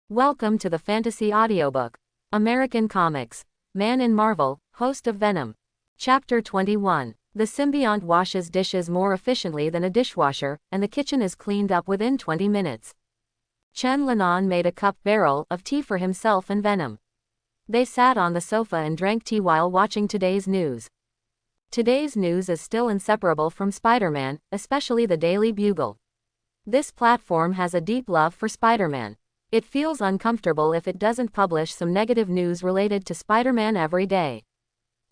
Welcome to the Fantasy Audiobook. American Comics. Man in Marvel, host of Venom. Chapter 21. The symbiont washes dishes more efficiently than a dishwasher, and the kitchen is cleaned up within 20 minutes. Chen Linan made a cup-barrel of tea for himself and Venom. They sat on the sofa and drank tea while watching today's news. Today's news is still inseparable from Spider-Man, especially the Daily Bugle. This platform has a deep love for Spider-Man. It feels uncomfortable if it doesn't publish some negative news related to Spider-Man every day.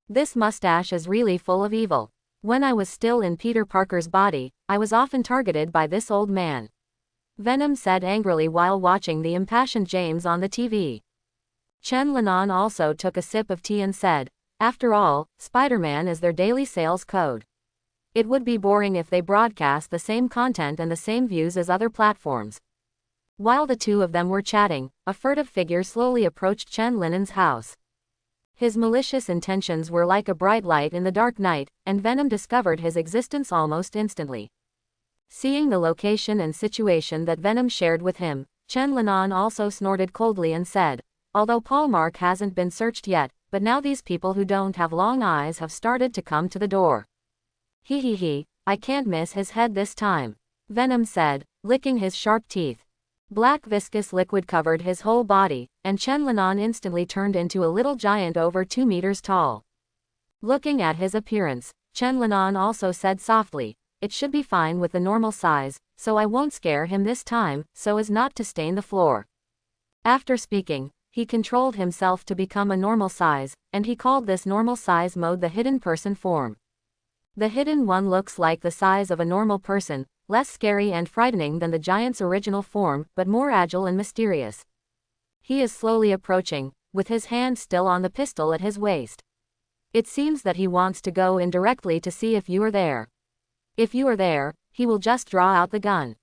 This mustache is really full of evil. When I was still in Peter Parker's body, I was often targeted by this old man. Venom said angrily while watching the impassioned James on the TV. Chen Linan also took a sip of tea and said, "After all, Spider-Man is their daily sales code. It would be boring if they broadcast the same content and the same views as other platforms." While the two of them were chatting, a furtive figure slowly approached Chen Linan's house. His malicious intentions were like a bright light in the dark night, and Venom discovered his existence almost instantly. Seeing the location and situation that Venom shared with him, Chen Linan also snorted coldly and said, "Although Paul Mark hasn't been searched yet, but now these people who don't have long eyes have started to come to the door. He, I can't miss his head this time," Venom said, licking his sharp teeth. Black viscous liquid covered his whole body, and Chen Linan instantly turned into a little giant over 2 meters tall. Looking at his appearance, Chen Linan also said softly, "It should be fine with the normal size, so I won't scare him this time, so as not to stain the floor." After speaking, he controlled himself to become a normal size, and he called this normal size mode the hidden person form. The hidden one looks like the size of a normal person, less scary and frightening than the giant's original form, but more agile and mysterious. He is slowly approaching, with his hand still on the pistol at his waist. It seems that he wants to go in directly to see if you are there. If you are there, he will just draw out the gun.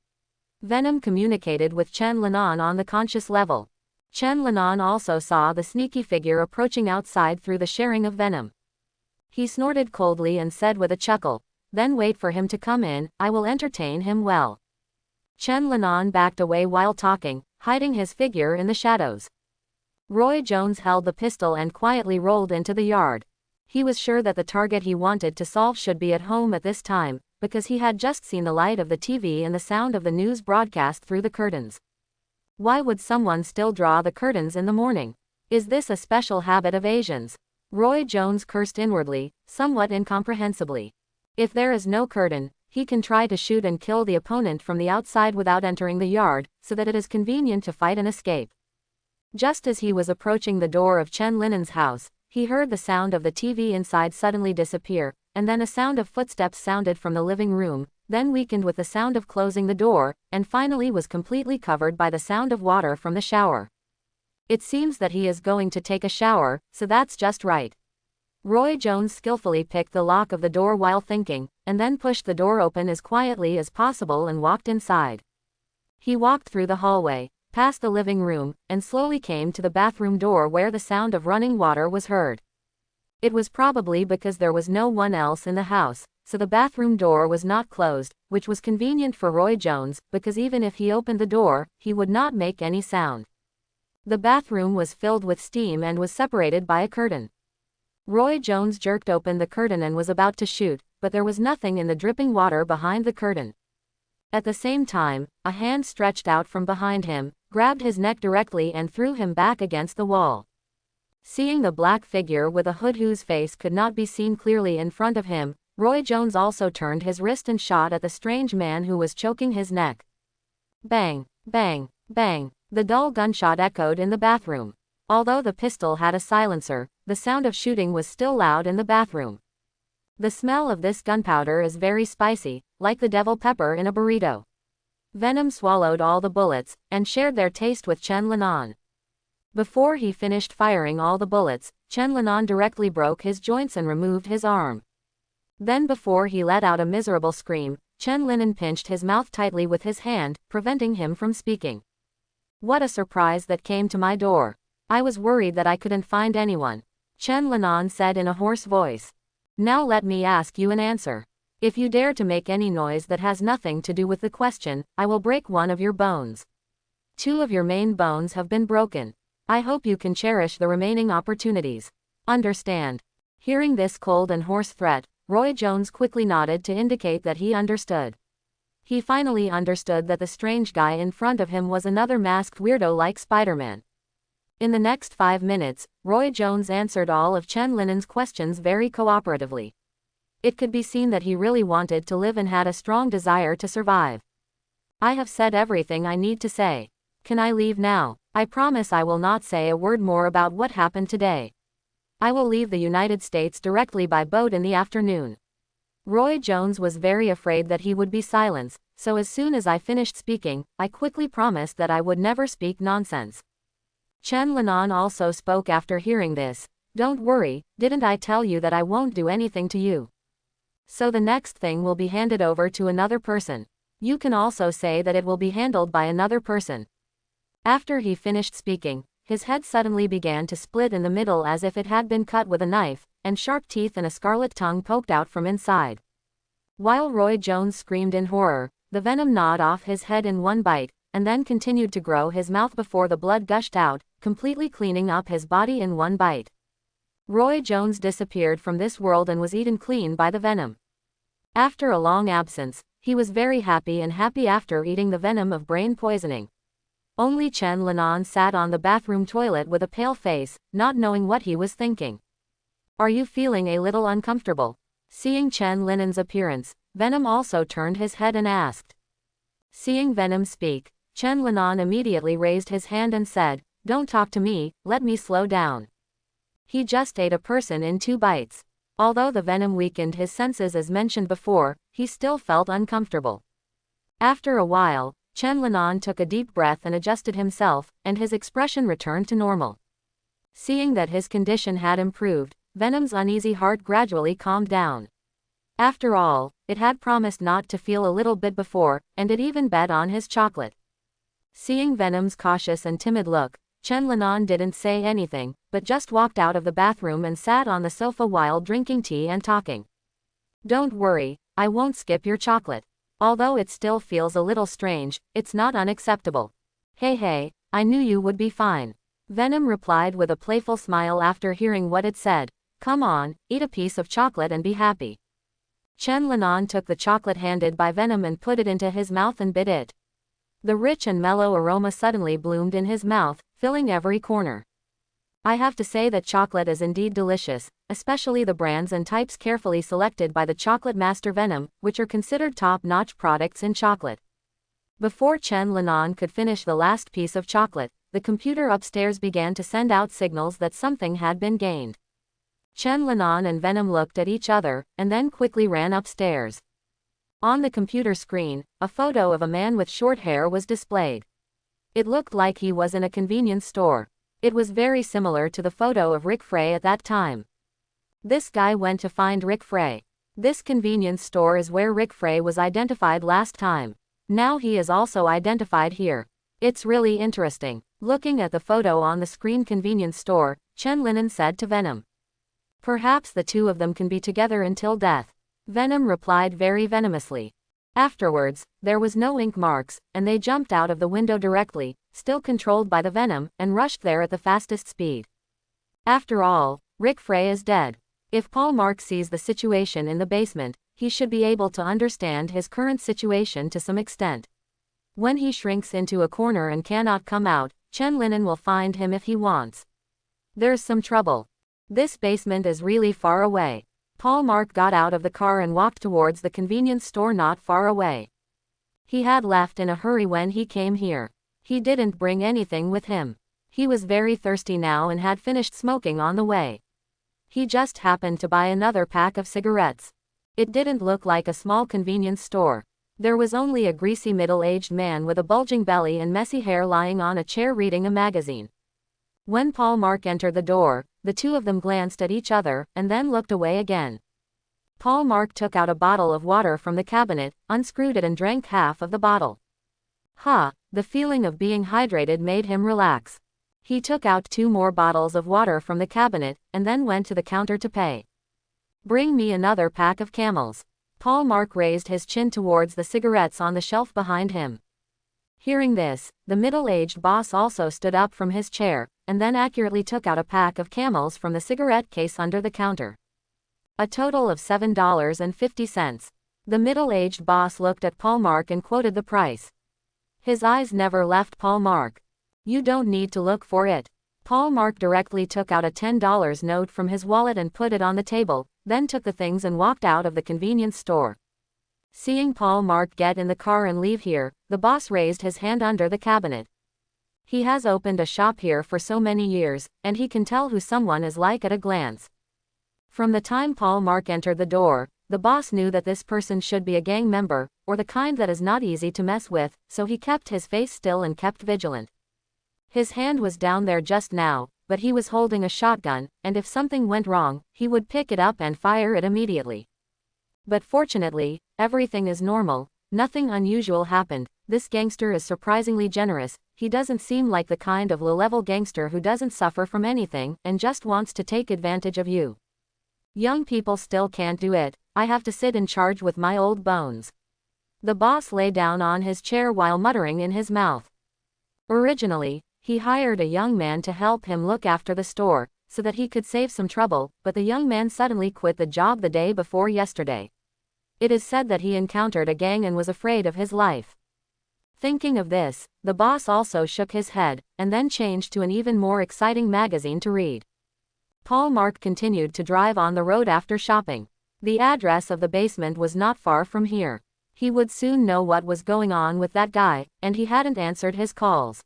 Venom communicated with Chen Linan on the conscious level. Chen Linan also saw the sneaky figure approaching outside through the sharing of Venom. He snorted coldly and said with a chuckle, "Then wait for him to come in, I will entertain him well." Chen Linan backed away while talking, hiding his figure in the shadows. Roy Jones held the pistol and quietly rolled into the yard. He was sure that the target he wanted to solve should be at home at this time, because he had just seen the light of the TV and the sound of the news broadcast through the curtains. Why would someone still draw the curtains in the morning? Is this a special habit of Asians? Roy Jones cursed inwardly, somewhat incomprehensibly. If there is no curtain, he can try to shoot and kill the opponent from the outside without entering the yard, so that it is convenient to fight and escape. Just as he was approaching the door of Chen Linan's house, he heard the sound of the TV inside suddenly disappear, and then a sound of footsteps sounded from the living room, then weakened with the sound of closing the door, and finally was completely covered by the sound of water from the shower. It seems that he is going to take a shower, so that's just right. Roy Jones skillfully picked the lock of the door while thinking, and then pushed the door open as quietly as possible and walked inside. He walked through the hallway, past the living room, and slowly came to the bathroom door where the sound of running water was heard. It was probably because there was no one else in the house, so the bathroom door was not closed, which was convenient for Roy Jones, because even if he opened the door, he would not make any sound. The bathroom was filled with steam and was separated by a curtain. Roy Jones jerked open the curtain and was about to shoot, but there was nothing in the dripping water behind the curtain. At the same time, a hand stretched out from behind him, grabbed his neck directly and threw him back against the wall. Seeing the black figure with a hood whose face could not be seen clearly in front of him, Roy Jones also turned his wrist and shot at the strange man who was choking his neck. Bang, bang, bang. The dull gunshot echoed in the bathroom. Although the pistol had a silencer, the sound of shooting was still loud in the bathroom. The smell of this gunpowder is very spicy, like the devil pepper in a burrito. Venom swallowed all the bullets, and shared their taste with Chen Linan. Before he finished firing all the bullets, Chen Linan directly broke his joints and removed his arm. Then before he let out a miserable scream, Chen Linan pinched his mouth tightly with his hand, preventing him from speaking. "What a surprise that came to my door. I was worried that I couldn't find anyone," Chen Linan said in a hoarse voice. "Now let me ask you an answer. If you dare to make any noise that has nothing to do with the question, I will break one of your bones." 2 of your main bones have been broken. I hope you can cherish the remaining opportunities. Understand? Hearing this cold and hoarse threat, Roy Jones quickly nodded to indicate that he understood. He finally understood that the strange guy in front of him was another masked weirdo like Spider-Man. In the next 5 minutes, Roy Jones answered all of Chen Linen's questions very cooperatively. It could be seen that he really wanted to live and had a strong desire to survive. I have said everything I need to say. Can I leave now? I promise I will not say a word more about what happened today. I will leave the United States directly by boat in the afternoon. Roy Jones was very afraid that he would be silenced, so as soon as I finished speaking, I quickly promised that I would never speak nonsense. Chen Linan also spoke after hearing this. Don't worry, didn't I tell you that I won't do anything to you? So the next thing will be handed over to another person. You can also say that it will be handled by another person. After he finished speaking, his head suddenly began to split in the middle as if it had been cut with a knife, and sharp teeth and a scarlet tongue poked out from inside. While Roy Jones screamed in horror, the venom gnawed off his head in one bite, and then continued to grow his mouth before the blood gushed out, completely cleaning up his body in one bite. Roy Jones disappeared from this world and was eaten clean by the venom. After a long absence, he was very happy after eating the venom of brain poisoning. Only Chen Linan sat on the bathroom toilet with a pale face, not knowing what he was thinking. Are you feeling a little uncomfortable? Seeing Chen Linen's appearance, Venom also turned his head and asked. Seeing Venom speak, Chen Linan immediately raised his hand and said, Don't talk to me, let me slow down. He just ate a person in 2 bites. Although the venom weakened his senses as mentioned before, he still felt uncomfortable. After a while, Chen Linan took a deep breath and adjusted himself, and his expression returned to normal. Seeing that his condition had improved, Venom's uneasy heart gradually calmed down. After all, it had promised not to feel a little bit before, and it even bet on his chocolate. Seeing Venom's cautious and timid look, Chen Linan didn't say anything, but just walked out of the bathroom and sat on the sofa while drinking tea and talking. Don't worry, I won't skip your chocolate. Although it still feels a little strange, it's not unacceptable. Hey, I knew you would be fine. Venom replied with a playful smile after hearing what it said. Come on, eat a piece of chocolate and be happy. Chen Linan took the chocolate handed by Venom and put it into his mouth and bit it. The rich and mellow aroma suddenly bloomed in his mouth, filling every corner. I have to say that chocolate is indeed delicious, especially the brands and types carefully selected by the chocolate master Venom, which are considered top-notch products in chocolate. Before Chen Linan could finish the last piece of chocolate, the computer upstairs began to send out signals that something had been gained. Chen Linan and Venom looked at each other, and then quickly ran upstairs. On the computer screen, a photo of a man with short hair was displayed. It looked like he was in a convenience store. It was very similar to the photo of Rick Frey at that time. This guy went to find Rick Frey. This convenience store is where Rick Frey was identified last time. Now he is also identified here. It's really interesting. Looking at the photo on the screen convenience store, Chen Linan said to Venom. Perhaps the 2 of them can be together until death. Venom replied very venomously. Afterwards, there was no ink marks, and they jumped out of the window directly, still controlled by the venom, and rushed there at the fastest speed. After all, Rick Frey is dead. If Paul Mark sees the situation in the basement, he should be able to understand his current situation to some extent. When he shrinks into a corner and cannot come out, Chen Linan will find him if he wants. There's some trouble. This basement is really far away. Paul Mark got out of the car and walked towards the convenience store not far away. He had left in a hurry when he came here. He didn't bring anything with him. He was very thirsty now and had finished smoking on the way. He just happened to buy another pack of cigarettes. It didn't look like a small convenience store. There was only a greasy middle-aged man with a bulging belly and messy hair lying on a chair reading a magazine. When Paul Mark entered the door, the 2 of them glanced at each other, and then looked away again. Paul Mark took out a bottle of water from the cabinet, unscrewed it and drank half of the bottle. The feeling of being hydrated made him relax. He took out 2 more bottles of water from the cabinet, and then went to the counter to pay. Bring me another pack of Camels. Paul Mark raised his chin towards the cigarettes on the shelf behind him. Hearing this, the middle-aged boss also stood up from his chair, and then accurately took out a pack of Camels from the cigarette case under the counter. A total of $7.50. The middle-aged boss looked at Paul Mark and quoted the price. His eyes never left Paul Mark. "You don't need to look for it." Paul Mark directly took out a $10 note from his wallet and put it on the table, then took the things and walked out of the convenience store. Seeing Paul Mark get in the car and leave here, the boss raised his hand under the cabinet. He has opened a shop here for so many years, and he can tell who someone is like at a glance. From the time Paul Mark entered the door, the boss knew that this person should be a gang member, or the kind that is not easy to mess with, so he kept his face still and kept vigilant. His hand was down there just now, but he was holding a shotgun, and if something went wrong, he would pick it up and fire it immediately. But fortunately, everything is normal, nothing unusual happened. This gangster is surprisingly generous. He doesn't seem like the kind of low-level gangster who doesn't suffer from anything and just wants to take advantage of you. Young people still can't do it. I have to sit in charge with my old bones. The boss lay down on his chair while muttering in his mouth. Originally, he hired a young man to help him look after the store, so that he could save some trouble, but the young man suddenly quit the job the day before yesterday. It is said that he encountered a gang and was afraid of his life. Thinking of this, the boss also shook his head, and then changed to an even more exciting magazine to read. Paul Mark continued to drive on the road after shopping. The address of the basement was not far from here. He would soon know what was going on with that guy, and he hadn't answered his calls.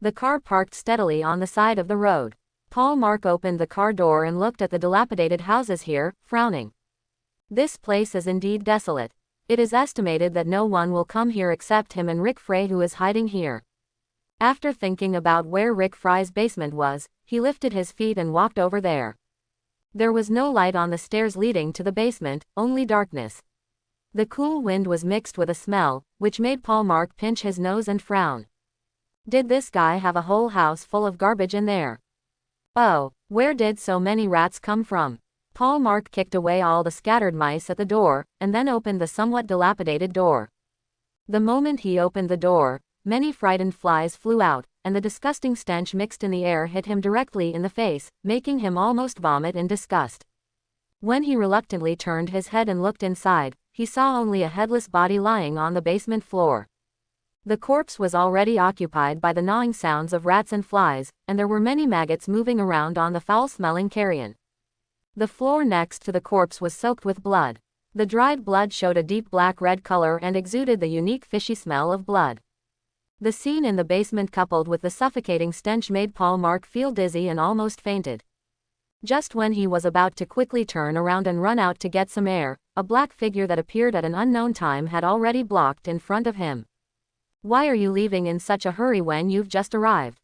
The car parked steadily on the side of the road. Paul Mark opened the car door and looked at the dilapidated houses here, frowning. This place is indeed desolate. It is estimated that no one will come here except him and Rick Frey, who is hiding here. After thinking about where Rick Frey's basement was, he lifted his feet and walked over there. There was no light on the stairs leading to the basement, only darkness. The cool wind was mixed with a smell, which made Paul Mark pinch his nose and frown. Did this guy have a whole house full of garbage in there? Oh, where did so many rats come from? Paul Mark kicked away all the scattered mice at the door, and then opened the somewhat dilapidated door. The moment he opened the door, many frightened flies flew out, and the disgusting stench mixed in the air hit him directly in the face, making him almost vomit in disgust. When he reluctantly turned his head and looked inside, he saw only a headless body lying on the basement floor. The corpse was already occupied by the gnawing sounds of rats and flies, and there were many maggots moving around on the foul-smelling carrion. The floor next to the corpse was soaked with blood. The dried blood showed a deep black-red color and exuded the unique fishy smell of blood. The scene in the basement coupled with the suffocating stench made Paul Mark feel dizzy and almost fainted. Just when he was about to quickly turn around and run out to get some air, a black figure that appeared at an unknown time had already blocked in front of him. "Why are you leaving in such a hurry when you've just arrived?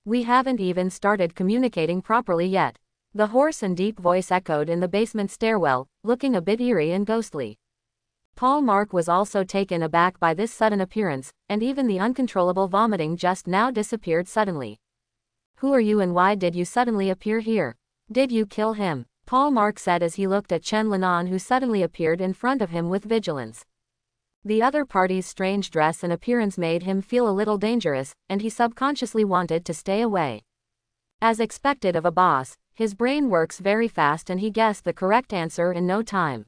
We haven't even started communicating properly yet." The hoarse and deep voice echoed in the basement stairwell, looking a bit eerie and ghostly. Paul Mark was also taken aback by this sudden appearance, and even the uncontrollable vomiting just now disappeared suddenly. "Who are you and why did you suddenly appear here? Did you kill him?" Paul Mark said as he looked at Chen Linan, who suddenly appeared in front of him with vigilance. The other party's strange dress and appearance made him feel a little dangerous, and he subconsciously wanted to stay away. As expected of a boss, his brain works very fast and he guessed the correct answer in no time.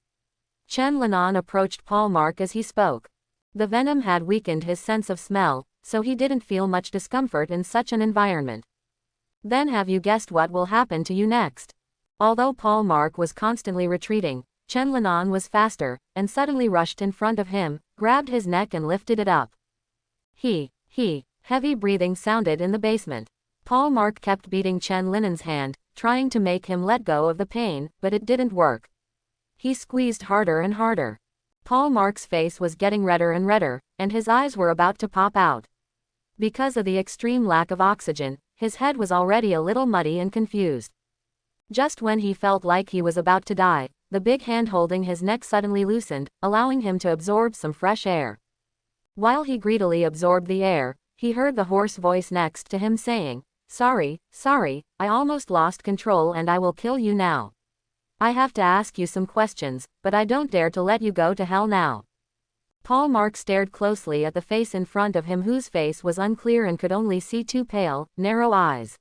Chen Linan approached Paul Mark as he spoke. The venom had weakened his sense of smell, so he didn't feel much discomfort in such an environment. "Then have you guessed what will happen to you next?" Although Paul Mark was constantly retreating, Chen Linan was faster, and suddenly rushed in front of him, grabbed his neck and lifted it up. Heavy breathing sounded in the basement. Paul Mark kept beating Chen Linan's hand, trying to make him let go of the pain, but it didn't work. He squeezed harder and harder. Paul Mark's face was getting redder and redder, and his eyes were about to pop out. Because of the extreme lack of oxygen, his head was already a little muddy and confused. Just when he felt like he was about to die, the big hand holding his neck suddenly loosened, allowing him to absorb some fresh air. While he greedily absorbed the air, he heard the hoarse voice next to him saying, Sorry, I almost lost control and I will kill you now. I have to ask you some questions, but I don't dare to let you go to hell now." Paul Mark stared closely at the face in front of him, whose face was unclear and could only see two pale, narrow eyes.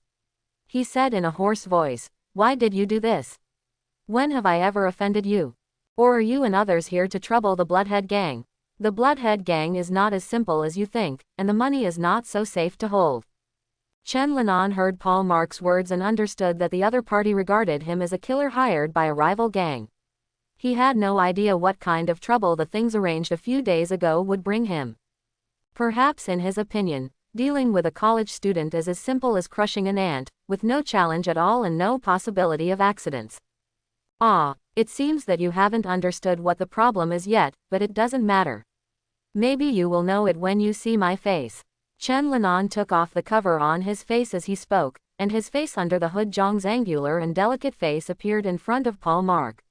He said in a hoarse voice, "Why did you do this? When have I ever offended you? Or are you and others here to trouble the Bloodhead Gang? The Bloodhead Gang is not as simple as you think, and the money is not so safe to hold." Chen Linan heard Paul Mark's words and understood that the other party regarded him as a killer hired by a rival gang. He had no idea what kind of trouble the things arranged a few days ago would bring him. Perhaps in his opinion, dealing with a college student is as simple as crushing an ant, with no challenge at all and no possibility of accidents. It seems that you haven't understood what the problem is yet, but it doesn't matter. Maybe you will know it when you see my face. Chen Linan took off the cover on his face as he spoke, and his face under the hood, Zhang's angular and delicate face, appeared in front of Paul Mark.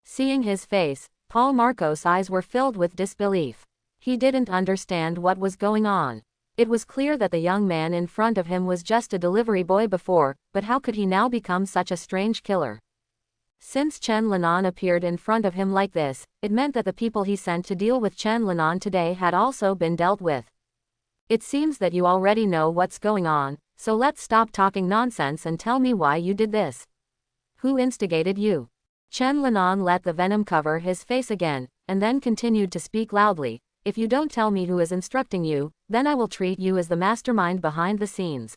Seeing his face, Paul Marco's eyes were filled with disbelief. He didn't understand what was going on. It was clear that the young man in front of him was just a delivery boy before, but how could he now become such a strange killer? Since Chen Linan appeared in front of him like this, it meant that the people he sent to deal with Chen Linan today had also been dealt with. It seems that you already know what's going on, so let's stop talking nonsense and tell me why you did this. Who instigated you? Chen Linan let the venom cover his face again, and then continued to speak loudly. If you don't tell me who is instructing you, then I will treat you as the mastermind behind the scenes.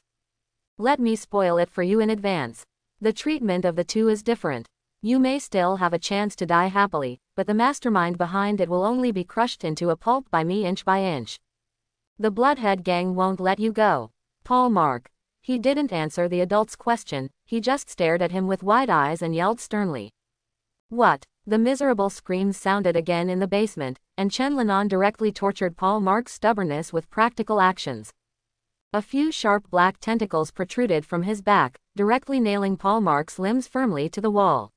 Let me spoil it for you in advance. The treatment of the two is different. You may still have a chance to die happily, but the mastermind behind it will only be crushed into a pulp by me inch by inch. The Bloodhead Gang won't let you go. Paul Mark. He didn't answer the adult's question, he just stared at him with wide eyes and yelled sternly. What? The miserable screams sounded again in the basement, and Chen Linan directly tortured Paul Mark's stubbornness with practical actions. A few sharp black tentacles protruded from his back, directly nailing Paul Mark's limbs firmly to the wall.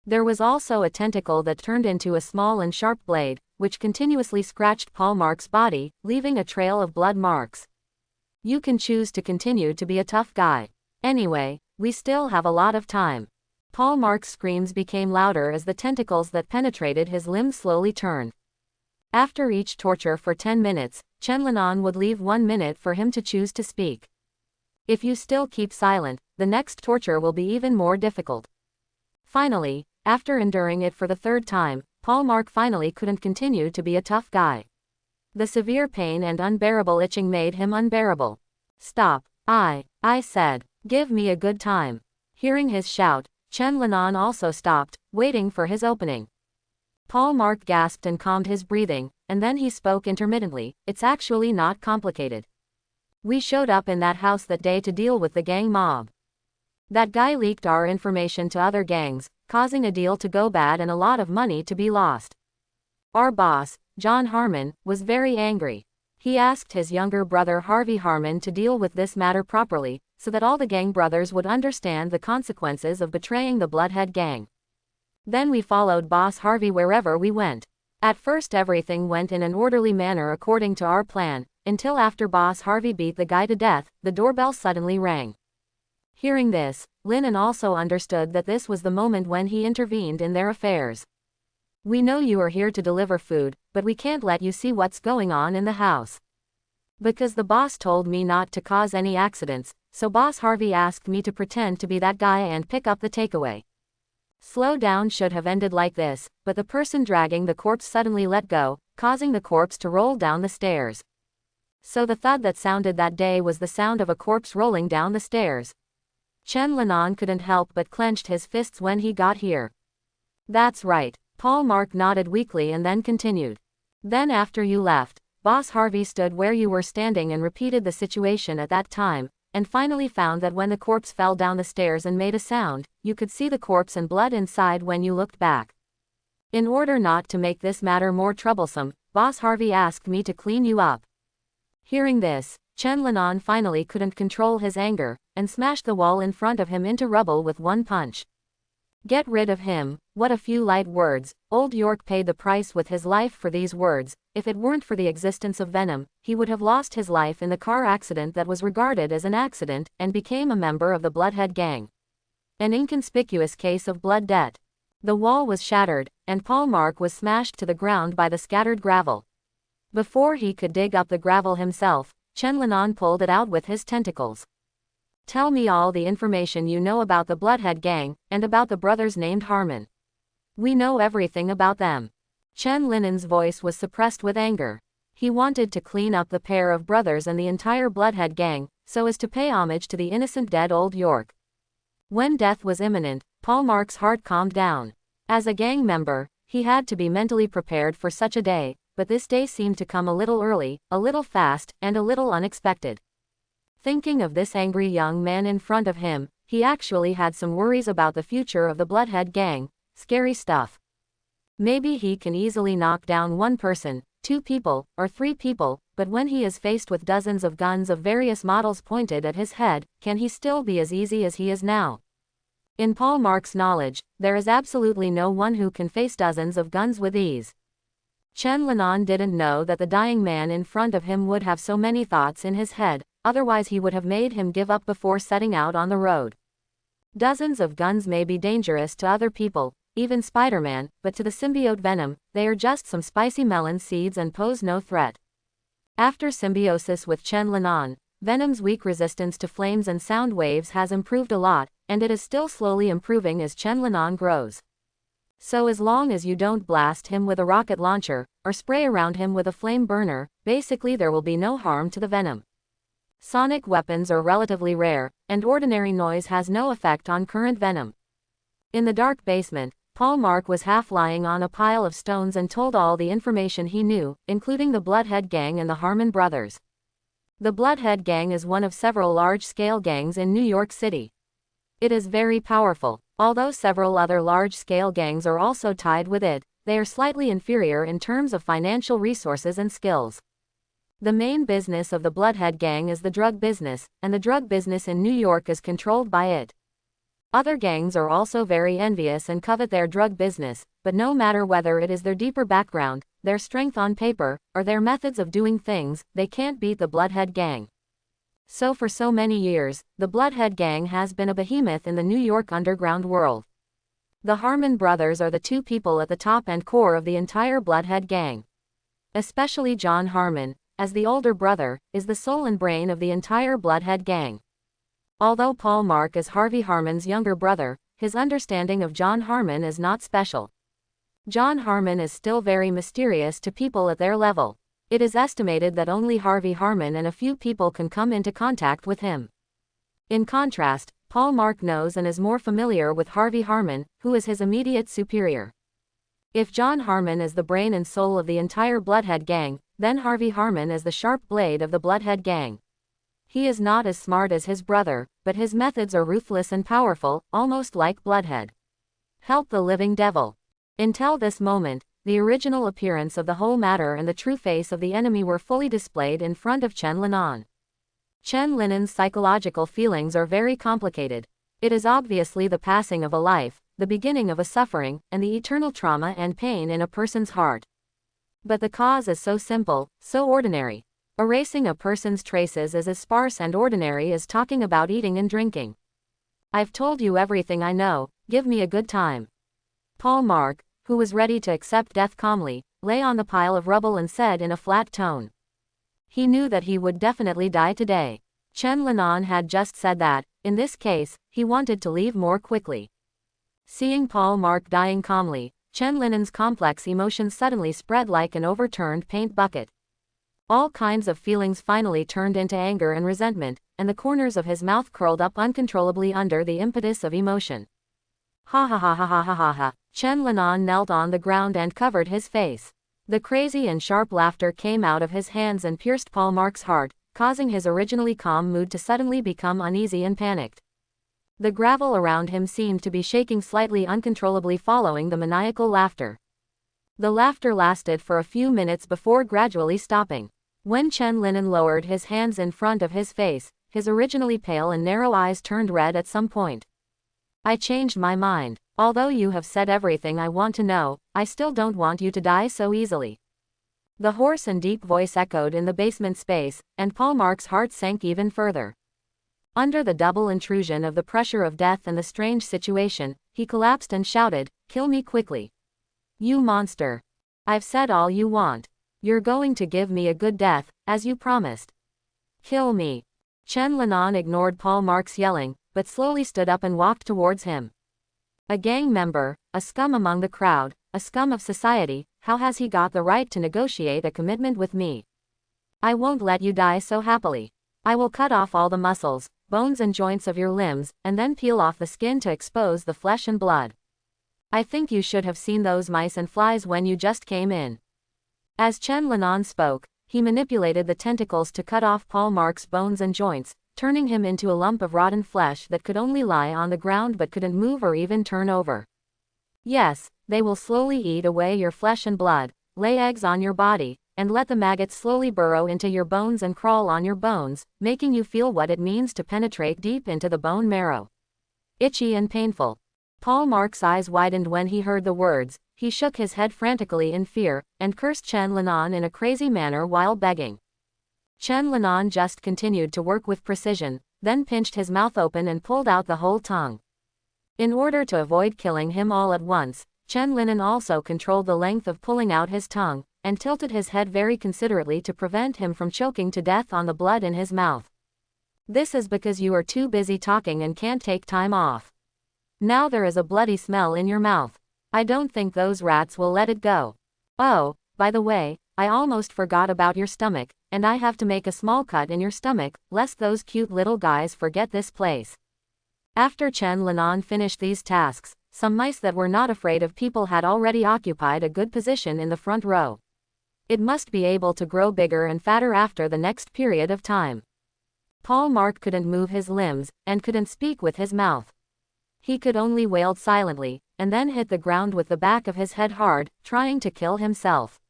There was also a tentacle that turned into a small and sharp blade, which continuously scratched Paul Mark's body, leaving a trail of blood marks. You can choose to continue to be a tough guy. Anyway, we still have a lot of time. Paul Mark's screams became louder as the tentacles that penetrated his limbs slowly turned. After each torture for 10 minutes, Chen Linan would leave 1 minute for him to choose to speak. If you still keep silent, the next torture will be even more difficult. Finally, after enduring it for the third time, Paul Mark finally couldn't continue to be a tough guy. The severe pain and unbearable itching made him unbearable. Stop, I said, give me a good time. Hearing his shout, Chen Linan also stopped, waiting for his opening. Paul Mark gasped and calmed his breathing, and then he spoke intermittently. It's actually not complicated. We showed up in that house that day to deal with the gang mob. That guy leaked our information to other gangs, causing a deal to go bad and a lot of money to be lost. Our boss, John Harmon, was very angry. He asked his younger brother Harvey Harmon to deal with this matter properly, so that all the gang brothers would understand the consequences of betraying the Bloodhead Gang. Then we followed Boss Harvey wherever we went. At first everything went in an orderly manner according to our plan, until after Boss Harvey beat the guy to death, the doorbell suddenly rang. Hearing this, Linan also understood that this was the moment when he intervened in their affairs. We know you are here to deliver food, but we can't let you see what's going on in the house. Because the boss told me not to cause any accidents, so Boss Harvey asked me to pretend to be that guy and pick up the takeaway. Slow down should have ended like this, but the person dragging the corpse suddenly let go, causing the corpse to roll down the stairs. So the thud that sounded that day was the sound of a corpse rolling down the stairs. Chen Linan couldn't help but clenched his fists when he got here. That's right, Paul Mark nodded weakly and then continued. Then after you left, Boss Harvey stood where you were standing and repeated the situation at that time, and finally found that when the corpse fell down the stairs and made a sound, you could see the corpse and blood inside when you looked back. In order not to make this matter more troublesome, Boss Harvey asked me to clean you up. Hearing this, Chen Linan finally couldn't control his anger, and smashed the wall in front of him into rubble with one punch. Get rid of him, what a few light words. Old York paid the price with his life for these words. If it weren't for the existence of Venom, he would have lost his life in the car accident that was regarded as an accident, and became a member of the Bloodhead Gang. An inconspicuous case of blood debt. The wall was shattered, and Paul Mark was smashed to the ground by the scattered gravel. Before he could dig up the gravel himself, Chen Linan pulled it out with his tentacles. Tell me all the information you know about the Bloodhead Gang, and about the brothers named Harmon. We know everything about them. Chen Linen's voice was suppressed with anger. He wanted to clean up the pair of brothers and the entire Bloodhead Gang, so as to pay homage to the innocent dead old York. When death was imminent, Paul Mark's heart calmed down. As a gang member, he had to be mentally prepared for such a day, but this day seemed to come a little early, a little fast, and a little unexpected. Thinking of this angry young man in front of him, he actually had some worries about the future of the Bloodhead Gang. Scary stuff. Maybe he can easily knock down one person, 2 people, or 3 people, but when he is faced with dozens of guns of various models pointed at his head, can he still be as easy as he is now? In Paul Mark's knowledge, there is absolutely no one who can face dozens of guns with ease. Chen Linan didn't know that the dying man in front of him would have so many thoughts in his head, otherwise he would have made him give up before setting out on the road. Dozens of guns may be dangerous to other people, even Spider-Man, but to the symbiote Venom, they are just some spicy melon seeds and pose no threat. After symbiosis with Chen Linan, Venom's weak resistance to flames and sound waves has improved a lot, and it is still slowly improving as Chen Linan grows. So as long as you don't blast him with a rocket launcher, or spray around him with a flame burner, basically there will be no harm to the Venom. Sonic weapons are relatively rare, and ordinary noise has no effect on current Venom. In the dark basement, Paul Mark was half lying on a pile of stones and told all the information he knew, including the Bloodhead Gang and the Harmon brothers. The Bloodhead Gang is one of several large-scale gangs in New York City. It is very powerful. Although several other large-scale gangs are also tied with it, they are slightly inferior in terms of financial resources and skills. The main business of the Bloodhead Gang is the drug business, and the drug business in New York is controlled by it. Other gangs are also very envious and covet their drug business, but no matter whether it is their deeper background, their strength on paper, or their methods of doing things, they can't beat the Bloodhead Gang. So for so many years, the Bloodhead Gang has been a behemoth in the New York underground world. The Harmon brothers are the 2 people at the top and core of the entire Bloodhead Gang. Especially John Harmon, as the older brother, is the soul and brain of the entire Bloodhead Gang. Although Paul Mark is Harvey Harmon's younger brother, his understanding of John Harmon is not special. John Harmon is still very mysterious to people at their level. It is estimated that only Harvey Harmon and a few people can come into contact with him. In contrast, Paul Mark knows and is more familiar with Harvey Harmon, who is his immediate superior. If John Harmon is the brain and soul of the entire Bloodhead Gang, then Harvey Harmon is the sharp blade of the Bloodhead Gang. He is not as smart as his brother, but his methods are ruthless and powerful, almost like Bloodhead. Help the living devil. Until this moment, the original appearance of the whole matter and the true face of the enemy were fully displayed in front of Chen Linan. Chen Linen's psychological feelings are very complicated. It is obviously the passing of a life, the beginning of a suffering, and the eternal trauma and pain in a person's heart. But the cause is so simple, so ordinary. Erasing a person's traces is as sparse and ordinary as talking about eating and drinking. I've told you everything I know, give me a good time. Paul Mark, who was ready to accept death calmly, lay on the pile of rubble and said in a flat tone. He knew that he would definitely die today. Chen Linan had just said that, in this case, he wanted to leave more quickly. Seeing Paul Mark dying calmly, Chen Linen's complex emotions suddenly spread like an overturned paint bucket. All kinds of feelings finally turned into anger and resentment, and the corners of his mouth curled up uncontrollably under the impetus of emotion. Ha ha ha ha ha ha ha ha. Chen Linan knelt on the ground and covered his face. The crazy and sharp laughter came out of his hands and pierced Paul Mark's heart, causing his originally calm mood to suddenly become uneasy and panicked. The gravel around him seemed to be shaking slightly uncontrollably following the maniacal laughter. The laughter lasted for a few minutes before gradually stopping. When Chen Linan lowered his hands in front of his face, his originally pale and narrow eyes turned red at some point. I changed my mind. Although you have said everything I want to know, I still don't want you to die so easily. The hoarse and deep voice echoed in the basement space, and Paul Mark's heart sank even further. Under the double intrusion of the pressure of death and the strange situation, he collapsed and shouted, "Kill me quickly. You monster. I've said all you want. You're going to give me a good death, as you promised. Kill me. Chen Linan ignored Paul Mark's yelling, but slowly stood up and walked towards him. A gang member, a scum among the crowd, a scum of society, how has he got the right to negotiate a commitment with me? I won't let you die so happily. I will cut off all the muscles, bones and joints of your limbs, and then peel off the skin to expose the flesh and blood. I think you should have seen those mice and flies when you just came in. As Chen Linan spoke, he manipulated the tentacles to cut off Paul Mark's bones and joints, turning him into a lump of rotten flesh that could only lie on the ground but couldn't move or even turn over. Yes, they will slowly eat away your flesh and blood, lay eggs on your body, and let the maggots slowly burrow into your bones and crawl on your bones, making you feel what it means to penetrate deep into the bone marrow. Itchy and painful. Paul Mark's eyes widened when he heard the words. He shook his head frantically in fear, and cursed Chen Linan in a crazy manner while begging. Chen Linan just continued to work with precision, then pinched his mouth open and pulled out the whole tongue. In order to avoid killing him all at once, Chen Linan also controlled the length of pulling out his tongue, and tilted his head very considerately to prevent him from choking to death on the blood in his mouth. This is because you are too busy talking and can't take time off. Now there is a bloody smell in your mouth. I don't think those rats will let it go. Oh, by the way, I almost forgot about your stomach, and I have to make a small cut in your stomach, lest those cute little guys forget this place. After Chen Linan finished these tasks, some mice that were not afraid of people had already occupied a good position in the front row. It must be able to grow bigger and fatter after the next period of time. Paul Mark couldn't move his limbs, and couldn't speak with his mouth. He could only wail silently, and then hit the ground with the back of his head hard, trying to kill himself.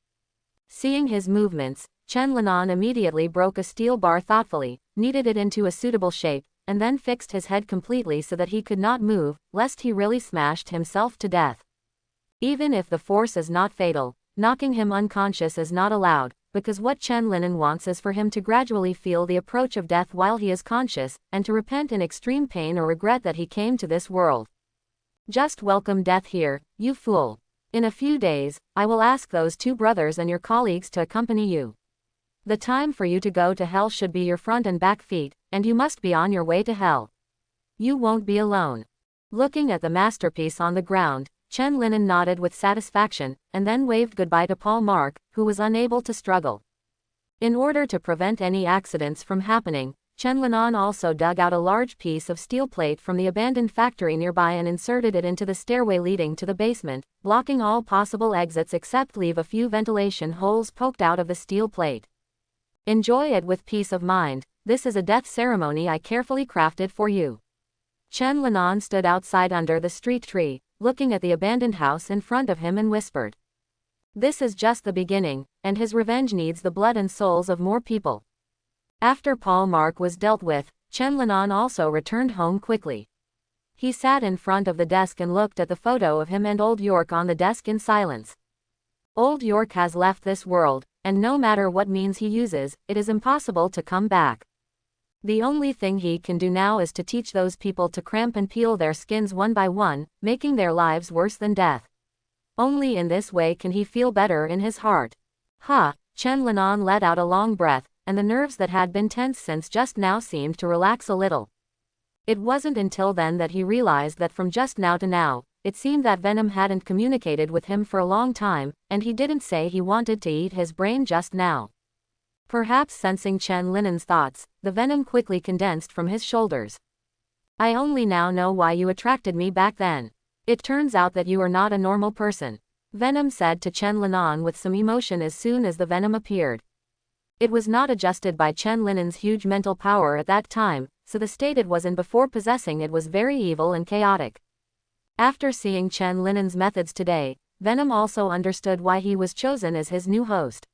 Seeing his movements, Chen Linan immediately broke a steel bar thoughtfully, kneaded it into a suitable shape, and then fixed his head completely so that he could not move, lest he really smashed himself to death. Even if the force is not fatal, knocking him unconscious is not allowed, because what Chen Linan wants is for him to gradually feel the approach of death while he is conscious, and to repent in extreme pain or regret that he came to this world. Just welcome death here, you fool. In a few days, I will ask those two brothers and your colleagues to accompany you. The time for you to go to hell should be your front and back feet, and you must be on your way to hell. You won't be alone. Looking at the masterpiece on the ground, Chen Linan nodded with satisfaction, and then waved goodbye to Paul Mark, who was unable to struggle. In order to prevent any accidents from happening, Chen Linan also dug out a large piece of steel plate from the abandoned factory nearby and inserted it into the stairway leading to the basement, blocking all possible exits except leave a few ventilation holes poked out of the steel plate. Enjoy it with peace of mind. This is a death ceremony I carefully crafted for you. Chen Linan stood outside under the street tree, looking at the abandoned house in front of him and whispered. This is just the beginning, and his revenge needs the blood and souls of more people. After Paul Mark was dealt with, Chen Linan also returned home quickly. He sat in front of the desk and looked at the photo of him and Old York on the desk in silence. Old York has left this world, and no matter what means he uses, it is impossible to come back. The only thing he can do now is to teach those people to cramp and peel their skins one by one, making their lives worse than death. Only in this way can he feel better in his heart. Chen Linan let out a long breath, and the nerves that had been tense since just now seemed to relax a little. It wasn't until then that he realized that from just now to now, it seemed that Venom hadn't communicated with him for a long time, and he didn't say he wanted to eat his brain just now. Perhaps sensing Chen Linan's thoughts, the Venom quickly condensed from his shoulders. I only now know why you attracted me back then. It turns out that you are not a normal person. Venom said to Chen Linan with some emotion as soon as the Venom appeared. It was not adjusted by Chen Linan's huge mental power at that time, so the state it was in before possessing it was very evil and chaotic. After seeing Chen Linan's methods today, Venom also understood why he was chosen as his new host.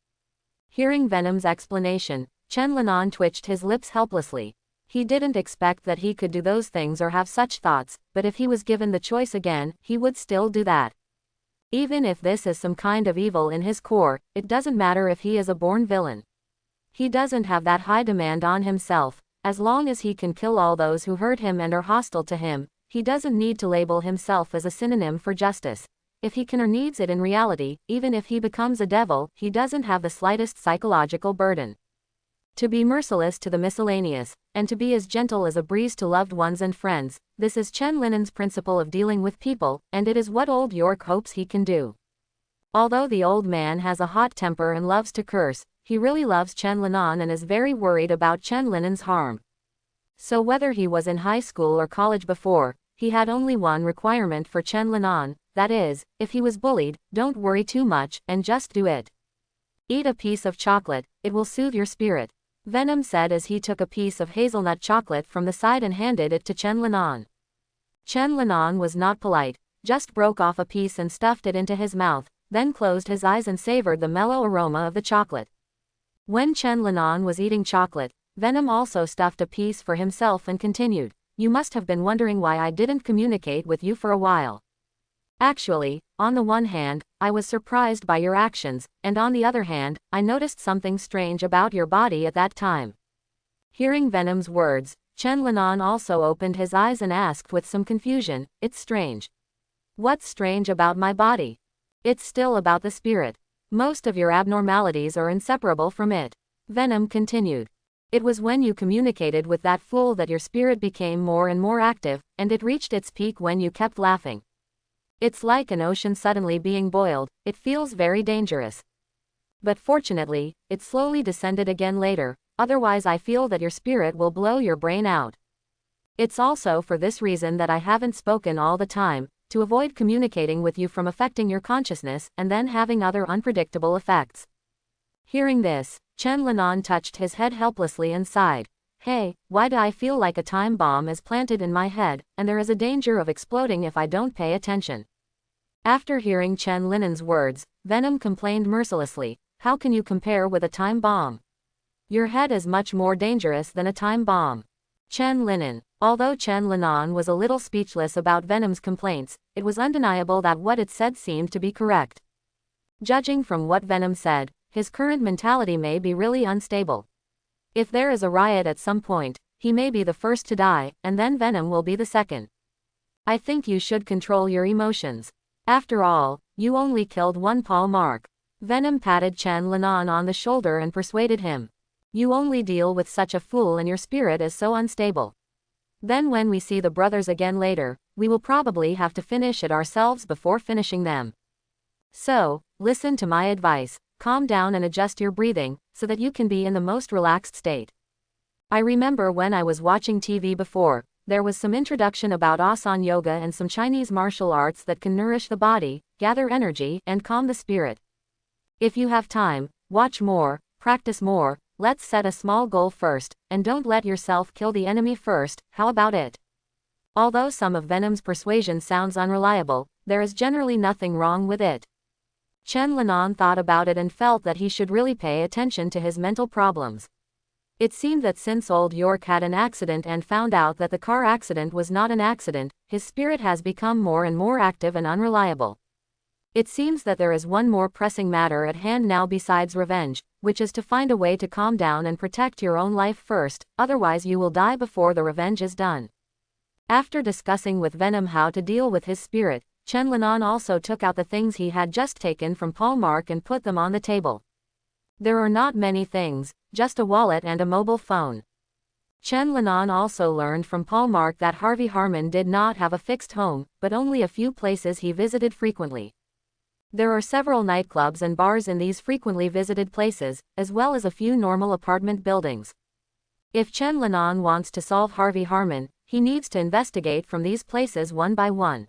Hearing Venom's explanation, Chen Linan twitched his lips helplessly. He didn't expect that he could do those things or have such thoughts, but if he was given the choice again, he would still do that. Even if this is some kind of evil in his core, it doesn't matter if he is a born villain. He doesn't have that high demand on himself. As long as he can kill all those who hurt him and are hostile to him, he doesn't need to label himself as a synonym for justice. if he can or needs it in reality, even if he becomes a devil, he doesn't have the slightest psychological burden. To be merciless to the miscellaneous, and to be as gentle as a breeze to loved ones and friends, this is Chen Linen's principle of dealing with people, and it is what old York hopes he can do. Although the old man has a hot temper and loves to curse, he really loves Chen Linan and is very worried about Chen Linen's harm. So whether he was in high school or college before, he had only one requirement for Chen Linan, that is, if he was bullied, don't worry too much, and just do it. Eat a piece of chocolate, it will soothe your spirit, Venom said as he took a piece of hazelnut chocolate from the side and handed it to Chen Linan. Chen Linan was not polite, just broke off a piece and stuffed it into his mouth, then closed his eyes and savored the mellow aroma of the chocolate. When Chen Linan was eating chocolate, Venom also stuffed a piece for himself and continued, "You must have been wondering why I didn't communicate with you for a while. Actually, on the one hand, I was surprised by your actions, and on the other hand, I noticed something strange about your body at that time." Hearing Venom's words, Chen Linan also opened his eyes and asked with some confusion, "It's strange. What's strange about my body?" "It's still about the spirit. Most of your abnormalities are inseparable from it," Venom continued. "It was when you communicated with that fool that your spirit became more and more active, and it reached its peak when you kept laughing. It's like an ocean suddenly being boiled, it feels very dangerous. But fortunately, it slowly descended again later, otherwise I feel that your spirit will blow your brain out. It's also for this reason that I haven't spoken all the time, to avoid communicating with you from affecting your consciousness and then having other unpredictable effects." Hearing this, Chen Linan touched his head helplessly and sighed. "Hey, why do I feel like a time bomb is planted in my head, and there is a danger of exploding if I don't pay attention?" After hearing Chen Linen's words, Venom complained mercilessly, "How can you compare with a time bomb? Your head is much more dangerous than a time bomb." Chen Linen. Although Chen Linan was a little speechless about Venom's complaints, it was undeniable that what it said seemed to be correct. Judging from what Venom said, his current mentality may be really unstable. If there is a riot at some point, he may be the first to die, and then Venom will be the second. "I think you should control your emotions. After all, you only killed one Paul Mark." Venom patted Chen Linan on the shoulder and persuaded him. "You only deal with such a fool and your spirit is so unstable. Then when we see the brothers again later, we will probably have to finish it ourselves before finishing them. So, listen to my advice, calm down and adjust your breathing, so that you can be in the most relaxed state. I remember when I was watching TV before, there was some introduction about Asan Yoga and some Chinese martial arts that can nourish the body, gather energy, and calm the spirit. If you have time, watch more, practice more. Let's set a small goal first, and don't let yourself kill the enemy first, how about it?" Although some of Venom's persuasion sounds unreliable, there is generally nothing wrong with it. Chen Linan thought about it and felt that he should really pay attention to his mental problems. It seemed that since old York had an accident and found out that the car accident was not an accident, his spirit has become more and more active and unreliable. It seems that there is one more pressing matter at hand now besides revenge, which is to find a way to calm down and protect your own life first, otherwise you will die before the revenge is done. After discussing with Venom how to deal with his spirit, Chen Linan also took out the things he had just taken from Paul Mark and put them on the table. There are not many things, just a wallet and a mobile phone. Chen Linan also learned from Paul Mark that Harvey Harmon did not have a fixed home, but only a few places he visited frequently. There are several nightclubs and bars in these frequently visited places, as well as a few normal apartment buildings. If Chen Linan wants to solve Harvey Harmon, he needs to investigate from these places one by one.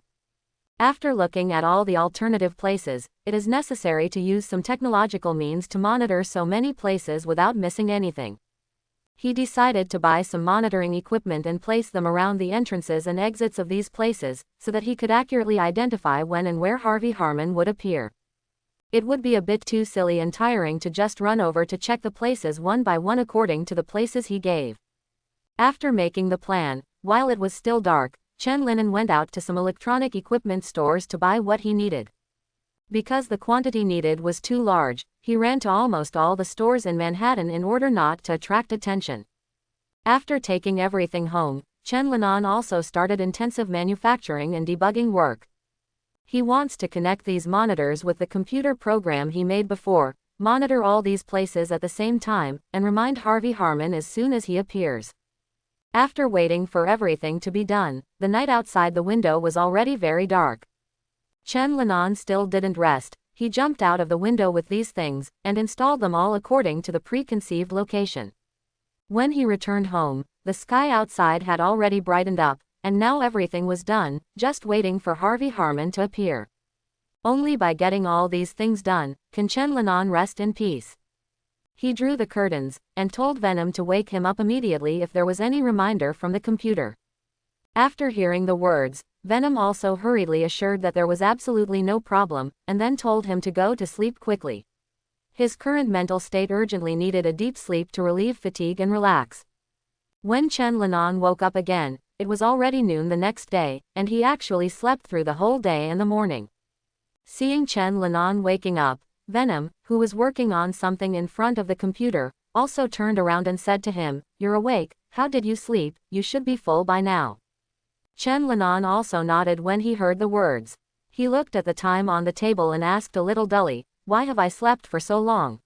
After looking at all the alternative places, it is necessary to use some technological means to monitor so many places without missing anything. He decided to buy some monitoring equipment and place them around the entrances and exits of these places, so that he could accurately identify when and where Harvey Harmon would appear. It would be a bit too silly and tiring to just run over to check the places one by one according to the places he gave. After making the plan, while it was still dark, Chen Linan went out to some electronic equipment stores to buy what he needed. Because the quantity needed was too large, he ran to almost all the stores in Manhattan in order not to attract attention. After taking everything home, Chen Linan also started intensive manufacturing and debugging work. He wants to connect these monitors with the computer program he made before, monitor all these places at the same time, and remind Harvey Harmon as soon as he appears. After waiting for everything to be done, the night outside the window was already very dark. Chen Linan still didn't rest. He jumped out of the window with these things, and installed them all according to the preconceived location. When he returned home, the sky outside had already brightened up, and now everything was done, just waiting for Harvey Harmon to appear. Only by getting all these things done, can Chen Linan rest in peace. He drew the curtains, and told Venom to wake him up immediately if there was any reminder from the computer. After hearing the words, Venom also hurriedly assured that there was absolutely no problem, and then told him to go to sleep quickly. His current mental state urgently needed a deep sleep to relieve fatigue and relax. When Chen Linan woke up again, it was already noon the next day, and he actually slept through the whole day and the morning. Seeing Chen Linan waking up, Venom, who was working on something in front of the computer, also turned around and said to him, "You're awake, how did you sleep? You should be full by now." Chen Linan also nodded when he heard the words. He looked at the time on the table and asked a little dully, "Why have I slept for so long?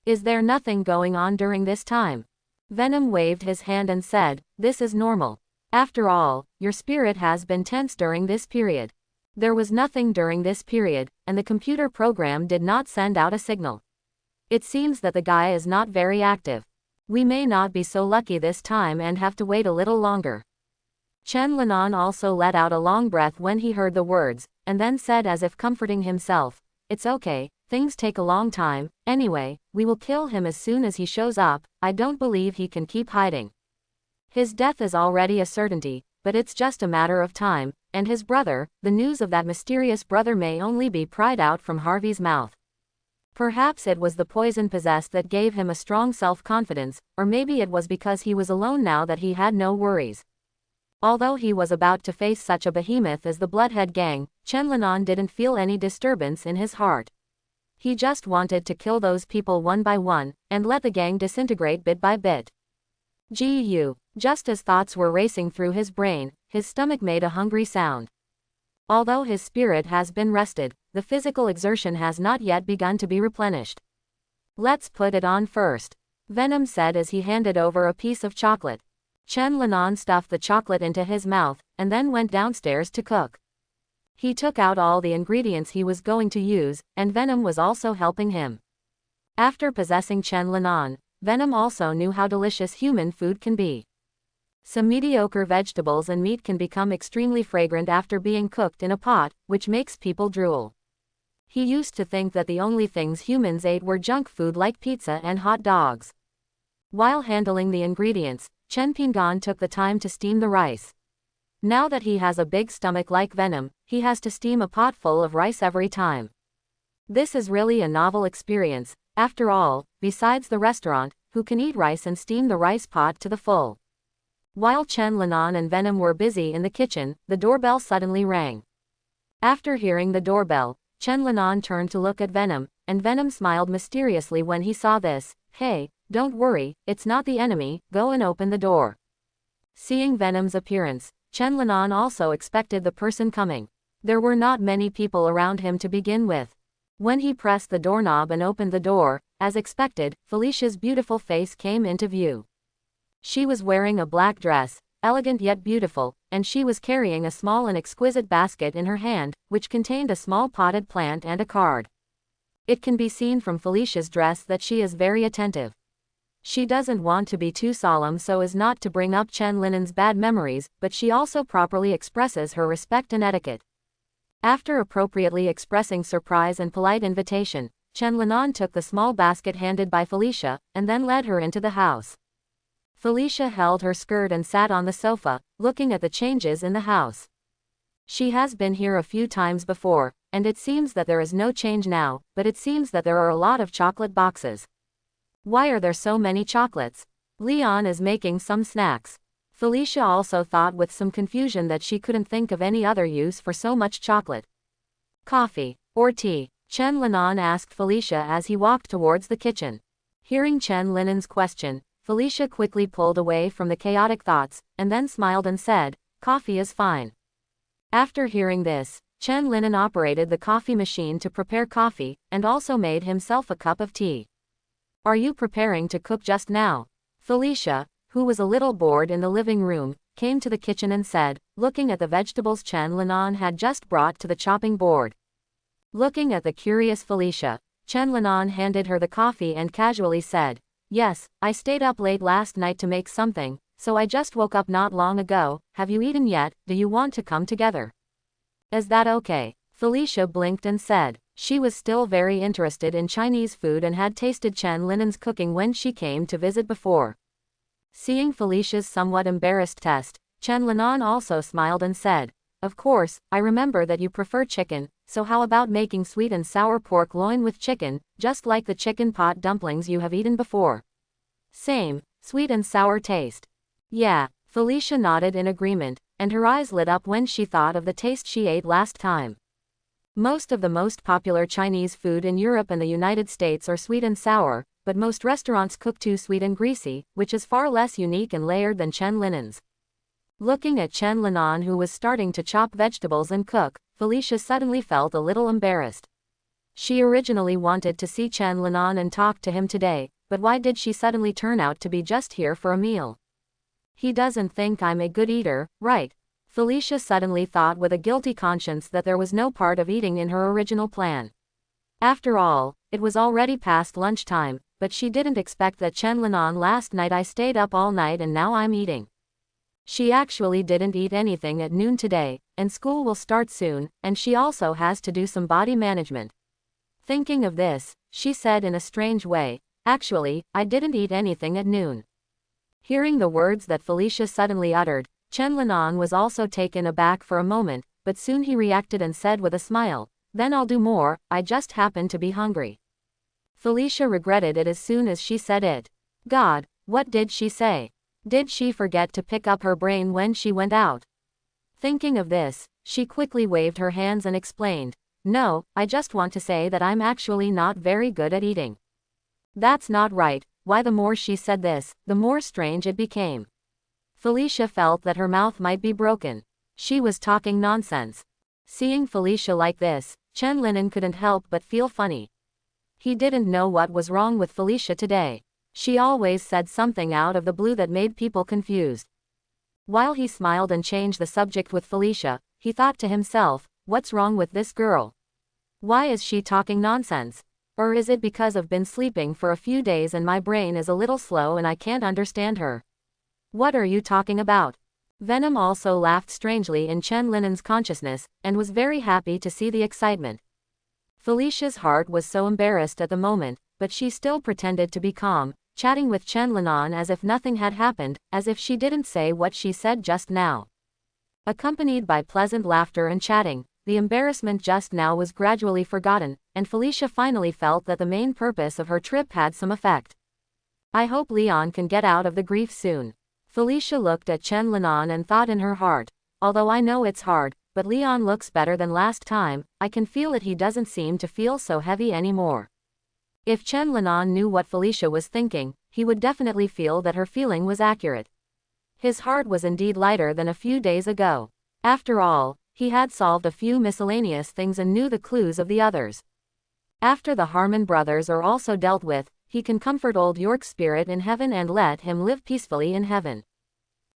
Is there nothing going on during this time?" Venom waved his hand and said, "This is normal. After all, your spirit has been tense during this period." There was nothing during this period, and the computer program did not send out a signal. It seems that the guy is not very active. We may not be so lucky this time and have to wait a little longer. Chen Linan also let out a long breath when he heard the words, and then said as if comforting himself, "It's okay, things take a long time, anyway, we will kill him as soon as he shows up. I don't believe he can keep hiding. His death is already a certainty, but it's just a matter of time, and his brother, the news of that mysterious brother may only be pried out from Harvey's mouth. Perhaps it was the poison possessed that gave him a strong self-confidence, or maybe it was because he was alone now that he had no worries." Although he was about to face such a behemoth as the Bloodhead Gang, Chen Linan didn't feel any disturbance in his heart. He just wanted to kill those people one by one, and let the gang disintegrate bit by bit. Just as thoughts were racing through his brain, his stomach made a hungry sound. Although his spirit has been rested, the physical exertion has not yet begun to be replenished. "Let's put it on first," Venom said as he handed over a piece of chocolate. Chen Linan stuffed the chocolate into his mouth, and then went downstairs to cook. He took out all the ingredients he was going to use, and Venom was also helping him. After possessing Chen Linan, Venom also knew how delicious human food can be. Some mediocre vegetables and meat can become extremely fragrant after being cooked in a pot, which makes people drool. He used to think that the only things humans ate were junk food like pizza and hot dogs. While handling the ingredients, Chen Pingan took the time to steam the rice. Now that he has a big stomach like Venom, he has to steam a pot full of rice every time. This is really a novel experience. After all, besides the restaurant, who can eat rice and steam the rice pot to the full? While Chen Linan and Venom were busy in the kitchen, the doorbell suddenly rang. After hearing the doorbell, Chen Linan turned to look at Venom, and Venom smiled mysteriously when he saw this. "Hey, don't worry, it's not the enemy, go and open the door." Seeing Venom's appearance, Chen Linan also expected the person coming. There were not many people around him to begin with. When he pressed the doorknob and opened the door, as expected, Felicia's beautiful face came into view. She was wearing a black dress, elegant yet beautiful, and she was carrying a small and exquisite basket in her hand, which contained a small potted plant and a card. It can be seen from Felicia's dress that she is very attentive. She doesn't want to be too solemn so as not to bring up Chen Linan's bad memories, but she also properly expresses her respect and etiquette. After appropriately expressing surprise and polite invitation, Chen Linan took the small basket handed by Felicia, and then led her into the house. Felicia held her skirt and sat on the sofa, looking at the changes in the house. She has been here a few times before, and it seems that there is no change now, but it seems that there are a lot of chocolate boxes. Why are there so many chocolates? Leon is making some snacks. Felicia also thought with some confusion that she couldn't think of any other use for so much chocolate. Coffee, or tea? Chen Linan asked Felicia as he walked towards the kitchen. Hearing Chen Linan's question, Felicia quickly pulled away from the chaotic thoughts, and then smiled and said, "Coffee is fine." After hearing this, Chen Linen operated the coffee machine to prepare coffee, and also made himself a cup of tea. Are you preparing to cook just now? Felicia, who was a little bored in the living room, came to the kitchen and said, looking at the vegetables Chen Linen had just brought to the chopping board. Looking at the curious Felicia, Chen Linen handed her the coffee and casually said, yes, I stayed up late last night to make something, so I just woke up not long ago. Have you eaten yet? Do you want to come together? Is that okay? Felicia blinked and said. She was still very interested in Chinese food and had tasted Chen Linen's cooking when she came to visit before. Seeing Felicia's somewhat embarrassed test, Chen Linen also smiled and said, of course, I remember that you prefer chicken, so how about making sweet and sour pork loin with chicken, just like the chicken pot dumplings you have eaten before? Same, sweet and sour taste. Yeah, Felicia nodded in agreement, and her eyes lit up when she thought of the taste she ate last time. Most of the most popular Chinese food in Europe and the United States are sweet and sour, but most restaurants cook too sweet and greasy, which is far less unique and layered than Chen Linen's. Looking at Chen Linen, who was starting to chop vegetables and cook, Felicia suddenly felt a little embarrassed. She originally wanted to see Chen Linen and talk to him today, but why did she suddenly turn out to be just here for a meal? He doesn't think I'm a good eater, right? Felicia suddenly thought with a guilty conscience that there was no part of eating in her original plan. After all, it was already past lunchtime, but she didn't expect that Chen Linen last night I stayed up all night and now I'm eating. She actually didn't eat anything at noon today, and school will start soon, and she also has to do some body management. Thinking of this, she said in a strange way, actually, I didn't eat anything at noon. Hearing the words that Felicia suddenly uttered, Chen Linen was also taken aback for a moment, but soon he reacted and said with a smile, then I'll do more, I just happen to be hungry. Felicia regretted it as soon as she said it. God, what did she say? Did she forget to pick up her brain when she went out? Thinking of this, she quickly waved her hands and explained, no, I just want to say that I'm actually not very good at eating. That's not right. Why? The more she said this, the more strange it became. Felicia felt that her mouth might be broken. She was talking nonsense. Seeing Felicia like this, Chen Linen couldn't help but feel funny. He didn't know what was wrong with Felicia today. She always said something out of the blue that made people confused. While he smiled and changed the subject with Felicia, he thought to himself, what's wrong with this girl? Why is she talking nonsense? Or is it because I've been sleeping for a few days and my brain is a little slow and I can't understand her? What are you talking about? Venom also laughed strangely in Chen Linen's consciousness, and was very happy to see the excitement. Felicia's heart was so embarrassed at the moment, but she still pretended to be calm, chatting with Chen Linen as if nothing had happened, as if she didn't say what she said just now. Accompanied by pleasant laughter and chatting, the embarrassment just now was gradually forgotten, and Felicia finally felt that the main purpose of her trip had some effect. I hope Leon can get out of the grief soon. Felicia looked at Chen Linen and thought in her heart, although I know it's hard, but Leon looks better than last time. I can feel it. He doesn't seem to feel so heavy anymore. If Chen Linen knew what Felicia was thinking, he would definitely feel that her feeling was accurate. His heart was indeed lighter than a few days ago. After all, he had solved a few miscellaneous things and knew the clues of the others. After the Harmon brothers are also dealt with, he can comfort old York's spirit in heaven and let him live peacefully in heaven.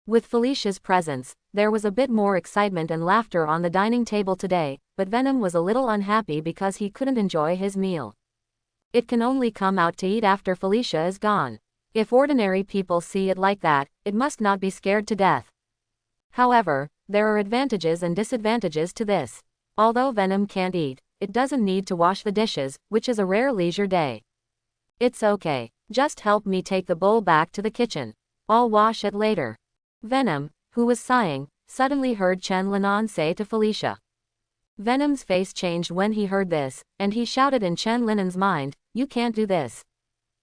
With Felicia's presence, there was a bit more excitement and laughter on the dining table today, but Venom was a little unhappy because he couldn't enjoy his meal. It can only come out to eat after Felicia is gone. If ordinary people see it like that, it must not be scared to death. However, there are advantages and disadvantages to this. Although Venom can't eat, it doesn't need to wash the dishes, which is a rare leisure day. It's okay. Just help me take the bowl back to the kitchen. I'll wash it later. Venom, who was sighing, suddenly heard Chen Linen say to Felicia. Venom's face changed when he heard this, and he shouted in Chen Linen's mind, you can't do this.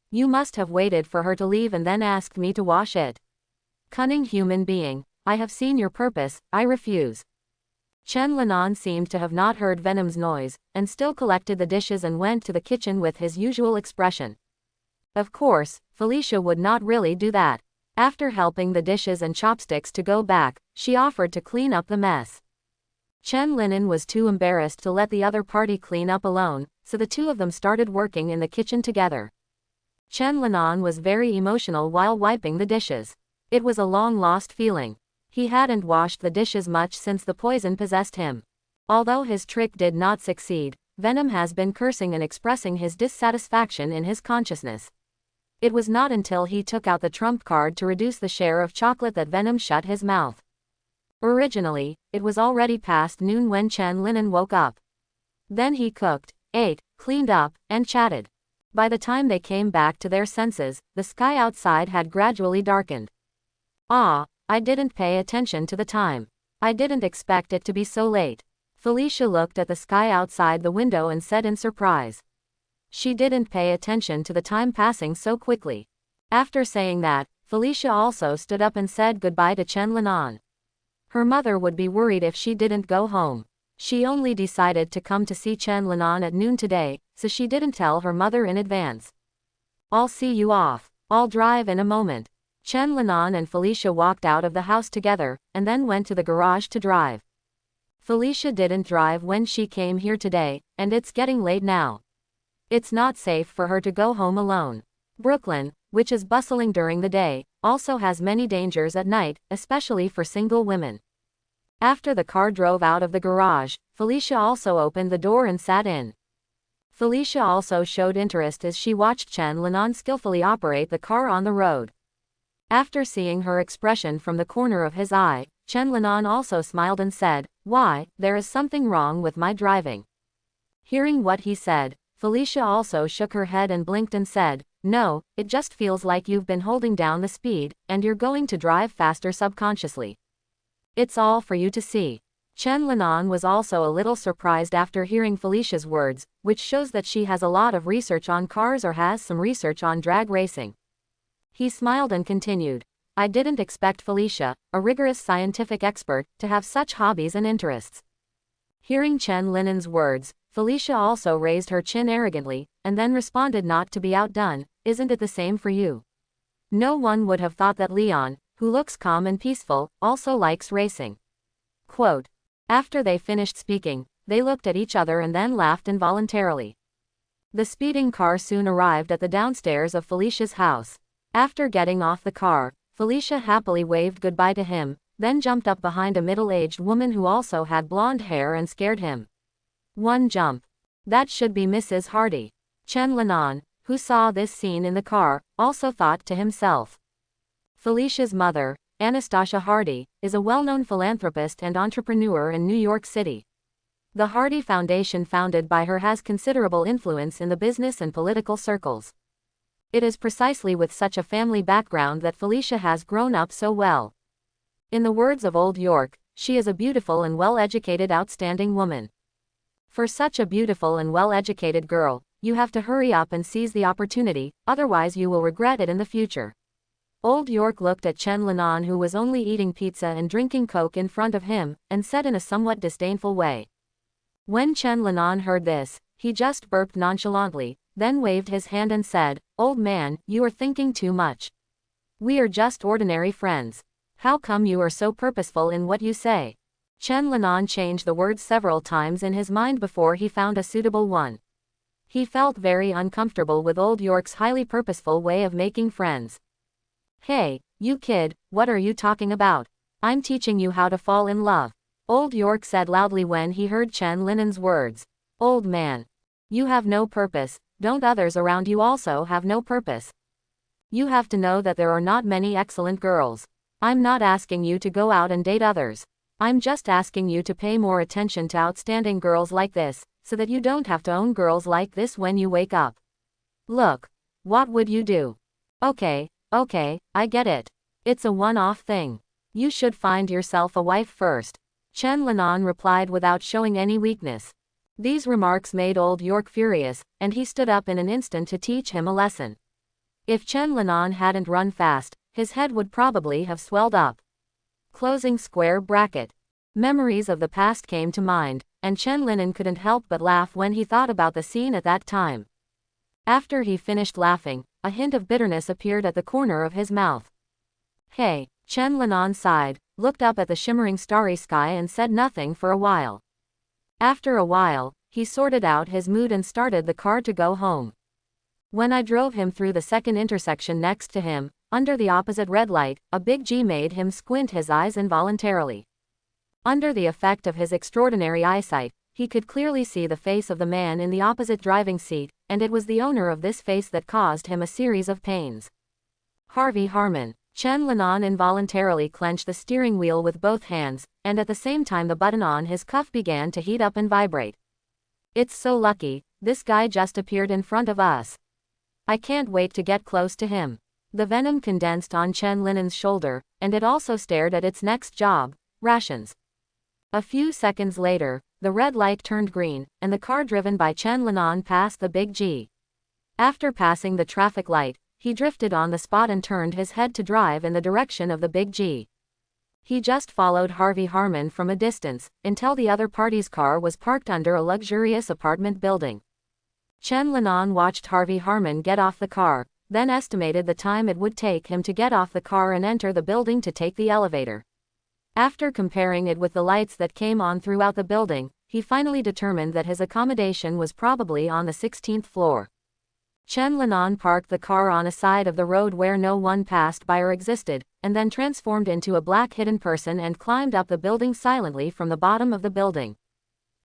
You must have waited for her to leave and then asked me to wash it. Cunning human being, I have seen your purpose, I refuse. Chen Linen seemed to have not heard Venom's noise, and still collected the dishes and went to the kitchen with his usual expression. Of course, Felicia would not really do that. After helping the dishes and chopsticks to go back, she offered to clean up the mess. Chen Linen was too embarrassed to let the other party clean up alone, so the two of them started working in the kitchen together. Chen Linan was very emotional while wiping the dishes. It was a long-lost feeling. He hadn't washed the dishes much since the poison possessed him. Although his trick did not succeed, Venom has been cursing and expressing his dissatisfaction in his consciousness. It was not until he took out the trump card to reduce the share of chocolate that Venom shut his mouth. Originally, it was already past noon when Chen Linen woke up. Then he cooked, ate, cleaned up, and chatted. By the time they came back to their senses, the sky outside had gradually darkened. Ah, I didn't pay attention to the time. I didn't expect it to be so late. Felicia looked at the sky outside the window and said in surprise. She didn't pay attention to the time passing so quickly. After saying that, Felicia also stood up and said goodbye to Chen Linan. Her mother would be worried if she didn't go home. She only decided to come to see Chen Linan at noon today, so she didn't tell her mother in advance. I'll see you off. I'll drive in a moment. Chen Linan and Felicia walked out of the house together, and then went to the garage to drive. Felicia didn't drive when she came here today, and it's getting late now. It's not safe for her to go home alone. Brooklyn, which is bustling during the day, also has many dangers at night, especially for single women. After the car drove out of the garage, Felicia also opened the door and sat in. Felicia also showed interest as she watched Chen Linan skillfully operate the car on the road. After seeing her expression from the corner of his eye, Chen Linan also smiled and said, "Why, there is something wrong with my driving." Hearing what he said, Felicia also shook her head and blinked and said, "No, it just feels like you've been holding down the speed, and you're going to drive faster subconsciously. It's all for you to see." Chen Linan was also a little surprised after hearing Felicia's words, which shows that she has a lot of research on cars or has some research on drag racing. He smiled and continued, "I didn't expect Felicia, a rigorous scientific expert, to have such hobbies and interests." Hearing Chen Linen's words, Felicia also raised her chin arrogantly, and then responded not to be outdone, "Isn't it the same for you?" No one would have thought that Leon, who looks calm and peaceful, also likes racing. Quote. After they finished speaking, they looked at each other and then laughed involuntarily. The speeding car soon arrived at the downstairs of Felicia's house. After getting off the car, Felicia happily waved goodbye to him, then jumped up behind a middle-aged woman who also had blonde hair and scared him. One jump. That should be Mrs. Hardy. Chen Linan, who saw this scene in the car, also thought to himself. Felicia's mother, Anastasia Hardy, is a well-known philanthropist and entrepreneur in New York City. The Hardy Foundation founded by her has considerable influence in the business and political circles. It is precisely with such a family background that Felicia has grown up so well. In the words of Old York, she is a beautiful and well-educated outstanding woman. For such a beautiful and well-educated girl, you have to hurry up and seize the opportunity, otherwise you will regret it in the future. Old York looked at Chen Linan, who was only eating pizza and drinking Coke in front of him, and said in a somewhat disdainful way. When Chen Linan heard this, he just burped nonchalantly, then waved his hand and said, "Old man, you are thinking too much. We are just ordinary friends. How come you are so purposeful in what you say?" Chen Linan changed the words several times in his mind before he found a suitable one. He felt very uncomfortable with Old York's highly purposeful way of making friends. "Hey, you kid, what are you talking about? I'm teaching you how to fall in love," Old York said loudly when he heard Chen Linen's words. "Old man. You have no purpose, don't others around you also have no purpose? You have to know that there are not many excellent girls. I'm not asking you to go out and date others. I'm just asking you to pay more attention to outstanding girls like this, so that you don't have to own girls like this when you wake up. Look. What would you do?" Okay, I get it. It's a one-off thing. You should find yourself a wife first." Chen Linan replied without showing any weakness. These remarks made Old York furious, and he stood up in an instant to teach him a lesson. If Chen Linan hadn't run fast, his head would probably have swelled up. Closing square bracket. Memories of the past came to mind, and Chen Linan couldn't help but laugh when he thought about the scene at that time. After he finished laughing, a hint of bitterness appeared at the corner of his mouth. "Hey," Chen Linan sighed, looked up at the shimmering starry sky and said nothing for a while. After a while, he sorted out his mood and started the car to go home. When I drove him through the second intersection next to him, under the opposite red light, a big G made him squint his eyes involuntarily. Under the effect of his extraordinary eyesight, he could clearly see the face of the man in the opposite driving seat, and it was the owner of this face that caused him a series of pains. Harvey Harmon. Chen Linan involuntarily clenched the steering wheel with both hands, and at the same time the button on his cuff began to heat up and vibrate. It's so lucky, this guy just appeared in front of us. I can't wait to get close to him. The Venom condensed on Chen Linan's shoulder, and it also stared at its next job, rations. A few seconds later, the red light turned green, and the car driven by Chen Linan passed the big G. After passing the traffic light, he drifted on the spot and turned his head to drive in the direction of the big G. He just followed Harvey Harmon from a distance, until the other party's car was parked under a luxurious apartment building. Chen Linan watched Harvey Harmon get off the car, then estimated the time it would take him to get off the car and enter the building to take the elevator. After comparing it with the lights that came on throughout the building, he finally determined that his accommodation was probably on the 16th floor. Chen Linan parked the car on a side of the road where no one passed by or existed, and then transformed into a black hidden person and climbed up the building silently from the bottom of the building.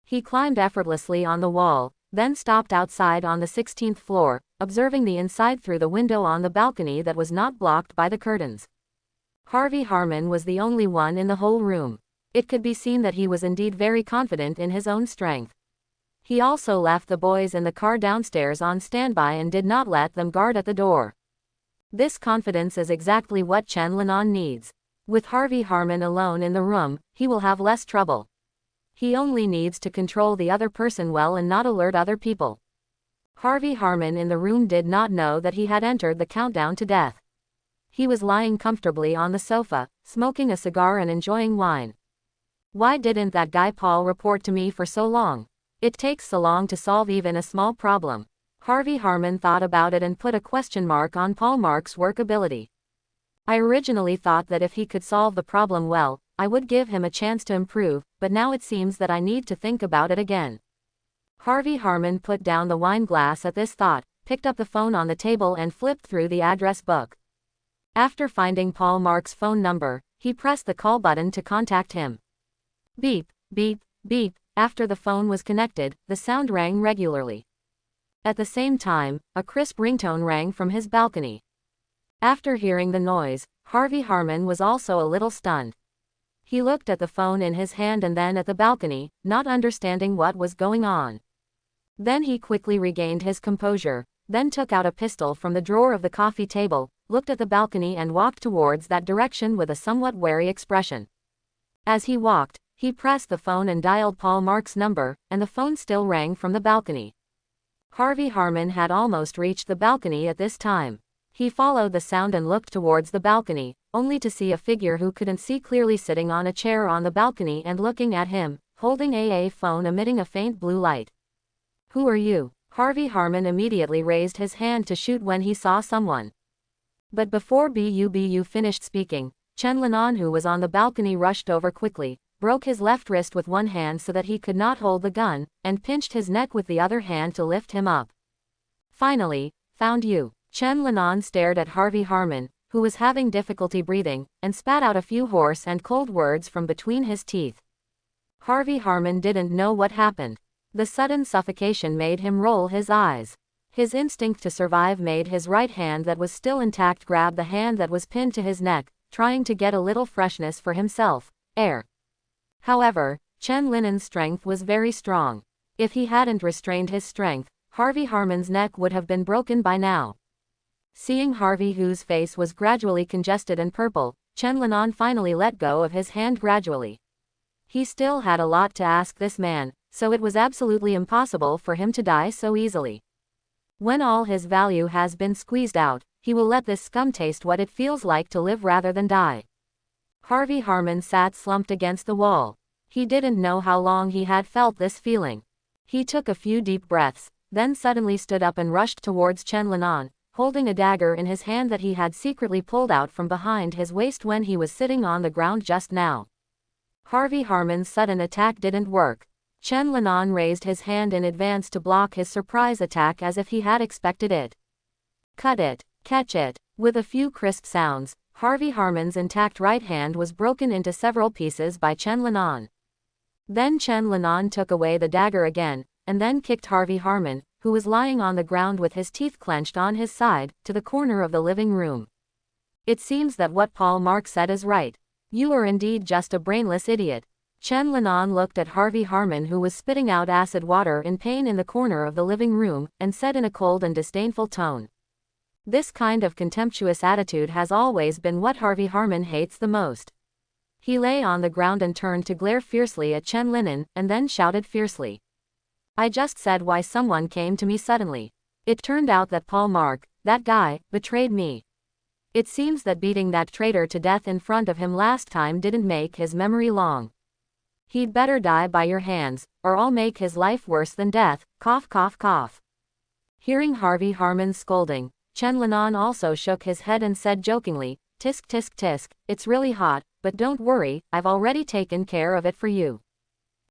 He climbed effortlessly on the wall, then stopped outside on the 16th floor, observing the inside through the window on the balcony that was not blocked by the curtains. Harvey Harmon was the only one in the whole room. It could be seen that he was indeed very confident in his own strength. He also left the boys in the car downstairs on standby and did not let them guard at the door. This confidence is exactly what Chen Linan needs. With Harvey Harmon alone in the room, he will have less trouble. He only needs to control the other person well and not alert other people. Harvey Harmon in the room did not know that he had entered the countdown to death. He was lying comfortably on the sofa, smoking a cigar and enjoying wine. Why didn't that guy Paul report to me for so long? It takes so long to solve even a small problem. Harvey Harmon thought about it and put a question mark on Paul Mark's workability. I originally thought that if he could solve the problem well, I would give him a chance to improve, but now it seems that I need to think about it again. Harvey Harmon put down the wine glass at this thought, picked up the phone on the table and flipped through the address book. After finding Paul Mark's phone number, he pressed the call button to contact him. Beep, beep, beep. After the phone was connected, the sound rang regularly. At the same time, a crisp ringtone rang from his balcony. After hearing the noise, Harvey Harmon was also a little stunned. He looked at the phone in his hand and then at the balcony, not understanding what was going on. Then he quickly regained his composure, then took out a pistol from the drawer of the coffee table, looked at the balcony and walked towards that direction with a somewhat wary expression. As he walked, he pressed the phone and dialed Paul Mark's number, and the phone still rang from the balcony. Harvey Harmon had almost reached the balcony at this time. He followed the sound and looked towards the balcony, only to see a figure who couldn't see clearly sitting on a chair on the balcony and looking at him, holding a phone emitting a faint blue light. Who are you? Harvey Harmon immediately raised his hand to shoot when he saw someone. But before Bu finished speaking, Chen Linan, who was on the balcony, rushed over quickly, broke his left wrist with one hand so that he could not hold the gun, and pinched his neck with the other hand to lift him up. Finally, found you. Chen Linan stared at Harvey Harmon, who was having difficulty breathing, and spat out a few hoarse and cold words from between his teeth. Harvey Harmon didn't know what happened. The sudden suffocation made him roll his eyes. His instinct to survive made his right hand that was still intact grab the hand that was pinned to his neck, trying to get a little freshness for himself, air. However, Chen Linan's strength was very strong. If he hadn't restrained his strength, Harvey Harmon's neck would have been broken by now. Seeing Harvey, whose face was gradually congested and purple, Chen Linan finally let go of his hand gradually. He still had a lot to ask this man, so it was absolutely impossible for him to die so easily. When all his value has been squeezed out, he will let this scum taste what it feels like to live rather than die. Harvey Harmon sat slumped against the wall. He didn't know how long he had felt this feeling. He took a few deep breaths, then suddenly stood up and rushed towards Chen Linan, holding a dagger in his hand that he had secretly pulled out from behind his waist when he was sitting on the ground just now. Harvey Harmon's sudden attack didn't work. Chen Linan raised his hand in advance to block his surprise attack as if he had expected it. Cut it, catch it. With a few crisp sounds, Harvey Harmon's intact right hand was broken into several pieces by Chen Linan. Then Chen Linan took away the dagger again, and then kicked Harvey Harmon, who was lying on the ground with his teeth clenched on his side, to the corner of the living room. It seems that what Paul Mark said is right. You are indeed just a brainless idiot. Chen Linan looked at Harvey Harmon, who was spitting out acid water in pain in the corner of the living room, and said in a cold and disdainful tone. This kind of contemptuous attitude has always been what Harvey Harmon hates the most. He lay on the ground and turned to glare fiercely at Chen Linan, and then shouted fiercely. I just said why someone came to me suddenly. It turned out that Paul Mark, that guy, betrayed me. It seems that beating that traitor to death in front of him last time didn't make his memory long. He'd better die by your hands, or I'll make his life worse than death, cough cough cough. Hearing Harvey Harmon's scolding, Chen Linan also shook his head and said jokingly, tisk tisk tisk, it's really hot, but don't worry, I've already taken care of it for you.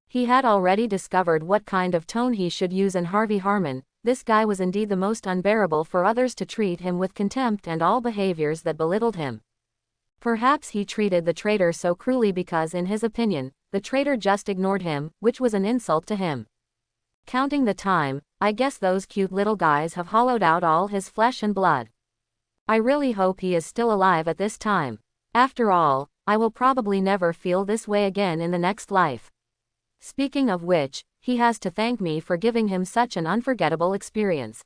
He had already discovered what kind of tone he should use in Harvey Harmon. This guy was indeed the most unbearable for others to treat him with contempt and all behaviors that belittled him. Perhaps he treated the traitor so cruelly because in his opinion, the traitor just ignored him, which was an insult to him. Counting the time, I guess those cute little guys have hollowed out all his flesh and blood. I really hope he is still alive at this time. After all, I will probably never feel this way again in the next life. Speaking of which, he has to thank me for giving him such an unforgettable experience.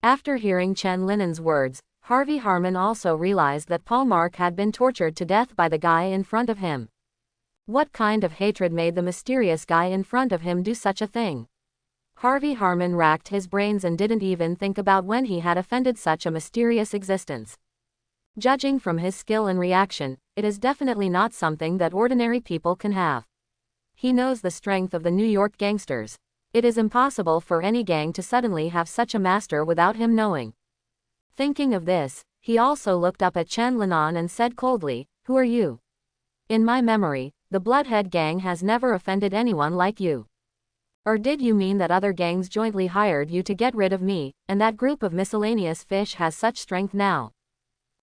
After hearing Chen Linan's words, Harvey Harmon also realized that Paul Mark had been tortured to death by the guy in front of him. What kind of hatred made the mysterious guy in front of him do such a thing? Harvey Harmon racked his brains and didn't even think about when he had offended such a mysterious existence. Judging from his skill and reaction, it is definitely not something that ordinary people can have. He knows the strength of the New York gangsters. It is impossible for any gang to suddenly have such a master without him knowing. Thinking of this, he also looked up at Chen Linan and said coldly, "Who are you?" "In my memory, the Bloodhead gang has never offended anyone like you. Or did you mean that other gangs jointly hired you to get rid of me, and that group of miscellaneous fish has such strength now?"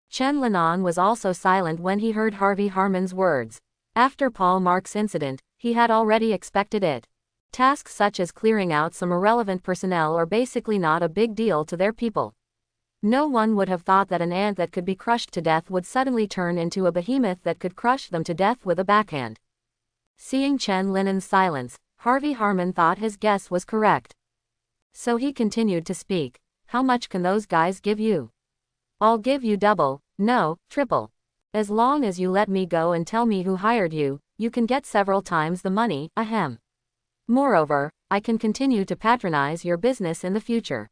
Chen Linan was also silent when he heard Harvey Harmon's words. After Paul Mark's incident, he had already expected it. Tasks such as clearing out some irrelevant personnel are basically not a big deal to their people. No one would have thought that an ant that could be crushed to death would suddenly turn into a behemoth that could crush them to death with a backhand. Seeing Chen Linan's silence, Harvey Harmon thought his guess was correct. So he continued to speak. "How much can those guys give you?" "I'll give you double, no, triple. As long as you let me go and tell me who hired you, you can get several times the money, ahem. Moreover, I can continue to patronize your business in the future.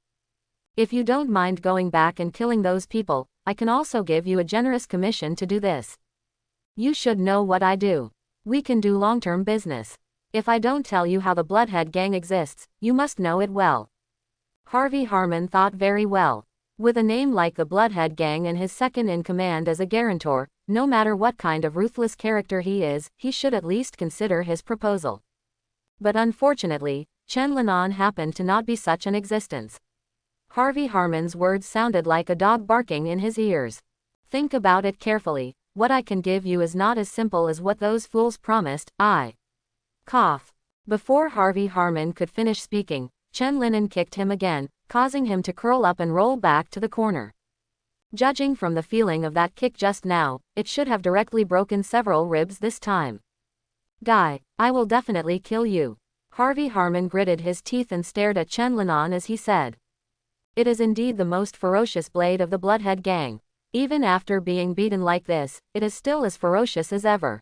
If you don't mind going back and killing those people, I can also give you a generous commission to do this. You should know what I do. We can do long-term business. If I don't tell you how the Bloodhead gang exists, you must know it well." Harvey Harmon thought very well. With a name like the Bloodhead gang and his second-in-command as a guarantor, no matter what kind of ruthless character he is, he should at least consider his proposal. But unfortunately, Chen Linan happened to not be such an existence. Harvey Harmon's words sounded like a dog barking in his ears. "Think about it carefully. What I can give you is not as simple as what those fools promised. Cough." Before Harvey Harmon could finish speaking, Chen Linan kicked him again, causing him to curl up and roll back to the corner. Judging from the feeling of that kick just now, it should have directly broken several ribs this time. "Guy, I will definitely kill you." Harvey Harmon gritted his teeth and stared at Chen Linan as he said. It is indeed the most ferocious blade of the Bloodhead gang. Even after being beaten like this, it is still as ferocious as ever.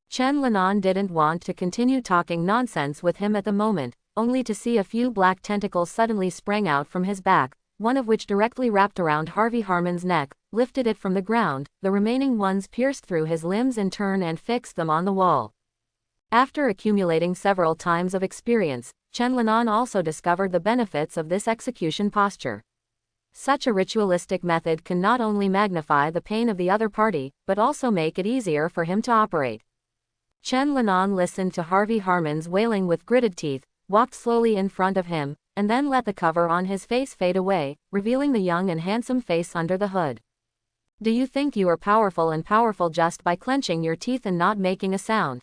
Chen Linan didn't want to continue talking nonsense with him at the moment, only to see a few black tentacles suddenly sprang out from his back, one of which directly wrapped around Harvey Harmon's neck, lifted it from the ground, the remaining ones pierced through his limbs in turn and fixed them on the wall. After accumulating several times of experience, Chen Linan also discovered the benefits of this execution posture. Such a ritualistic method can not only magnify the pain of the other party, but also make it easier for him to operate. Chen Linan listened to Harvey Harmon's wailing with gritted teeth, walked slowly in front of him, and then let the cover on his face fade away, revealing the young and handsome face under the hood. Do you think you are powerful just by clenching your teeth and not making a sound?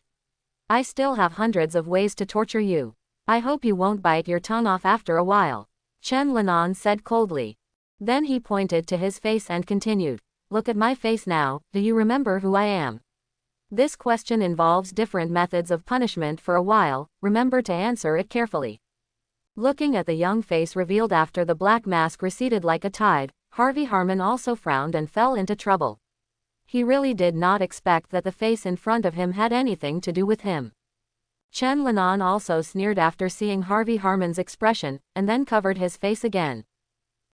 I still have hundreds of ways to torture you. I hope you won't bite your tongue off after a while. Chen Linan said coldly. Then he pointed to his face and continued. Look at my face now, do you remember who I am? This question involves different methods of punishment for a while, remember to answer it carefully. Looking at the young face revealed after the black mask receded like a tide, Harvey Harmon also frowned and fell into trouble. He really did not expect that the face in front of him had anything to do with him. Chen Linan also sneered after seeing Harvey Harmon's expression, and then covered his face again.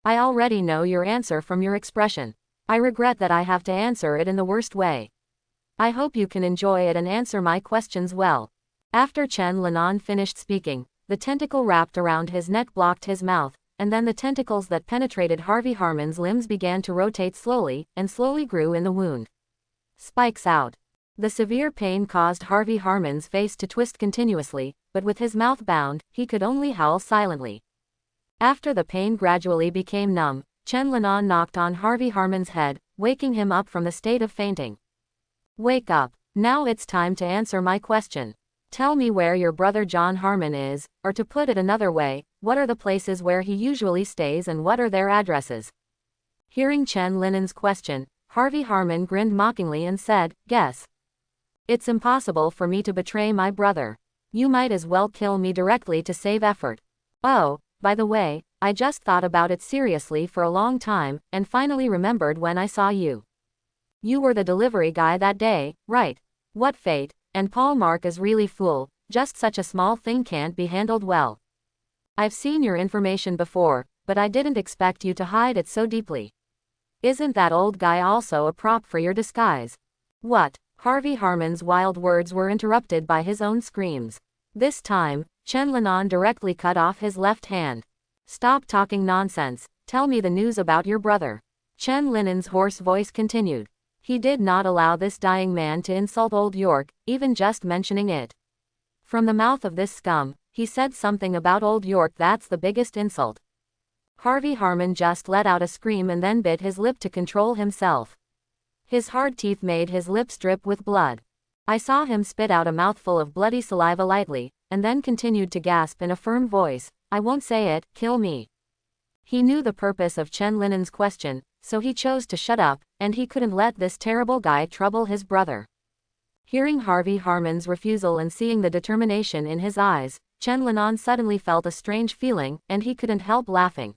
I already know your answer from your expression. I regret that I have to answer it in the worst way. I hope you can enjoy it and answer my questions well. After Chen Linan finished speaking, the tentacle wrapped around his neck blocked his mouth, and then the tentacles that penetrated Harvey Harmon's limbs began to rotate slowly, and slowly grew in the wound. Spikes out. The severe pain caused Harvey Harmon's face to twist continuously, but with his mouth bound, he could only howl silently. After the pain gradually became numb, Chen Linan knocked on Harvey Harmon's head, waking him up from the state of fainting. Wake up. Now it's time to answer my question. Tell me where your brother John Harmon is, or to put it another way, what are the places where he usually stays and what are their addresses? Hearing Chen Linan's question, Harvey Harmon grinned mockingly and said, Guess. It's impossible for me to betray my brother. You might as well kill me directly to save effort. Oh, by the way, I just thought about it seriously for a long time, and finally remembered when I saw you. You were the delivery guy that day, right? What fate, and Paul Mark is really fool, just such a small thing can't be handled well. I've seen your information before, but I didn't expect you to hide it so deeply. Isn't that old guy also a prop for your disguise? What? Harvey Harmon's wild words were interrupted by his own screams. This time, Chen Linan directly cut off his left hand. Stop talking nonsense, tell me the news about your brother. Chen Linan's hoarse voice continued. He did not allow this dying man to insult Old York, even just mentioning it. From the mouth of this scum, he said something about Old York that's the biggest insult. Harvey Harmon just let out a scream and then bit his lip to control himself. His hard teeth made his lips drip with blood. I saw him spit out a mouthful of bloody saliva lightly, and then continued to gasp in a firm voice, I won't say it, kill me. He knew the purpose of Chen Linan's question, so he chose to shut up, and he couldn't let this terrible guy trouble his brother. Hearing Harvey Harmon's refusal and seeing the determination in his eyes, Chen Linan suddenly felt a strange feeling, and he couldn't help laughing.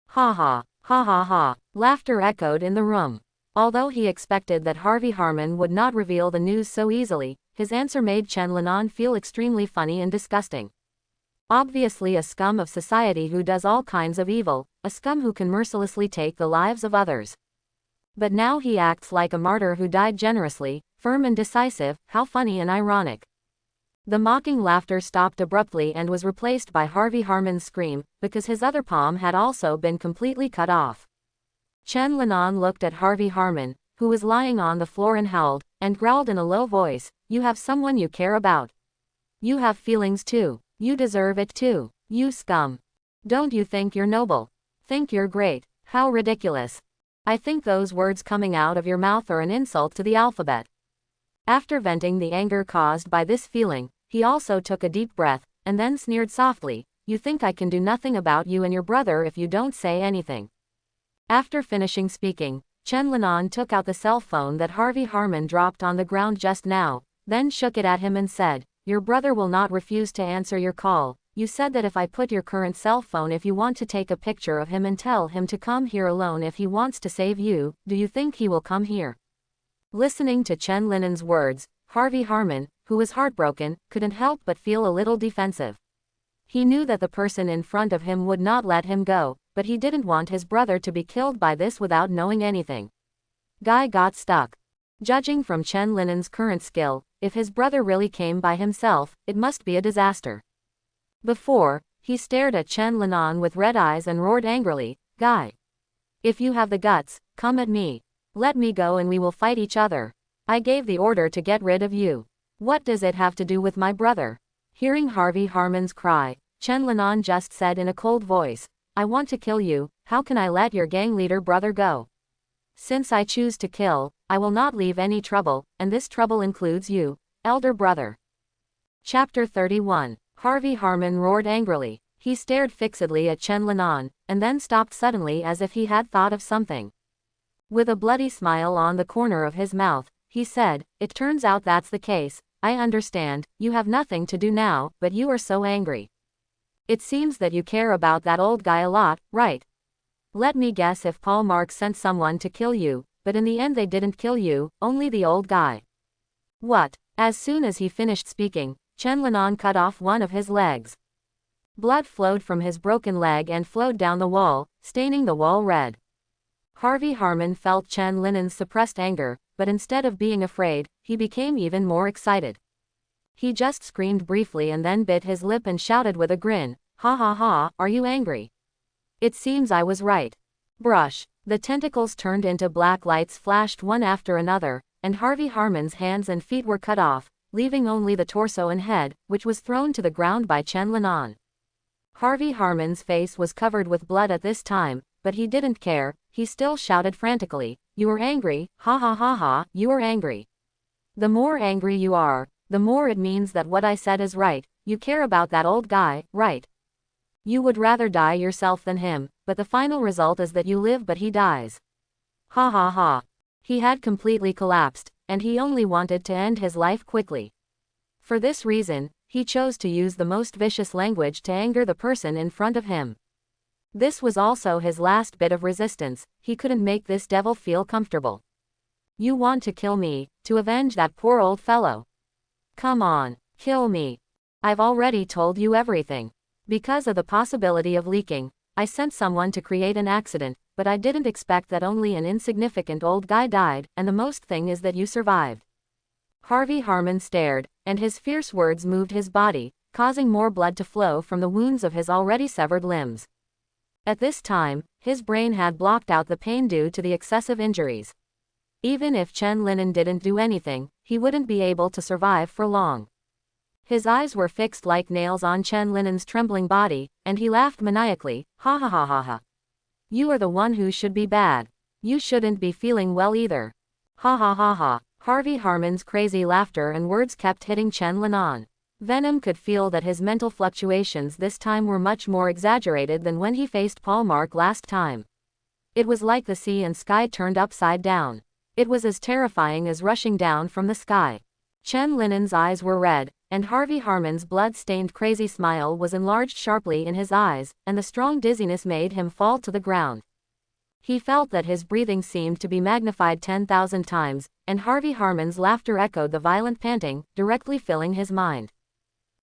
Ha ha, ha ha ha, laughter echoed in the room. Although he expected that Harvey Harmon would not reveal the news so easily, his answer made Chen Linan feel extremely funny and disgusting. Obviously a scum of society who does all kinds of evil, a scum who can mercilessly take the lives of others. But now he acts like a martyr who died generously, firm and decisive, how funny and ironic. The mocking laughter stopped abruptly and was replaced by Harvey Harmon's scream, because his other palm had also been completely cut off. Chen Linan looked at Harvey Harmon, who was lying on the floor and howled, and growled in a low voice, You have someone you care about. You have feelings too. You deserve it too, you scum. Don't you think you're noble? Think you're great? How ridiculous. I think those words coming out of your mouth are an insult to the alphabet. After venting the anger caused by this feeling, he also took a deep breath, and then sneered softly, You think I can do nothing about you and your brother if you don't say anything. After finishing speaking, Chen Linan took out the cell phone that Harvey Harmon dropped on the ground just now, then shook it at him and said, Your brother will not refuse to answer your call. You said that if I put your current cell phone if you want to take a picture of him and tell him to come here alone if he wants to save you, do you think he will come here? Listening to Chen Linan's words, Harvey Harmon, who was heartbroken, couldn't help but feel a little defensive. He knew that the person in front of him would not let him go, but he didn't want his brother to be killed by this without knowing anything. Guy got stuck. Judging from Chen Linan's current skill, if his brother really came by himself, it must be a disaster. Before, he stared at Chen Linan with red eyes and roared angrily, Guy. If you have the guts, come at me. Let me go and we will fight each other. I gave the order to get rid of you. What does it have to do with my brother? Hearing Harvey Harmon's cry, Chen Linan just said in a cold voice, I want to kill you, how can I let your gang leader brother go? Since I choose to kill, I will not leave any trouble, and this trouble includes you, elder brother. Chapter 31. Harvey Harmon roared angrily. He stared fixedly at Chen Linan, and then stopped suddenly as if he had thought of something. With a bloody smile on the corner of his mouth, he said, It turns out that's the case. I understand, you have nothing to do now, but you are so angry. It seems that you care about that old guy a lot, right? Let me guess if Paul Marx sent someone to kill you, but in the end they didn't kill you, only the old guy. What? As soon as he finished speaking, Chen Linan cut off one of his legs. Blood flowed from his broken leg and flowed down the wall, staining the wall red. Harvey Harmon felt Chen Linan's suppressed anger, but instead of being afraid, he became even more excited. He just screamed briefly and then bit his lip and shouted with a grin, Ha ha ha, are you angry? It seems I was right. Brush. The tentacles turned into black lights flashed one after another, and Harvey Harmon's hands and feet were cut off, leaving only the torso and head, which was thrown to the ground by Chen Linan. Harvey Harmon's face was covered with blood at this time, but he didn't care, he still shouted frantically, You are angry, ha ha ha ha, you are angry. The more angry you are, the more it means that what I said is right, you care about that old guy, right? You would rather die yourself than him, but the final result is that you live but he dies. Ha ha ha. He had completely collapsed, and he only wanted to end his life quickly. For this reason, he chose to use the most vicious language to anger the person in front of him. This was also his last bit of resistance, he couldn't make this devil feel comfortable. You want to kill me, to avenge that poor old fellow. Come on, kill me. I've already told you everything. Because of the possibility of leaking, I sent someone to create an accident, but I didn't expect that only an insignificant old guy died, and the most thing is that you survived. Harvey Harmon stared, and his fierce words moved his body, causing more blood to flow from the wounds of his already severed limbs. At this time, his brain had blocked out the pain due to the excessive injuries. Even if Chen Linan didn't do anything, he wouldn't be able to survive for long. His eyes were fixed like nails on Chen Linan's trembling body, and he laughed maniacally, Ha ha ha ha ha. You are the one who should be bad. You shouldn't be feeling well either. Ha ha ha ha. Harvey Harmon's crazy laughter and words kept hitting Chen Linan. Venom could feel that his mental fluctuations this time were much more exaggerated than when he faced Paul Mark last time. It was like the sea and sky turned upside down. It was as terrifying as rushing down from the sky. Chen Linan's eyes were red, and Harvey Harmon's blood-stained crazy smile was enlarged sharply in his eyes, and the strong dizziness made him fall to the ground. He felt that his breathing seemed to be magnified 10,000 times, and Harvey Harmon's laughter echoed the violent panting, directly filling his mind.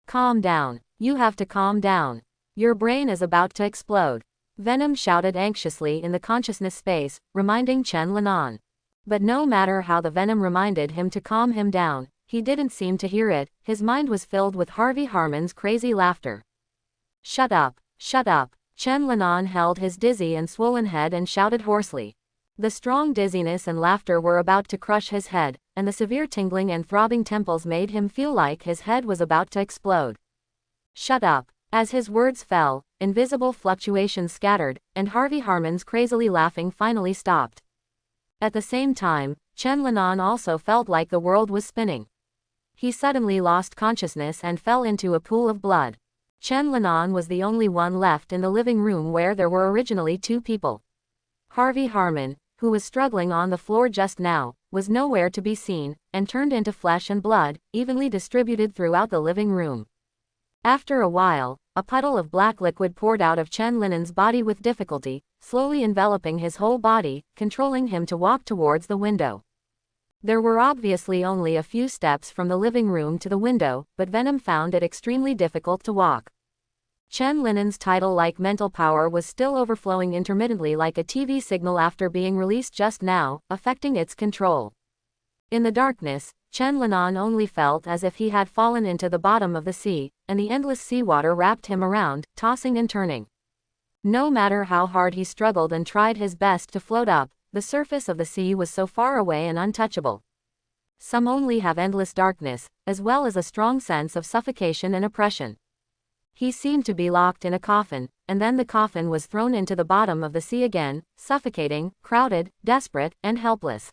Calm down. You have to calm down. Your brain is about to explode. Venom shouted anxiously in the consciousness space, reminding Chen Linan. But no matter how the Venom reminded him to calm him down, he didn't seem to hear it, his mind was filled with Harvey Harmon's crazy laughter. Shut up, shut up. Chen Linan held his dizzy and swollen head and shouted hoarsely. The strong dizziness and laughter were about to crush his head, and the severe tingling and throbbing temples made him feel like his head was about to explode. Shut up. As his words fell, invisible fluctuations scattered, and Harvey Harmon's crazily laughing finally stopped. At the same time, Chen Linan also felt like the world was spinning. He suddenly lost consciousness and fell into a pool of blood. Chen Linan was the only one left in the living room where there were originally two people. Harvey Harmon, who was struggling on the floor just now, was nowhere to be seen, and turned into flesh and blood, evenly distributed throughout the living room. After a while, a puddle of black liquid poured out of Chen Linan's body with difficulty, slowly enveloping his whole body, controlling him to walk towards the window. There were obviously only a few steps from the living room to the window, but Venom found it extremely difficult to walk. Chen Linan's tidal-like mental power was still overflowing intermittently like a TV signal after being released just now, affecting its control. In the darkness, Chen Linan only felt as if he had fallen into the bottom of the sea, and the endless seawater wrapped him around, tossing and turning. No matter how hard he struggled and tried his best to float up, the surface of the sea was so far away and untouchable. Some only have endless darkness, as well as a strong sense of suffocation and oppression. He seemed to be locked in a coffin, and then the coffin was thrown into the bottom of the sea again, suffocating, crowded, desperate, and helpless.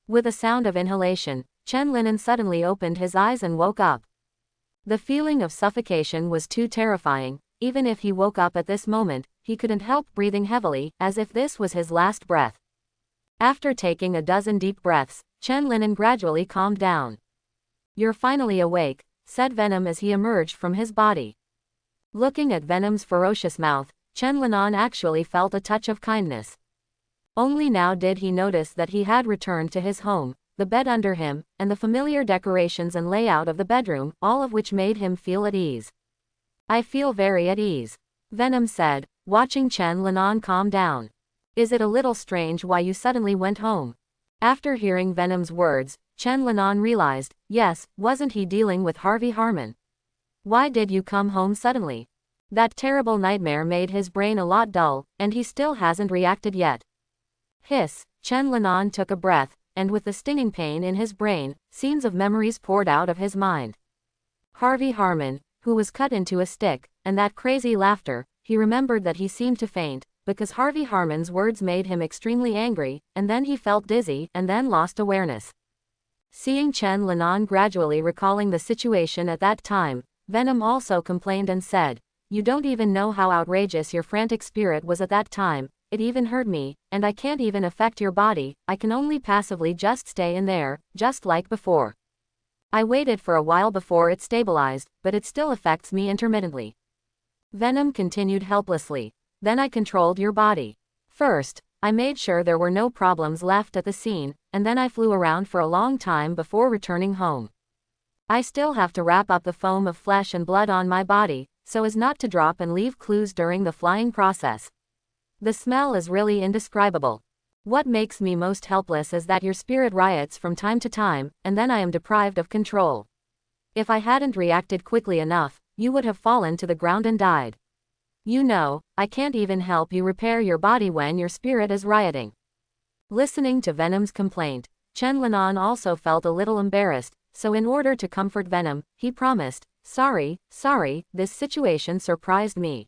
With a sound of inhalation, Chen Linen suddenly opened his eyes and woke up. The feeling of suffocation was too terrifying. Even if he woke up at this moment, he couldn't help breathing heavily, as if this was his last breath. After taking a dozen deep breaths, Chen Linen gradually calmed down. "You're finally awake," said Venom as he emerged from his body. Looking at Venom's ferocious mouth, Chen Linen actually felt a touch of kindness. Only now did he notice that he had returned to his home, the bed under him, and the familiar decorations and layout of the bedroom, all of which made him feel at ease. "I feel very at ease," Venom said, watching Chen Linen calm down. "Is it a little strange why you suddenly went home?" After hearing Venom's words, Chen Linen realized, yes, wasn't he dealing with Harvey Harmon? Why did you come home suddenly? That terrible nightmare made his brain a lot dull, and he still hasn't reacted yet. Hiss, Chen Linen took a breath, and with the stinging pain in his brain, scenes of memories poured out of his mind. Harvey Harmon, who was cut into a stick, and that crazy laughter, he remembered that he seemed to faint, because Harvey Harmon's words made him extremely angry, and then he felt dizzy, and then lost awareness. Seeing Chen Linen gradually recalling the situation at that time, Venom also complained and said, "You don't even know how outrageous your frantic spirit was at that time. It even hurt me, and I can't even affect your body, I can only passively just stay in there, just like before. I waited for a while before it stabilized, but it still affects me intermittently." Venom continued helplessly. "Then I controlled your body. First, I made sure there were no problems left at the scene, and then I flew around for a long time before returning home. I still have to wrap up the foam of flesh and blood on my body, so as not to drop and leave clues during the flying process. The smell is really indescribable. What makes me most helpless is that your spirit riots from time to time, and then I am deprived of control. If I hadn't reacted quickly enough, you would have fallen to the ground and died. You know, I can't even help you repair your body when your spirit is rioting." Listening to Venom's complaint, Chen Linen also felt a little embarrassed, so in order to comfort Venom, he promised, Sorry, this situation surprised me.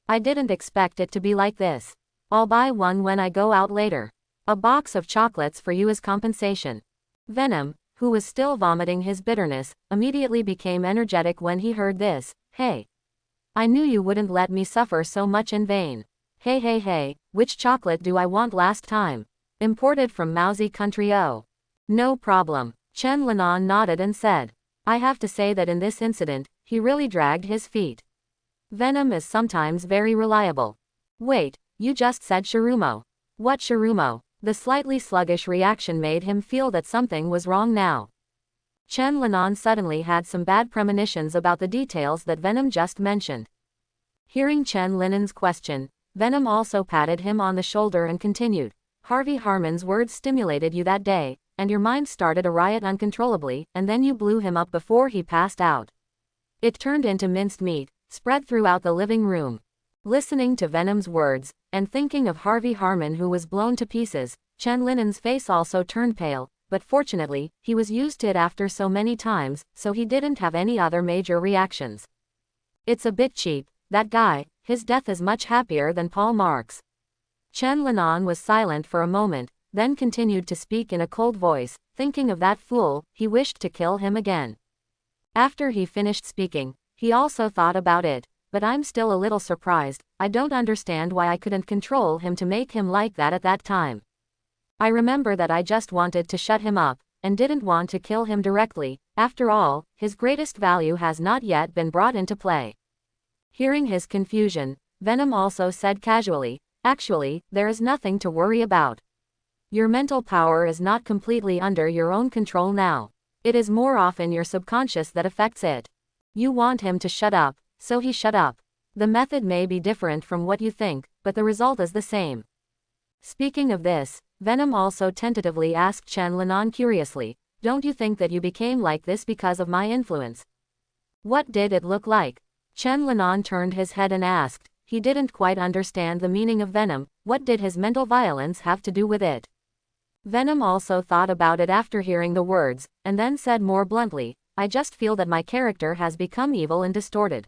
I didn't expect it to be like this. I'll buy one when I go out later. A box of chocolates for you as compensation." Venom, who was still vomiting his bitterness, immediately became energetic when he heard this. "Hey. I knew you wouldn't let me suffer so much in vain. Hey, which chocolate do I want last time? Imported from Mousy Country. Oh. No problem." Chen Linen nodded and said, "I have to say that in this incident, he really dragged his feet. Venom is sometimes very reliable." "Wait, you just said Shirumo." "What Shirumo?" The slightly sluggish reaction made him feel that something was wrong now. Chen Linen suddenly had some bad premonitions about the details that Venom just mentioned. Hearing Chen Linen's question, Venom also patted him on the shoulder and continued, "Harvey Harmon's words stimulated you that day, and your mind started a riot uncontrollably, and then you blew him up before he passed out. It turned into minced meat, spread throughout the living room." Listening to Venom's words, and thinking of Harvey Harmon who was blown to pieces, Chen Linen's face also turned pale, but fortunately, he was used to it after so many times, so he didn't have any other major reactions. "It's a bit cheap, that guy, his death is much happier than Paul Mark's." Chen Linen was silent for a moment, then continued to speak in a cold voice, thinking of that fool, he wished to kill him again. After he finished speaking, he also thought about it, but I'm still a little surprised, I don't understand why I couldn't control him to make him like that at that time. I remember that I just wanted to shut him up, and didn't want to kill him directly, after all, his greatest value has not yet been brought into play. Hearing his confusion, Venom also said casually, "Actually, there is nothing to worry about. Your mental power is not completely under your own control now. It is more often your subconscious that affects it. You want him to shut up, so he shut up. The method may be different from what you think, but the result is the same." Speaking of this, Venom also tentatively asked Chen Linen curiously, "Don't you think that you became like this because of my influence?" "What did it look like?" Chen Linen turned his head and asked, he didn't quite understand the meaning of Venom. What did his mental violence have to do with it? Venom also thought about it after hearing the words, and then said more bluntly, I just feel that my character has become evil and distorted.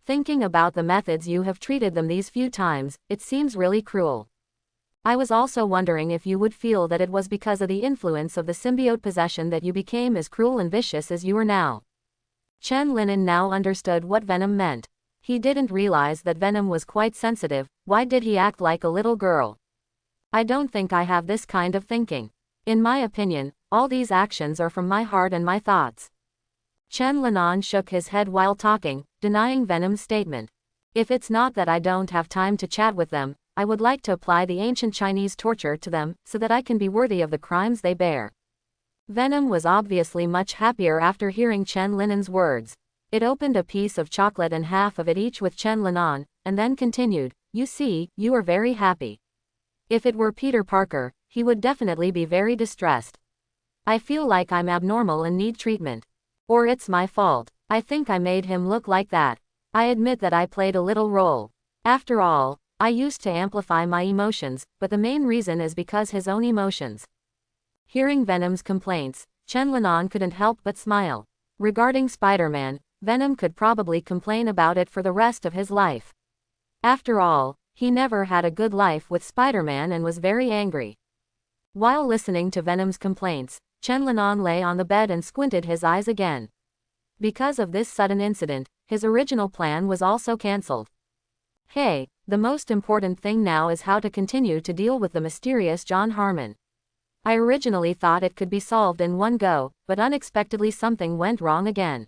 Thinking about the methods you have treated them these few times, it seems really cruel. I was also wondering if you would feel that it was because of the influence of the symbiote possession that you became as cruel and vicious as you are now. Chen Linen now understood what Venom meant. He didn't realize that Venom was quite sensitive. Why did he act like a little girl? I don't think I have this kind of thinking. In my opinion, all these actions are from my heart and my thoughts. Chen Linan shook his head while talking, denying Venom's statement. If it's not that I don't have time to chat with them, I would like to apply the ancient Chinese torture to them, so that I can be worthy of the crimes they bear. Venom was obviously much happier after hearing Chen Linen's words. It opened a piece of chocolate and half of it each with Chen Linan, and then continued, you see, you are very happy. If it were Peter Parker, he would definitely be very distressed. I feel like I'm abnormal and need treatment. Or it's my fault. I think I made him look like that. I admit that I played a little role. After all, I used to amplify my emotions, but the main reason is because his own emotions. Hearing Venom's complaints, Chen Linan couldn't help but smile. Regarding Spider-Man, Venom could probably complain about it for the rest of his life. After all, he never had a good life with Spider-Man and was very angry. While listening to Venom's complaints, Chen Linan lay on the bed and squinted his eyes again. Because of this sudden incident, his original plan was also cancelled. Hey, the most important thing now is how to continue to deal with the mysterious John Harmon. I originally thought it could be solved in one go, but unexpectedly something went wrong again.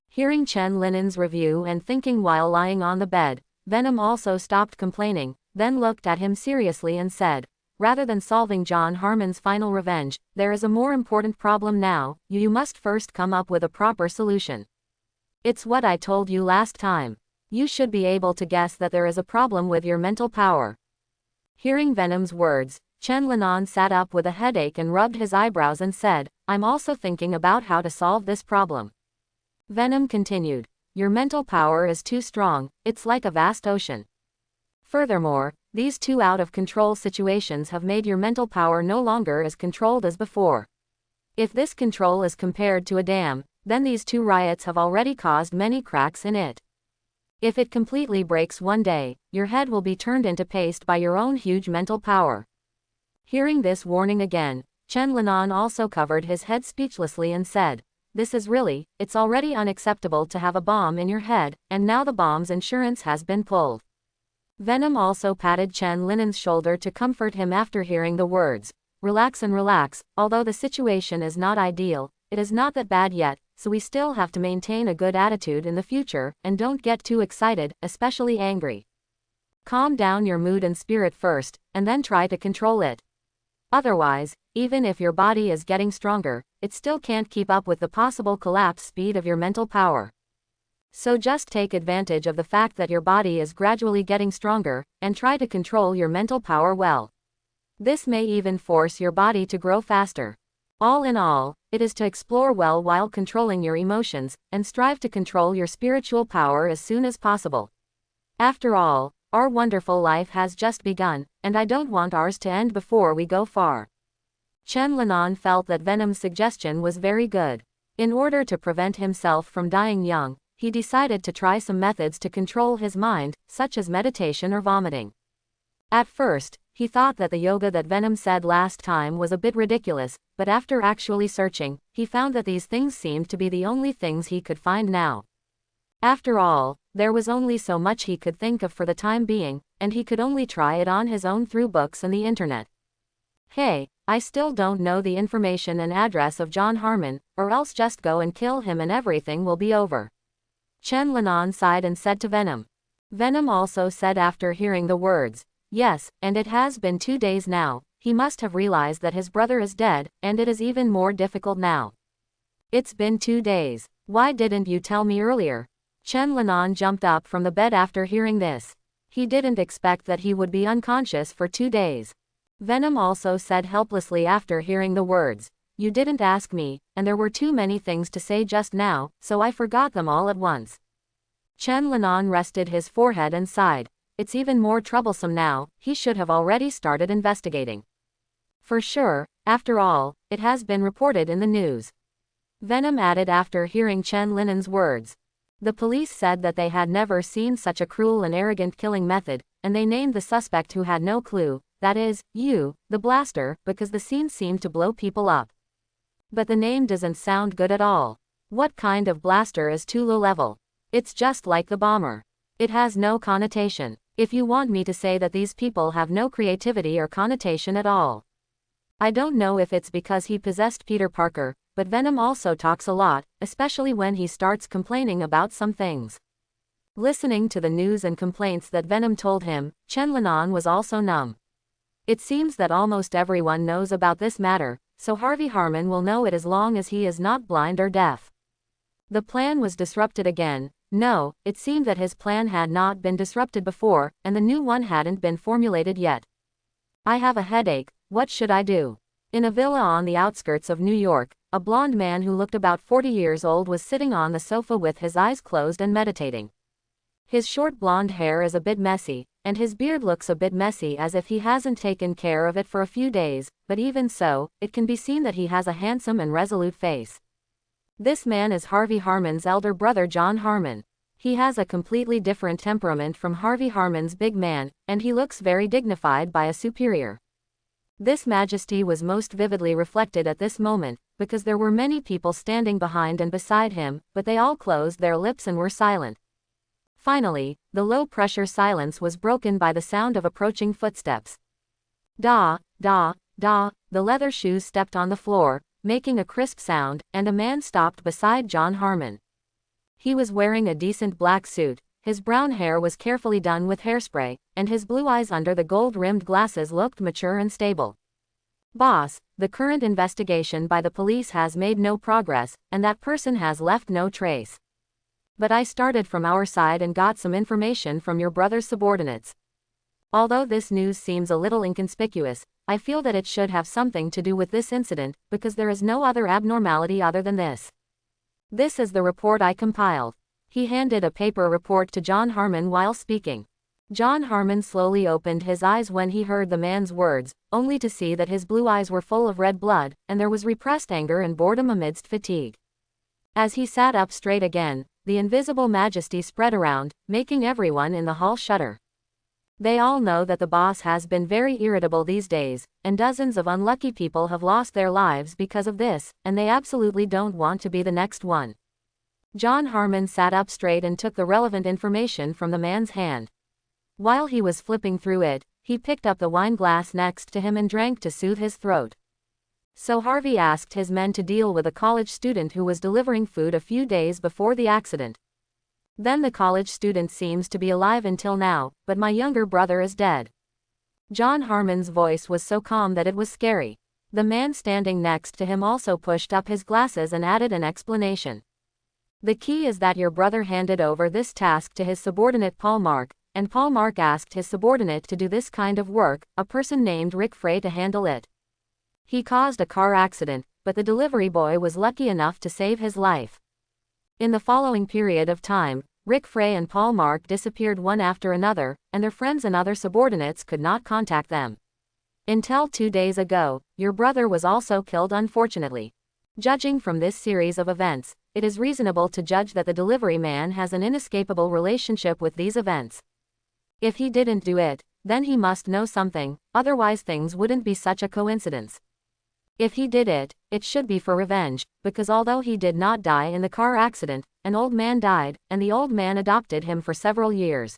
Hearing Chen Linen's review and thinking while lying on the bed, Venom also stopped complaining, then looked at him seriously and said, rather than solving John Harmon's final revenge, there is a more important problem now. You must first come up with a proper solution. It's what I told you last time. You should be able to guess that there is a problem with your mental power. Hearing Venom's words, Chen Linan sat up with a headache and rubbed his eyebrows and said, I'm also thinking about how to solve this problem. Venom continued, your mental power is too strong, it's like a vast ocean. Furthermore, these two out-of-control situations have made your mental power no longer as controlled as before. If this control is compared to a dam, then these two riots have already caused many cracks in it. If it completely breaks one day, your head will be turned into paste by your own huge mental power. Hearing this warning again, Chen Linan also covered his head speechlessly and said, it's already unacceptable to have a bomb in your head, and now the bomb's insurance has been pulled. Venom also patted Chen Linen's shoulder to comfort him after hearing the words, relax and relax, although the situation is not ideal, it is not that bad yet, so we still have to maintain a good attitude in the future, and don't get too excited, especially angry. Calm down your mood and spirit first, and then try to control it. Otherwise, even if your body is getting stronger, it still can't keep up with the possible collapse speed of your mental power. So just take advantage of the fact that your body is gradually getting stronger, and try to control your mental power well. This may even force your body to grow faster. All in all, it is to explore well while controlling your emotions, and strive to control your spiritual power as soon as possible. After all, our wonderful life has just begun, and I don't want ours to end before we go far. Chen Linan felt that Venom's suggestion was very good. In order to prevent himself from dying young, he decided to try some methods to control his mind, such as meditation or vomiting. At first, he thought that the yoga that Venom said last time was a bit ridiculous, but after actually searching, he found that these things seemed to be the only things he could find now. After all, there was only so much he could think of for the time being, and he could only try it on his own through books and the internet. Hey, I still don't know the information and address of John Harmon, or else just go and kill him and everything will be over. Chen Linan sighed and said to Venom. Venom also said after hearing the words, yes, and it has been 2 days now. He must have realized that his brother is dead, and it is even more difficult now. It's been 2 days. Why didn't you tell me earlier? Chen Linan jumped up from the bed after hearing this. He didn't expect that he would be unconscious for 2 days. Venom also said helplessly after hearing the words, you didn't ask me, and there were too many things to say just now, so I forgot them all at once. Chen Linan rested his forehead and sighed. It's even more troublesome now, he should have already started investigating. For sure, after all, it has been reported in the news. Venom added after hearing Chen Linan's words. The police said that they had never seen such a cruel and arrogant killing method, and they named the suspect who had no clue, that is, you, the blaster, because the scene seemed to blow people up. But the name doesn't sound good at all. What kind of blaster is too low level? It's just like the bomber. It has no connotation. If you want me to say that these people have no creativity or connotation at all. I don't know if it's because he possessed Peter Parker, but Venom also talks a lot, especially when he starts complaining about some things. Listening to the news and complaints that Venom told him, Chen Linan was also numb. It seems that almost everyone knows about this matter, so Harvey Harmon will know it as long as he is not blind or deaf. The plan was disrupted again. No, it seemed that his plan had not been disrupted before, and the new one hadn't been formulated yet. I have a headache, what should I do? In a villa on the outskirts of New York, a blonde man who looked about 40 years old was sitting on the sofa with his eyes closed and meditating. His short blonde hair is a bit messy, and his beard looks a bit messy as if he hasn't taken care of it for a few days, but even so, it can be seen that he has a handsome and resolute face. This man is Harvey Harmon's elder brother John Harmon. He has a completely different temperament from Harvey Harmon's big man, and he looks very dignified by a superior. This majesty was most vividly reflected at this moment, because there were many people standing behind and beside him, but they all closed their lips and were silent. Finally, the low-pressure silence was broken by the sound of approaching footsteps. Da, da, da, the leather shoes stepped on the floor, making a crisp sound, and a man stopped beside John Harmon. He was wearing a decent black suit, his brown hair was carefully done with hairspray, and his blue eyes under the gold-rimmed glasses looked mature and stable. Boss, the current investigation by the police has made no progress, and that person has left no trace. But I started from our side and got some information from your brother's subordinates. Although this news seems a little inconspicuous, I feel that it should have something to do with this incident, because there is no other abnormality other than this. This is the report I compiled. He handed a paper report to John Harmon while speaking. John Harmon slowly opened his eyes when he heard the man's words, only to see that his blue eyes were full of red blood, and there was repressed anger and boredom amidst fatigue. As he sat up straight again, the invisible majesty spread around, making everyone in the hall shudder. They all know that the boss has been very irritable these days, and dozens of unlucky people have lost their lives because of this, and they absolutely don't want to be the next one. John Harmon sat up straight and took the relevant information from the man's hand. While he was flipping through it, he picked up the wine glass next to him and drank to soothe his throat. So Harvey asked his men to deal with a college student who was delivering food a few days before the accident. Then the college student seems to be alive until now, but my younger brother is dead. John Harmon's voice was so calm that it was scary. The man standing next to him also pushed up his glasses and added an explanation. The key is that your brother handed over this task to his subordinate Paul Mark, and Paul Mark asked his subordinate to do this kind of work, a person named Rick Frey, to handle it. He caused a car accident, but the delivery boy was lucky enough to save his life. In the following period of time, Rick Frey and Paul Mark disappeared one after another, and their friends and other subordinates could not contact them. Until 2 days ago, your brother was also killed unfortunately. Judging from this series of events, it is reasonable to judge that the delivery man has an inescapable relationship with these events. If he didn't do it, then he must know something, otherwise things wouldn't be such a coincidence. If he did it, it should be for revenge, because although he did not die in the car accident, an old man died, and the old man adopted him for several years.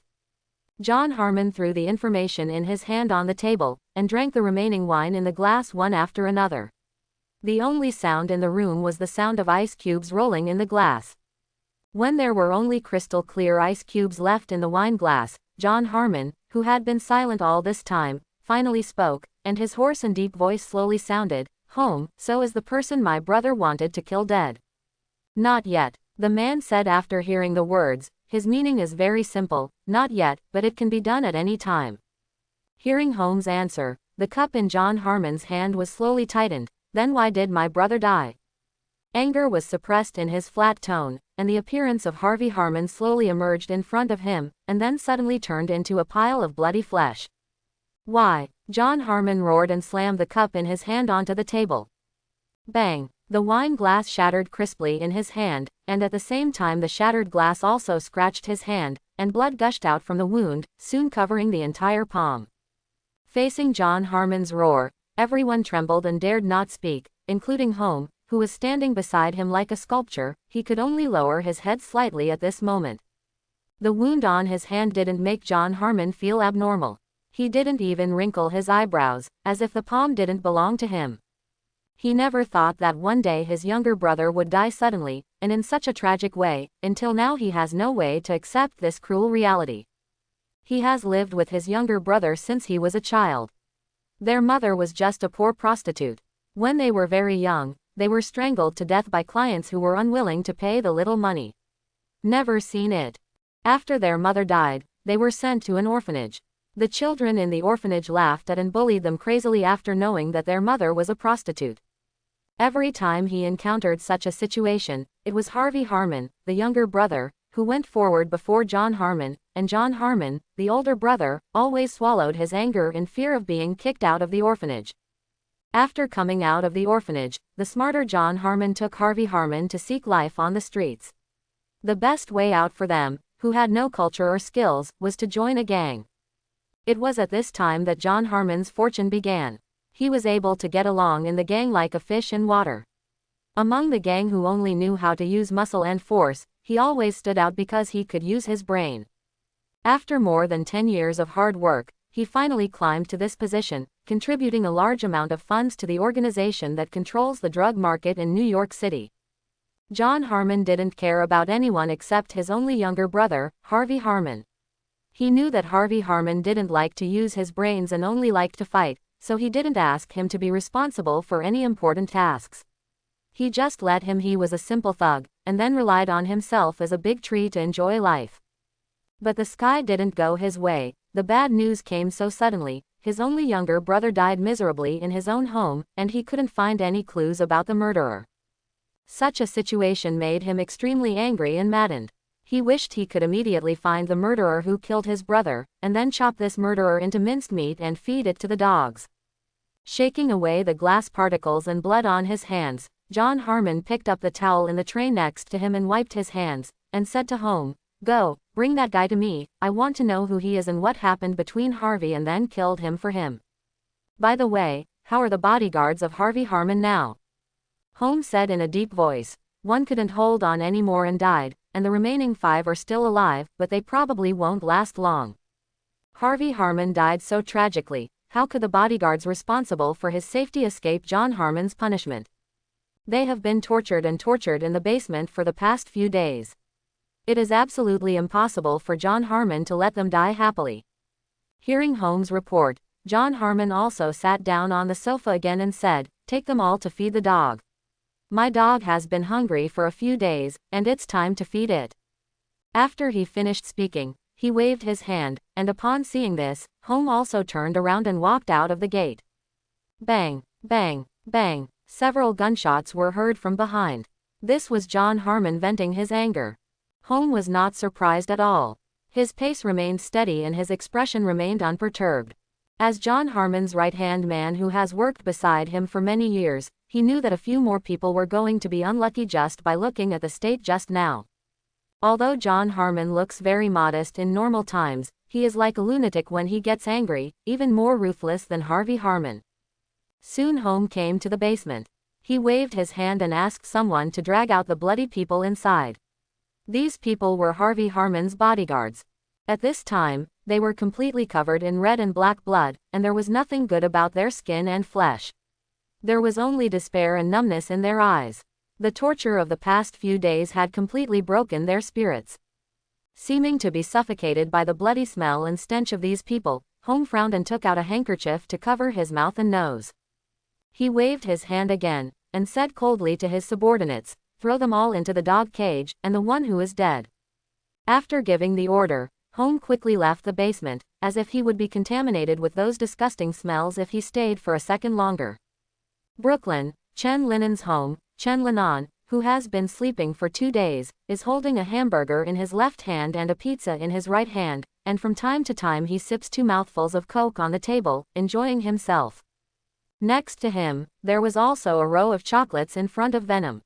John Harmon threw the information in his hand on the table, and drank the remaining wine in the glass one after another. The only sound in the room was the sound of ice cubes rolling in the glass. When there were only crystal clear ice cubes left in the wine glass, John Harmon, who had been silent all this time, finally spoke, and his hoarse and deep voice slowly sounded, "Home, so is the person my brother wanted to kill dead?" "Not yet," the man said after hearing the words. His meaning is very simple, not yet, but it can be done at any time. Hearing Holmes' answer, the cup in John Harmon's hand was slowly tightened. Then why did my brother die? Anger was suppressed in his flat tone, and the appearance of Harvey Harmon slowly emerged in front of him, and then suddenly turned into a pile of bloody flesh. "Why?" John Harmon roared and slammed the cup in his hand onto the table. Bang! The wine glass shattered crisply in his hand, and at the same time the shattered glass also scratched his hand, and blood gushed out from the wound, soon covering the entire palm. Facing John Harmon's roar, everyone trembled and dared not speak, including Home, who was standing beside him like a sculpture. He could only lower his head slightly at this moment. The wound on his hand didn't make John Harmon feel abnormal. He didn't even wrinkle his eyebrows, as if the palm didn't belong to him. He never thought that one day his younger brother would die suddenly, and in such a tragic way. Until now he has no way to accept this cruel reality. He has lived with his younger brother since he was a child. Their mother was just a poor prostitute. When they were very young, they were strangled to death by clients who were unwilling to pay the little money. Never seen it. After their mother died, they were sent to an orphanage. The children in the orphanage laughed at and bullied them crazily after knowing that their mother was a prostitute. Every time he encountered such a situation, it was Harvey Harmon, the younger brother, who went forward before John Harmon, and John Harmon, the older brother, always swallowed his anger in fear of being kicked out of the orphanage. After coming out of the orphanage, the smarter John Harmon took Harvey Harmon to seek life on the streets. The best way out for them, who had no culture or skills, was to join a gang. It was at this time that John Harmon's fortune began. He was able to get along in the gang like a fish in water. Among the gang who only knew how to use muscle and force, he always stood out because he could use his brain. After more than 10 years of hard work, he finally climbed to this position, contributing a large amount of funds to the organization that controls the drug market in New York City. John Harmon didn't care about anyone except his only younger brother, Harvey Harmon. He knew that Harvey Harmon didn't like to use his brains and only liked to fight, so he didn't ask him to be responsible for any important tasks. He just let him. He was a simple thug, and then relied on himself as a big tree to enjoy life. But the sky didn't go his way. The bad news came so suddenly. His only younger brother died miserably in his own home, and he couldn't find any clues about the murderer. Such a situation made him extremely angry and maddened. He wished he could immediately find the murderer who killed his brother, and then chop this murderer into minced meat and feed it to the dogs. Shaking away the glass particles and blood on his hands, John Harmon picked up the towel in the tray next to him and wiped his hands, and said to Home, "Go, bring that guy to me. I want to know who he is and what happened between Harvey and then killed him for him. By the way, how are the bodyguards of Harvey Harmon now?" Home said in a deep voice, "One couldn't hold on anymore and died, and the remaining 5 are still alive, but they probably won't last long." Harvey Harmon died so tragically. How could the bodyguards responsible for his safety escape John Harmon's punishment? They have been tortured in the basement for the past few days. It is absolutely impossible for John Harmon to let them die happily. Hearing Holmes' report, John Harmon also sat down on the sofa again and said, "Take them all to feed the dog. My dog has been hungry for a few days, and it's time to feed it." After he finished speaking, he waved his hand, and upon seeing this, Home also turned around and walked out of the gate. Bang, bang, bang. Several gunshots were heard from behind. This was John Harmon venting his anger. Home was not surprised at all. His pace remained steady and his expression remained unperturbed. As John Harmon's right-hand man who has worked beside him for many years, he knew that a few more people were going to be unlucky just by looking at the state just now. Although John Harmon looks very modest in normal times, he is like a lunatic when he gets angry, even more ruthless than Harvey Harmon. Soon Home came to the basement. He waved his hand and asked someone to drag out the bloody people inside. These people were Harvey Harmon's bodyguards. At this time, they were completely covered in red and black blood, and there was nothing good about their skin and flesh. There was only despair and numbness in their eyes. The torture of the past few days had completely broken their spirits. Seeming to be suffocated by the bloody smell and stench of these people, Home frowned and took out a handkerchief to cover his mouth and nose. He waved his hand again, and said coldly to his subordinates, "Throw them all into the dog cage, and the one who is dead." After giving the order, Home quickly left the basement, as if he would be contaminated with those disgusting smells if he stayed for a second longer. Brooklyn, Chen Linen's home. Chen Linan, who has been sleeping for 2 days, is holding a hamburger in his left hand and a pizza in his right hand, and from time to time he sips 2 mouthfuls of Coke on the table, enjoying himself. Next to him, there was also a row of chocolates in front of Venom.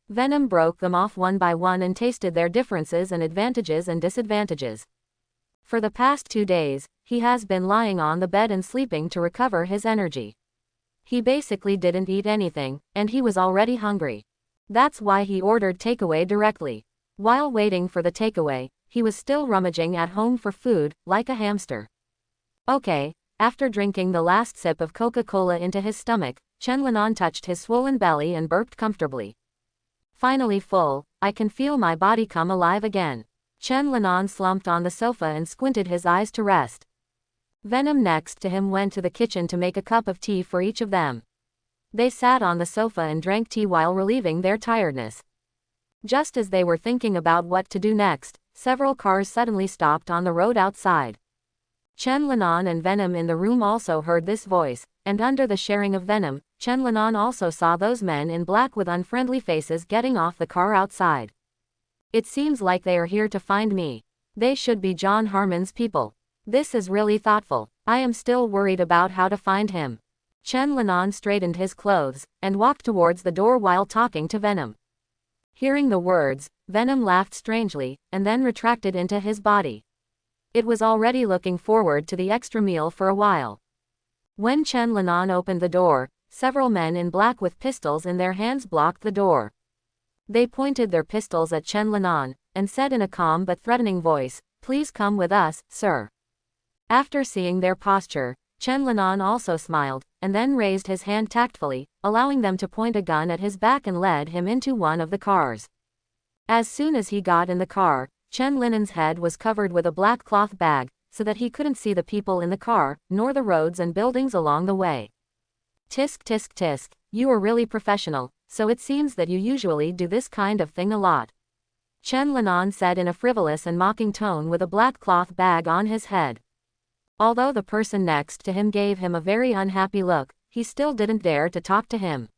Venom broke them off one by one and tasted their differences and advantages and disadvantages. For the past 2 days, he has been lying on the bed and sleeping to recover his energy. He basically didn't eat anything, and he was already hungry. That's why he ordered takeaway directly. While waiting for the takeaway, he was still rummaging at home for food, like a hamster. Okay, after drinking the last sip of Coca-Cola into his stomach, Chenlanon touched his swollen belly and burped comfortably. Finally full, I can feel my body come alive again. Chenlanon slumped on the sofa and squinted his eyes to rest. Venom next to him went to the kitchen to make a cup of tea for each of them. They sat on the sofa and drank tea while relieving their tiredness. Just as they were thinking about what to do next, several cars suddenly stopped on the road outside. Chenlanon and Venom in the room also heard this voice, and under the sharing of Venom, Chenlanon also saw those men in black with unfriendly faces getting off the car outside. It seems like they are here to find me. They should be John Harmon's people. This is really thoughtful. I am still worried about how to find him. Chenlanon straightened his clothes, and walked towards the door while talking to Venom. Hearing the words, Venom laughed strangely, and then retracted into his body. It was already looking forward to the extra meal for a while. When Chenlanon opened the door, several men in black with pistols in their hands blocked the door. They pointed their pistols at Chenlanon, and said in a calm but threatening voice, "Please come with us, sir." After seeing their posture, Chenlanon also smiled, and then raised his hand tactfully, allowing them to point a gun at his back and led him into one of the cars. As soon as he got in the car, Chenlanon's head was covered with a black cloth bag, so that he couldn't see the people in the car, nor the roads and buildings along the way. Tisk tisk tisk, you are really professional, so it seems that you usually do this kind of thing a lot. Chenlanon said in a frivolous and mocking tone with a black cloth bag on his head. Although the person next to him gave him a very unhappy look, he still didn't dare to talk to him.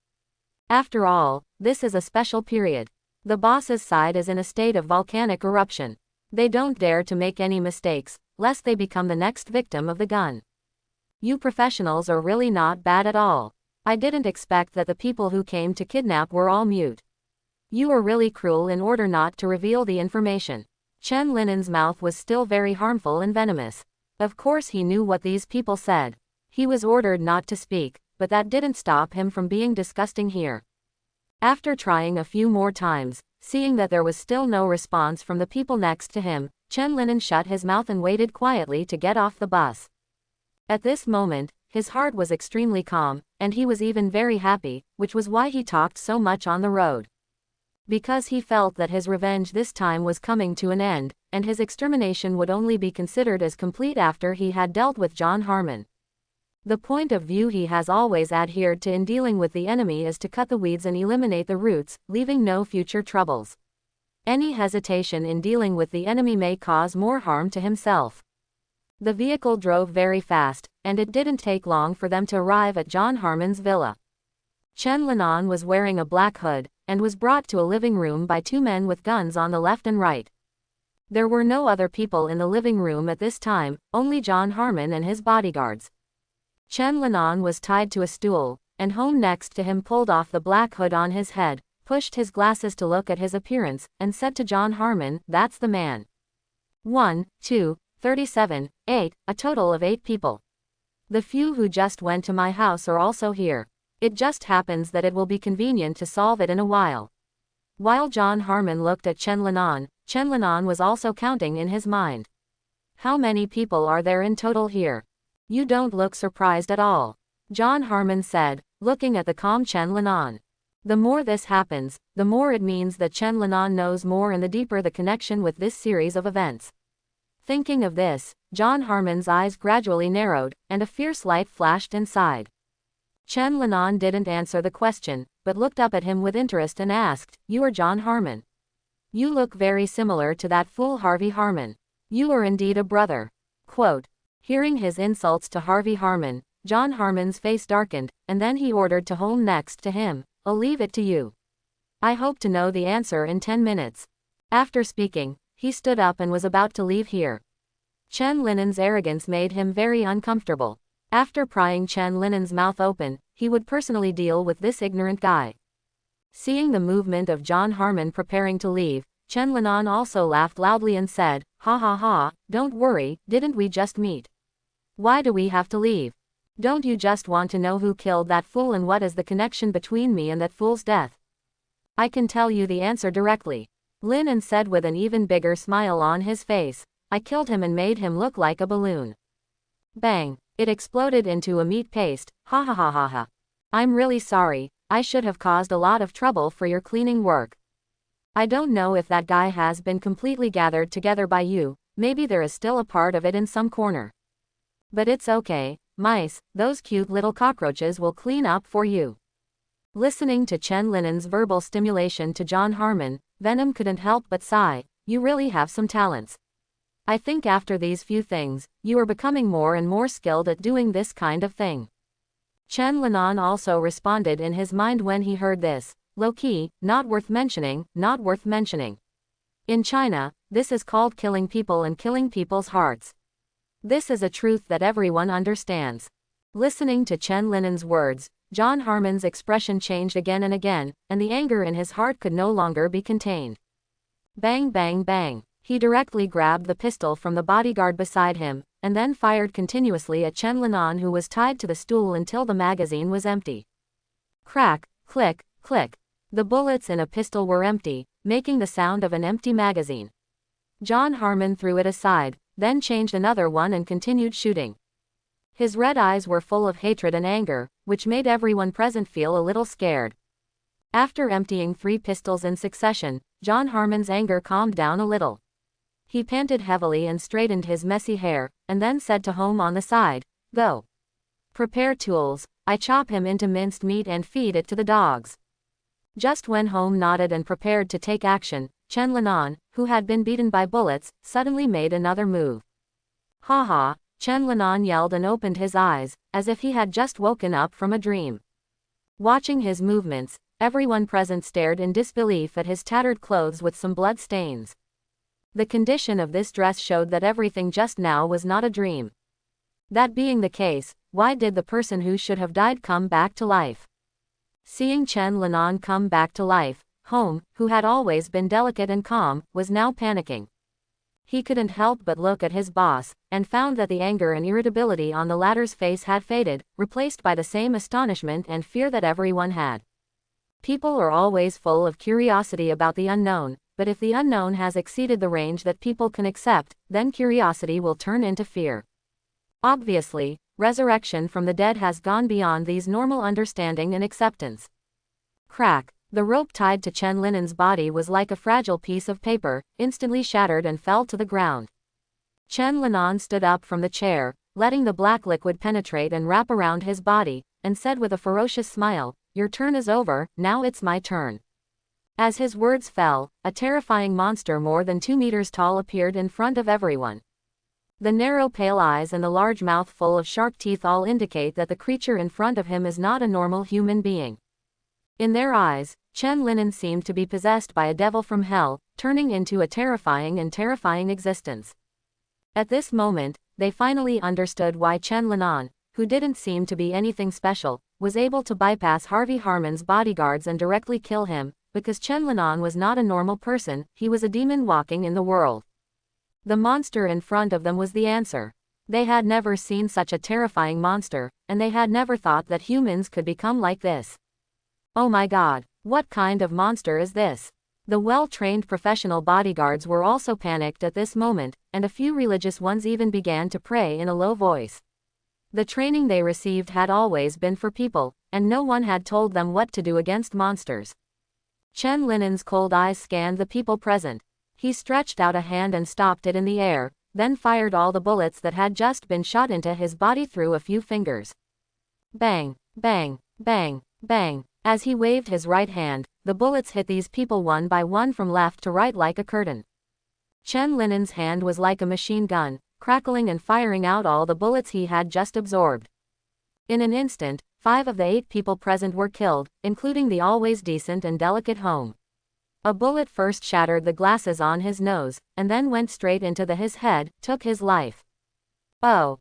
After all, this is a special period. The boss's side is in a state of volcanic eruption. They don't dare to make any mistakes, lest they become the next victim of the gun. You professionals are really not bad at all. I didn't expect that the people who came to kidnap were all mute. You are really cruel in order not to reveal the information. Chenlanon's mouth was still very harmful and venomous. Of course he knew what these people said. He was ordered not to speak, but that didn't stop him from being disgusting here. After trying a few more times, seeing that there was still no response from the people next to him, Chenlanon shut his mouth and waited quietly to get off the bus. At this moment, his heart was extremely calm, and he was even very happy, which was why he talked so much on the road. Because he felt that his revenge this time was coming to an end, and his extermination would only be considered as complete after he had dealt with John Harmon. The point of view he has always adhered to in dealing with the enemy is to cut the weeds and eliminate the roots, leaving no future troubles. Any hesitation in dealing with the enemy may cause more harm to himself. The vehicle drove very fast, and it didn't take long for them to arrive at John Harmon's villa. Chenlanon was wearing a black hood, and was brought to a living room by 2 men with guns on the left and right. There were no other people in the living room at this time, only John Harmon and his bodyguards. Chenlanon was tied to a stool, and Home next to him pulled off the black hood on his head, pushed his glasses to look at his appearance, and said to John Harmon, "That's the man." 1, 2, 37, 8, a total of 8 people. The few who just went to my house are also here. It just happens that it will be convenient to solve it in a while. While John Harmon looked at Chenlanon, Chenlanon was also counting in his mind. How many people are there in total here? You don't look surprised at all, John Harmon said, looking at the calm Chenlanon. The more this happens, the more it means that Chenlanon knows more and the deeper the connection with this series of events. Thinking of this, John Harmon's eyes gradually narrowed, and a fierce light flashed inside. Chenlanon didn't answer the question, but looked up at him with interest and asked, "You are John Harmon? You look very similar to that fool Harvey Harmon. You are indeed a brother." Quote. Hearing his insults to Harvey Harmon, John Harmon's face darkened, and then he ordered to Home next to him, "I'll leave it to you. I hope to know the answer in 10 minutes. After speaking, he stood up and was about to leave here. Chen Linen's arrogance made him very uncomfortable. After prying Chen Linen's mouth open, he would personally deal with this ignorant guy. Seeing the movement of John Harmon preparing to leave, Chen Linan also laughed loudly and said, "Ha ha ha, don't worry, didn't we just meet? Why do we have to leave? Don't you just want to know who killed that fool and what is the connection between me and that fool's death? I can tell you the answer directly." Lin said with an even bigger smile on his face, "I killed him and made him look like a balloon." Bang! It exploded into a meat paste. Ha ha ha ha ha. I'm really sorry, I should have caused a lot of trouble for your cleaning work. I don't know if that guy has been completely gathered together by you, maybe there is still a part of it in some corner. But it's okay, mice, those cute little cockroaches will clean up for you. Listening to Chen Linen's verbal stimulation to John Harmon, Venom couldn't help but sigh, you really have some talents. I think after these few things, you are becoming more and more skilled at doing this kind of thing. Chen Linan also responded in his mind when he heard this, low-key, not worth mentioning, not worth mentioning. In China, this is called killing people and killing people's hearts. This is a truth that everyone understands. Listening to Chen Linen's words, John Harmon's expression changed again and again, and the anger in his heart could no longer be contained. Bang bang bang. He directly grabbed the pistol from the bodyguard beside him, and then fired continuously at Chen Linan, who was tied to the stool until the magazine was empty. Crack, click, click. The bullets in a pistol were empty, making the sound of an empty magazine. John Harmon threw it aside, then changed another one and continued shooting. His red eyes were full of hatred and anger, which made everyone present feel a little scared. After emptying 3 pistols in succession, John Harmon's anger calmed down a little. He panted heavily and straightened his messy hair, and then said to Home on the side, "Go. Prepare tools, I chop him into minced meat and feed it to the dogs." Just when Home nodded and prepared to take action, Chen Linan, who had been beaten by bullets, suddenly made another move. "Ha ha," Chen Linan yelled and opened his eyes, as if he had just woken up from a dream. Watching his movements, everyone present stared in disbelief at his tattered clothes with some blood stains. The condition of this dress showed that everything just now was not a dream. That being the case, why did the person who should have died come back to life? Seeing Chen Linan come back to life, Home, who had always been delicate and calm, was now panicking. He couldn't help but look at his boss, and found that the anger and irritability on the latter's face had faded, replaced by the same astonishment and fear that everyone had. People are always full of curiosity about the unknown, but if the unknown has exceeded the range that people can accept, then curiosity will turn into fear. Obviously, resurrection from the dead has gone beyond these normal understanding and acceptance. Crack. The rope tied to Chen Linen's body was like a fragile piece of paper, instantly shattered and fell to the ground. Chen Linan stood up from the chair, letting the black liquid penetrate and wrap around his body, and said with a ferocious smile, "Your turn is over, now it's my turn." As his words fell, a terrifying monster more than 2 meters tall appeared in front of everyone. The narrow pale eyes and the large mouth full of sharp teeth all indicate that the creature in front of him is not a normal human being. In their eyes, Chen Linan seemed to be possessed by a devil from hell, turning into a terrifying existence. At this moment, they finally understood why Chen Linan, who didn't seem to be anything special, was able to bypass Harvey Harmon's bodyguards and directly kill him, because Chen Linan was not a normal person, he was a demon walking in the world. The monster in front of them was the answer. They had never seen such a terrifying monster, and they had never thought that humans could become like this. Oh my god, what kind of monster is this? The well-trained professional bodyguards were also panicked at this moment, and a few religious ones even began to pray in a low voice. The training they received had always been for people, and no one had told them what to do against monsters. Chen Linen's cold eyes scanned the people present. He stretched out a hand and stopped it in the air, then fired all the bullets that had just been shot into his body through a few fingers. Bang, bang, bang, bang. As he waved his right hand, the bullets hit these people one by one from left to right like a curtain. Chen Linen's hand was like a machine gun, crackling and firing out all the bullets he had just absorbed. In an instant, 5 of the 8 people present were killed, including the always decent and delicate Home. A bullet first shattered the glasses on his nose, and then went straight into his head, took his life. Oh,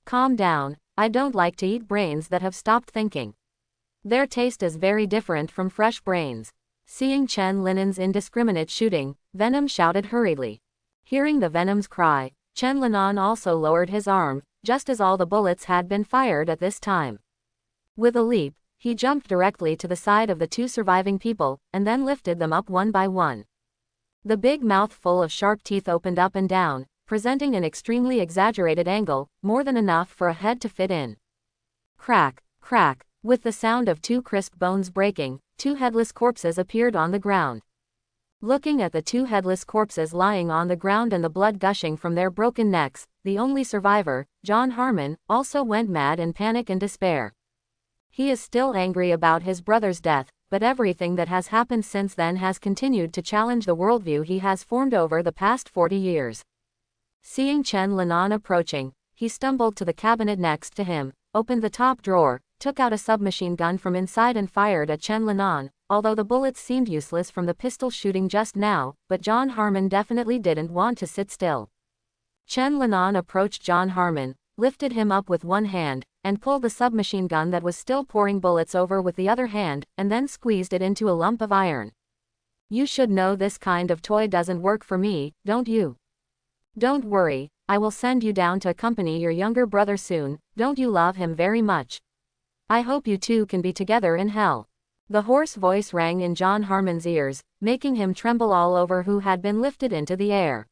calm down, I don't like to eat brains that have stopped thinking. Their taste is very different from fresh brains. Seeing Chen Linen's indiscriminate shooting, Venom shouted hurriedly. Hearing the Venom's cry, Chen Linan also lowered his arm, just as all the bullets had been fired at this time. With a leap, he jumped directly to the side of the 2 surviving people, and then lifted them up one by one. The big mouth full of sharp teeth opened up and down, presenting an extremely exaggerated angle, more than enough for a head to fit in. Crack, crack, with the sound of 2 crisp bones breaking, 2 headless corpses appeared on the ground. Looking at the 2 headless corpses lying on the ground and the blood gushing from their broken necks, the only survivor, John Harmon, also went mad in panic and despair. He is still angry about his brother's death, but everything that has happened since then has continued to challenge the worldview he has formed over the past 40 years. Seeing Chen Linan approaching, he stumbled to the cabinet next to him, opened the top drawer, took out a submachine gun from inside and fired at Chen Linan, although the bullets seemed useless from the pistol shooting just now, but John Harmon definitely didn't want to sit still. Chen Linan approached John Harmon, lifted him up with one hand, and pulled the submachine gun that was still pouring bullets over with the other hand, and then squeezed it into a lump of iron. You should know this kind of toy doesn't work for me, don't you? Don't worry, I will send you down to accompany your younger brother soon. Don't you love him very much? I hope you two can be together in hell. The hoarse voice rang in John Harmon's ears, making him tremble all over who had been lifted into the air.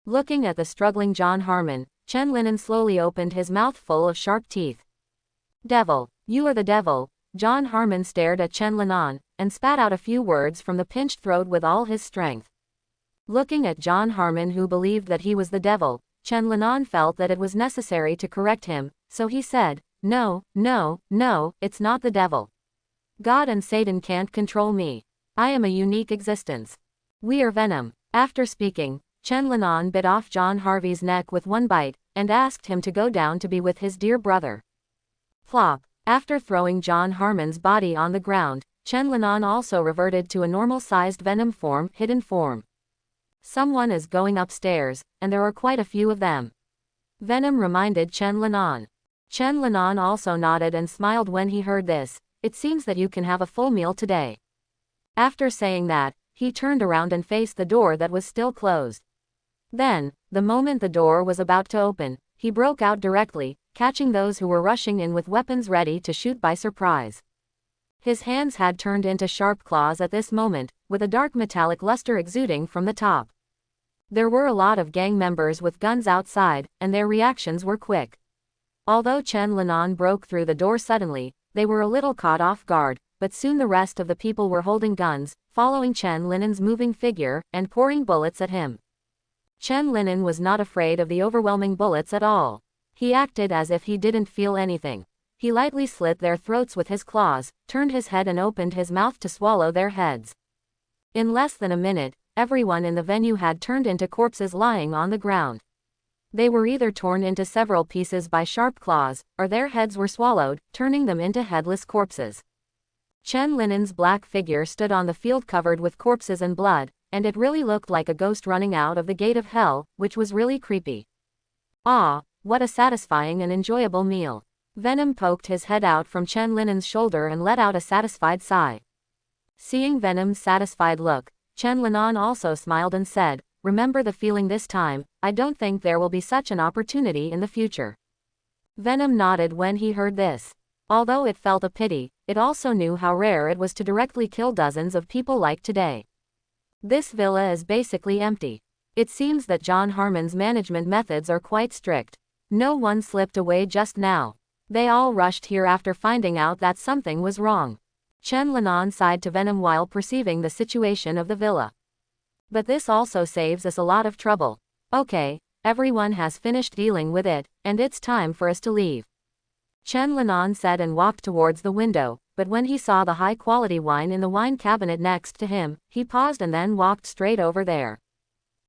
Looking at the struggling John Harmon, Chen Linan slowly opened his mouth full of sharp teeth. Devil, you are the devil. John Harmon stared at Chen Linan, and spat out a few words from the pinched throat with all his strength. Looking at John Harmon, who believed that he was the devil, Chen Linan felt that it was necessary to correct him, so he said, No, it's not the devil. God and Satan can't control me. I am a unique existence. We are Venom. After speaking, Chen Linan bit off John Harvey's neck with one bite, and asked him to go down to be with his dear brother. Plop. After throwing John Harmon's body on the ground, Chen Linan also reverted to a normal-sized Venom form, hidden form. Someone is going upstairs, and there are quite a few of them. Venom reminded Chen Linan. Chen Linan also nodded and smiled when he heard this. It seems that you can have a full meal today. After saying that, he turned around and faced the door that was still closed. Then, the moment the door was about to open, he broke out directly, catching those who were rushing in with weapons ready to shoot by surprise. His hands had turned into sharp claws at this moment, with a dark metallic luster exuding from the top. There were a lot of gang members with guns outside, and their reactions were quick. Although Chen Linan broke through the door suddenly, they were a little caught off guard, but soon the rest of the people were holding guns, following Chen Linen's moving figure, and pouring bullets at him. Chen Linan was not afraid of the overwhelming bullets at all. He acted as if he didn't feel anything. He lightly slit their throats with his claws, turned his head and opened his mouth to swallow their heads. In less than a minute, everyone in the venue had turned into corpses lying on the ground. They were either torn into several pieces by sharp claws, or their heads were swallowed, turning them into headless corpses. Chen Linen's black figure stood on the field covered with corpses and blood, and it really looked like a ghost running out of the gate of hell, which was really creepy. Ah, what a satisfying and enjoyable meal. Venom poked his head out from Chen Linen's shoulder and let out a satisfied sigh. Seeing Venom's satisfied look, Chen Linan also smiled and said, Remember the feeling this time. I don't think there will be such an opportunity in the future. Venom nodded when he heard this. Although it felt a pity, it also knew how rare it was to directly kill dozens of people like today. This villa is basically empty. It seems that John Harmon's management methods are quite strict. No one slipped away just now. They all rushed here after finding out that something was wrong. Chen Linan sighed to Venom while perceiving the situation of the villa. But this also saves us a lot of trouble. Okay, everyone has finished dealing with it, and it's time for us to leave. Chen Linan said and walked towards the window, but when he saw the high-quality wine in the wine cabinet next to him, he paused and then walked straight over there.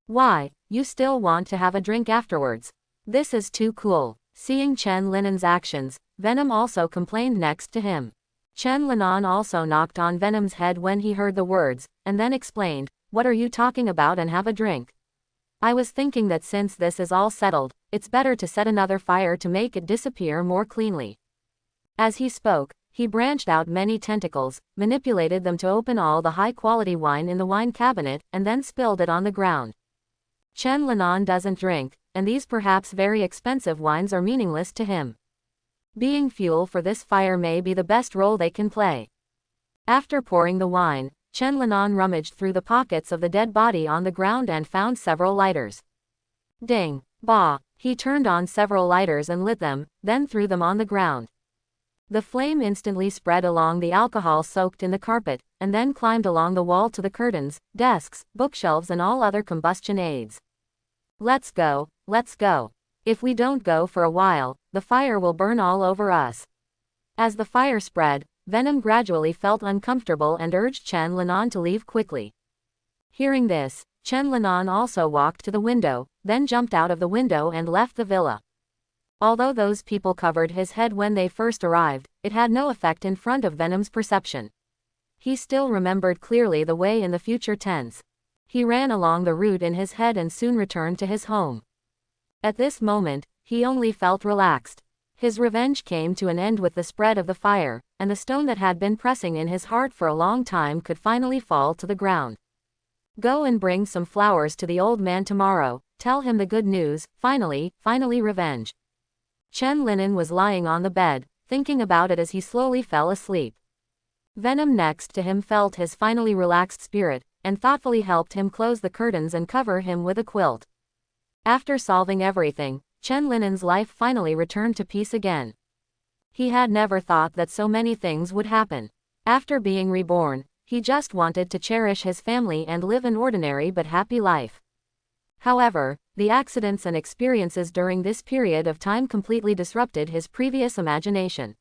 Why, you still want to have a drink afterwards? This is too cool. Seeing Chen Linen's actions, Venom also complained next to him. Chen Linan also knocked on Venom's head when he heard the words, and then explained, "What are you talking about, and have a drink? I was thinking that since this is all settled, it's better to set another fire to make it disappear more cleanly." As he spoke, he branched out many tentacles, manipulated them to open all the high-quality wine in the wine cabinet, and then spilled it on the ground. Chen Linan doesn't drink, and these perhaps very expensive wines are meaningless to him. Being fuel for this fire may be the best role they can play. After pouring the wine, Chen Linan rummaged through the pockets of the dead body on the ground and found several lighters. Ding! Bah! He turned on several lighters and lit them, then threw them on the ground. The flame instantly spread along the alcohol soaked in the carpet, and then climbed along the wall to the curtains, desks, bookshelves and all other combustion aids. Let's go, let's go. If we don't go for a while, the fire will burn all over us. As the fire spread, Venom gradually felt uncomfortable and urged Chen Linan to leave quickly. Hearing this, Chen Linan also walked to the window, then jumped out of the window and left the villa. Although those people covered his head when they first arrived, it had no effect in front of Venom's perception. He still remembered clearly the way in the future tense. He ran along the route in his head and soon returned to his home. At this moment, he only felt relaxed. His revenge came to an end with the spread of the fire, and the stone that had been pressing in his heart for a long time could finally fall to the ground. Go and bring some flowers to the old man tomorrow, tell him the good news, finally revenge. Chen Linen was lying on the bed, thinking about it as he slowly fell asleep. Venom next to him felt his finally relaxed spirit, and thoughtfully helped him close the curtains and cover him with a quilt. After solving everything, Chen Linen's life finally returned to peace again. He had never thought that so many things would happen. After being reborn, he just wanted to cherish his family and live an ordinary but happy life. However, the accidents and experiences during this period of time completely disrupted his previous imagination.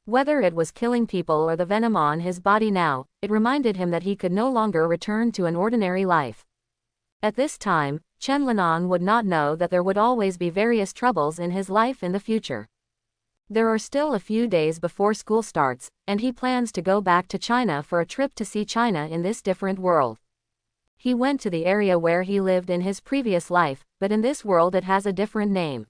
Whether it was killing people or the venom on his body now, it reminded him that he could no longer return to an ordinary life. At this time, Chen Linan would not know that there would always be various troubles in his life in the future. There are still a few days before school starts, and he plans to go back to China for a trip to see China in this different world. He went to the area where he lived in his previous life, but in this world it has a different name.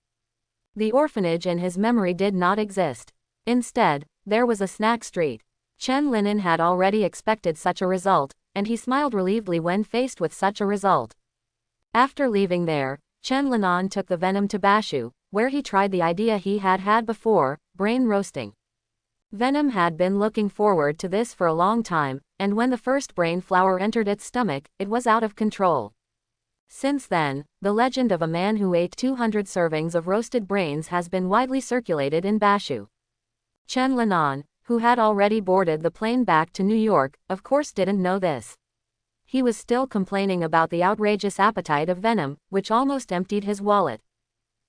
The orphanage in his memory did not exist. Instead, there was a snack street. Chen Linen had already expected such a result, and he smiled relievedly when faced with such a result. After leaving there, Chen Linan took the venom to Bashu, where he tried the idea he had had before, brain roasting. Venom had been looking forward to this for a long time, and when the first brain flower entered its stomach, it was out of control. Since then, the legend of a man who ate 200 servings of roasted brains has been widely circulated in Bashu. Chen Linan, who had already boarded the plane back to New York, of course didn't know this. He was still complaining about the outrageous appetite of Venom, which almost emptied his wallet.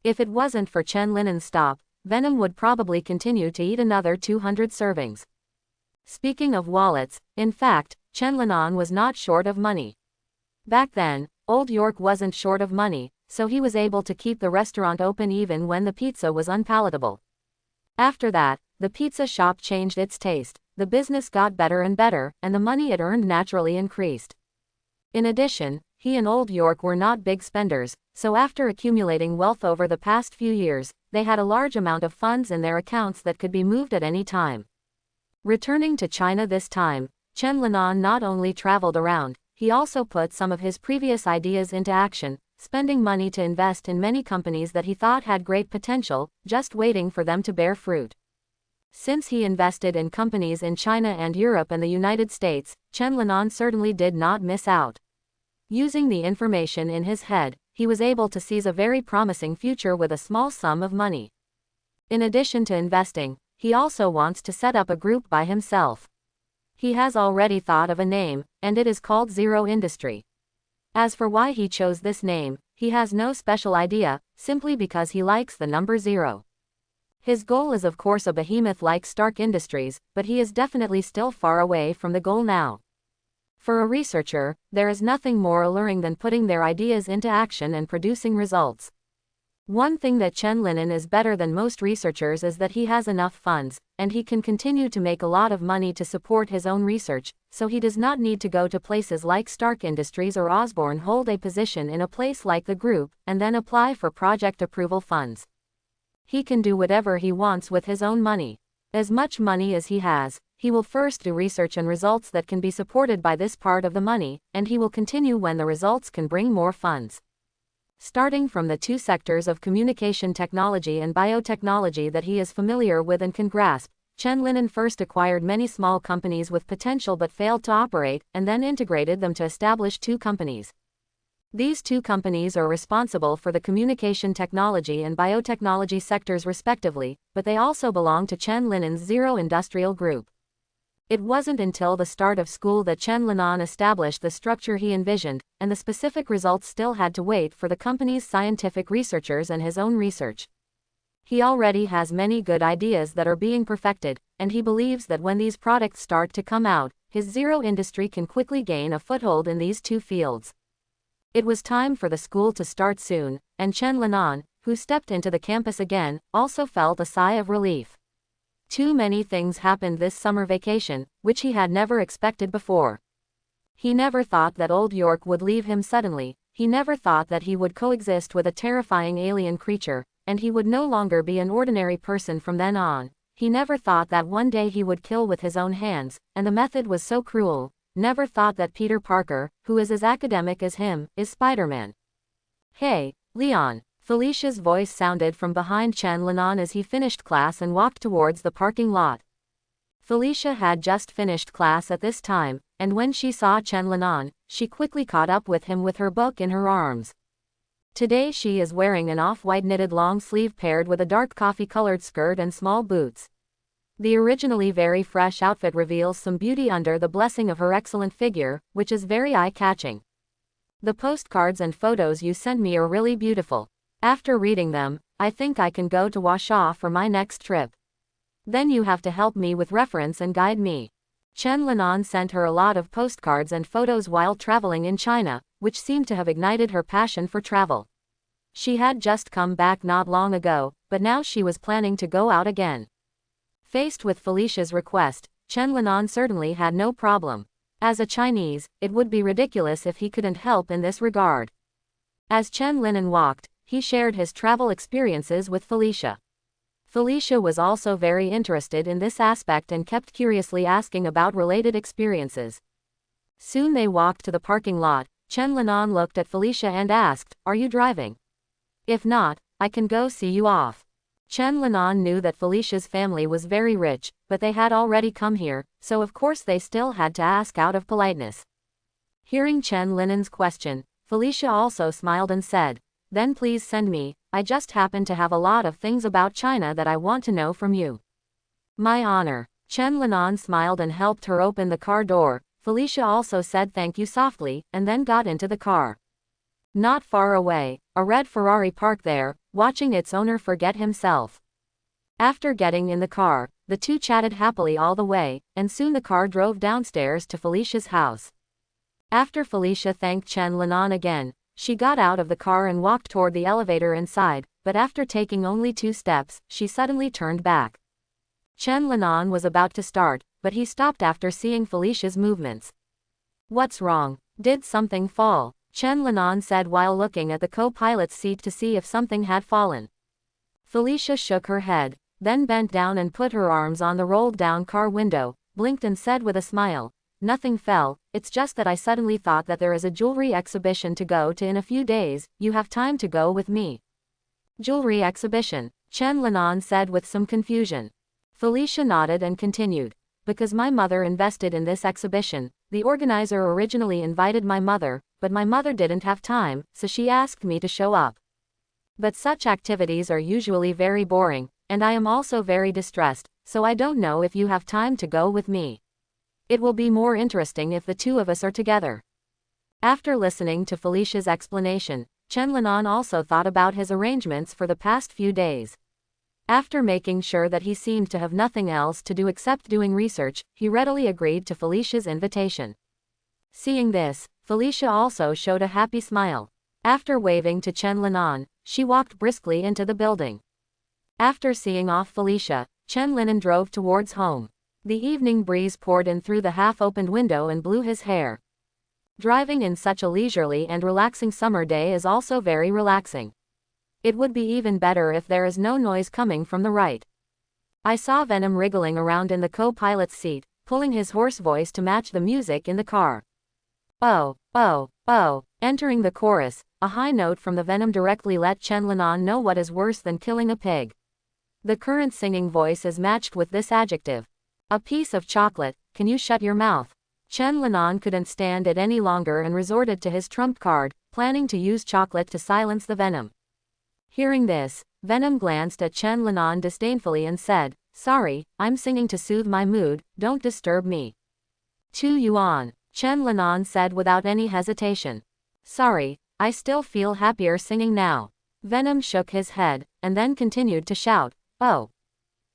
If it wasn't for Chen Linen's stop, Venom would probably continue to eat another 200 servings. Speaking of wallets, in fact, Chen Linan was not short of money. Back then, Old York wasn't short of money, so he was able to keep the restaurant open even when the pizza was unpalatable. After that, the pizza shop changed its taste, the business got better and better, and the money it earned naturally increased. In addition, he and Old York were not big spenders, so after accumulating wealth over the past few years, they had a large amount of funds in their accounts that could be moved at any time. Returning to China this time, Chen Linan not only traveled around, he also put some of his previous ideas into action, spending money to invest in many companies that he thought had great potential, just waiting for them to bear fruit. Since he invested in companies in China and Europe and the United States, Chen Linan certainly did not miss out. Using the information in his head, he was able to seize a very promising future with a small sum of money. In addition to investing, he also wants to set up a group by himself. He has already thought of a name, and it is called Zero Industry. As for why he chose this name, he has no special idea, simply because he likes the number 0. His goal is of course a behemoth like Stark Industries, but he is definitely still far away from the goal now. For a researcher, there is nothing more alluring than putting their ideas into action and producing results. One thing that Chen Linen is better than most researchers is that he has enough funds, and he can continue to make a lot of money to support his own research, so he does not need to go to places like Stark Industries or Osborne, hold a position in a place like the group, and then apply for project approval funds. He can do whatever he wants with his own money. As much money as he has, he will first do research and results that can be supported by this part of the money, and he will continue when the results can bring more funds. Starting from the two sectors of communication technology and biotechnology that he is familiar with and can grasp, Chen Linen first acquired many small companies with potential but failed to operate, and then integrated them to establish two companies. These two companies are responsible for the communication technology and biotechnology sectors respectively, but they also belong to Chen Linen's Zero Industrial Group. It wasn't until the start of school that Chen Linan established the structure he envisioned, and the specific results still had to wait for the company's scientific researchers and his own research. He already has many good ideas that are being perfected, and he believes that when these products start to come out, his zero industry can quickly gain a foothold in these two fields. It was time for the school to start soon, and Chen Linan, who stepped into the campus again, also felt a sigh of relief. Too many things happened this summer vacation, which he had never expected before. He never thought that Old York would leave him suddenly, he never thought that he would coexist with a terrifying alien creature, and he would no longer be an ordinary person from then on. He never thought that one day he would kill with his own hands, and the method was so cruel. Never thought that Peter Parker, who is as academic as him, is Spider-Man. Hey, Leon. Felicia's voice sounded from behind Chen Linan as he finished class and walked towards the parking lot. Felicia had just finished class at this time, and when she saw Chen Linan, she quickly caught up with him with her book in her arms. Today she is wearing an off-white knitted long sleeve paired with a dark coffee-colored skirt and small boots. The originally very fresh outfit reveals some beauty under the blessing of her excellent figure, which is very eye-catching. The postcards and photos you sent me are really beautiful. After reading them, I think I can go to Warsaw for my next trip. Then you have to help me with reference and guide me. Chen Linan sent her a lot of postcards and photos while traveling in China, which seemed to have ignited her passion for travel. She had just come back not long ago, but now she was planning to go out again. Faced with Felicia's request, Chen Linan certainly had no problem. As a Chinese, it would be ridiculous if he couldn't help in this regard. As Chen Linan walked, he shared his travel experiences with Felicia. Felicia was also very interested in this aspect and kept curiously asking about related experiences. Soon they walked to the parking lot. Chen Linan looked at Felicia and asked, "Are you driving? If not, I can go see you off." Chen Linan knew that Felicia's family was very rich, but they had already come here, so of course they still had to ask out of politeness. Hearing Chen Linan's question, Felicia also smiled and said, "Then please send me, I just happen to have a lot of things about China that I want to know from you." "My honor." Chen Linan smiled and helped her open the car door. Felicia also said thank you softly, and then got into the car. Not far away, a red Ferrari parked there, watching its owner forget himself. After getting in the car, the two chatted happily all the way, and soon the car drove downstairs to Felicia's house. After Felicia thanked Chen Linan again, she got out of the car and walked toward the elevator inside, but after taking only 2 steps, she suddenly turned back. Chen Linan was about to start, but he stopped after seeing Felicia's movements. "What's wrong? Did something fall?" Chen Linan said while looking at the co-pilot's seat to see if something had fallen. Felicia shook her head, then bent down and put her arms on the rolled-down car window, blinked and said with a smile, "Nothing fell, it's just that I suddenly thought that there is a jewelry exhibition to go to in a few days, you have time to go with me." "Jewelry exhibition?" Chen Linan said with some confusion. Felicia nodded and continued, "Because my mother invested in this exhibition, the organizer originally invited my mother, but my mother didn't have time, so she asked me to show up. But such activities are usually very boring, and I am also very distressed, so I don't know if you have time to go with me. It will be more interesting if the two of us are together." After listening to Felicia's explanation, Chen Linan also thought about his arrangements for the past few days. After making sure that he seemed to have nothing else to do except doing research, he readily agreed to Felicia's invitation. Seeing this, Felicia also showed a happy smile. After waving to Chen Linan, She walked briskly into the building. After seeing off Felicia, Chen Linen drove towards home. The evening breeze poured in through the half-opened window and blew his hair. Driving in such a leisurely and relaxing summer day is also very relaxing. It would be even better if there is no noise coming from the right. I saw Venom wriggling around in the co-pilot's seat, pulling his hoarse voice to match the music in the car. Oh, oh, oh. Entering the chorus, a high note from the Venom directly let Chen Linan know what is worse than killing a pig. The current singing voice is matched with this adjective. A piece of chocolate, can you shut your mouth? Chen Linan couldn't stand it any longer and resorted to his trump card, planning to use chocolate to silence the Venom. Hearing this, Venom glanced at Chen Linan disdainfully and said, "Sorry, I'm singing to soothe my mood, don't disturb me." 2 yuan, Chen Linan said without any hesitation. "Sorry, I still feel happier singing now." Venom shook his head, and then continued to shout, "Oh,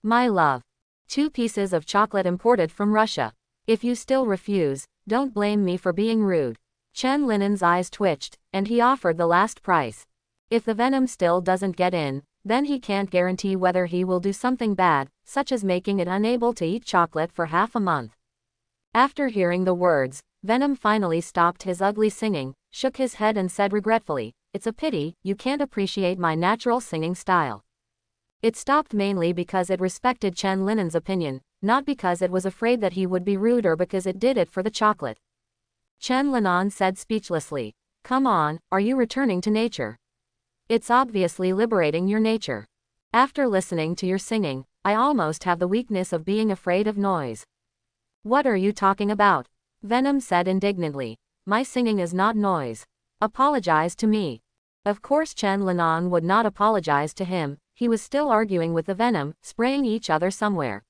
my love. 2 pieces of chocolate imported from Russia. If you still refuse, don't blame me for being rude." Chen Linen's eyes twitched, and he offered the last price. If the Venom still doesn't get in, then he can't guarantee whether he will do something bad, such as making it unable to eat chocolate for half a month. After hearing the words, Venom finally stopped his ugly singing, shook his head and said regretfully, "It's a pity, you can't appreciate my natural singing style." It stopped mainly because it respected Chen Linen's opinion, not because it was afraid that he would be rude or because it did it for the chocolate. Chen Linan said speechlessly, "Come on, are you returning to nature? It's obviously liberating your nature. After listening to your singing, I almost have the weakness of being afraid of noise." "What are you talking about?" Venom said indignantly. "My singing is not noise. Apologize to me." Of course Chen Linan would not apologize to him, he was still arguing with the Venom, spraying each other somewhere.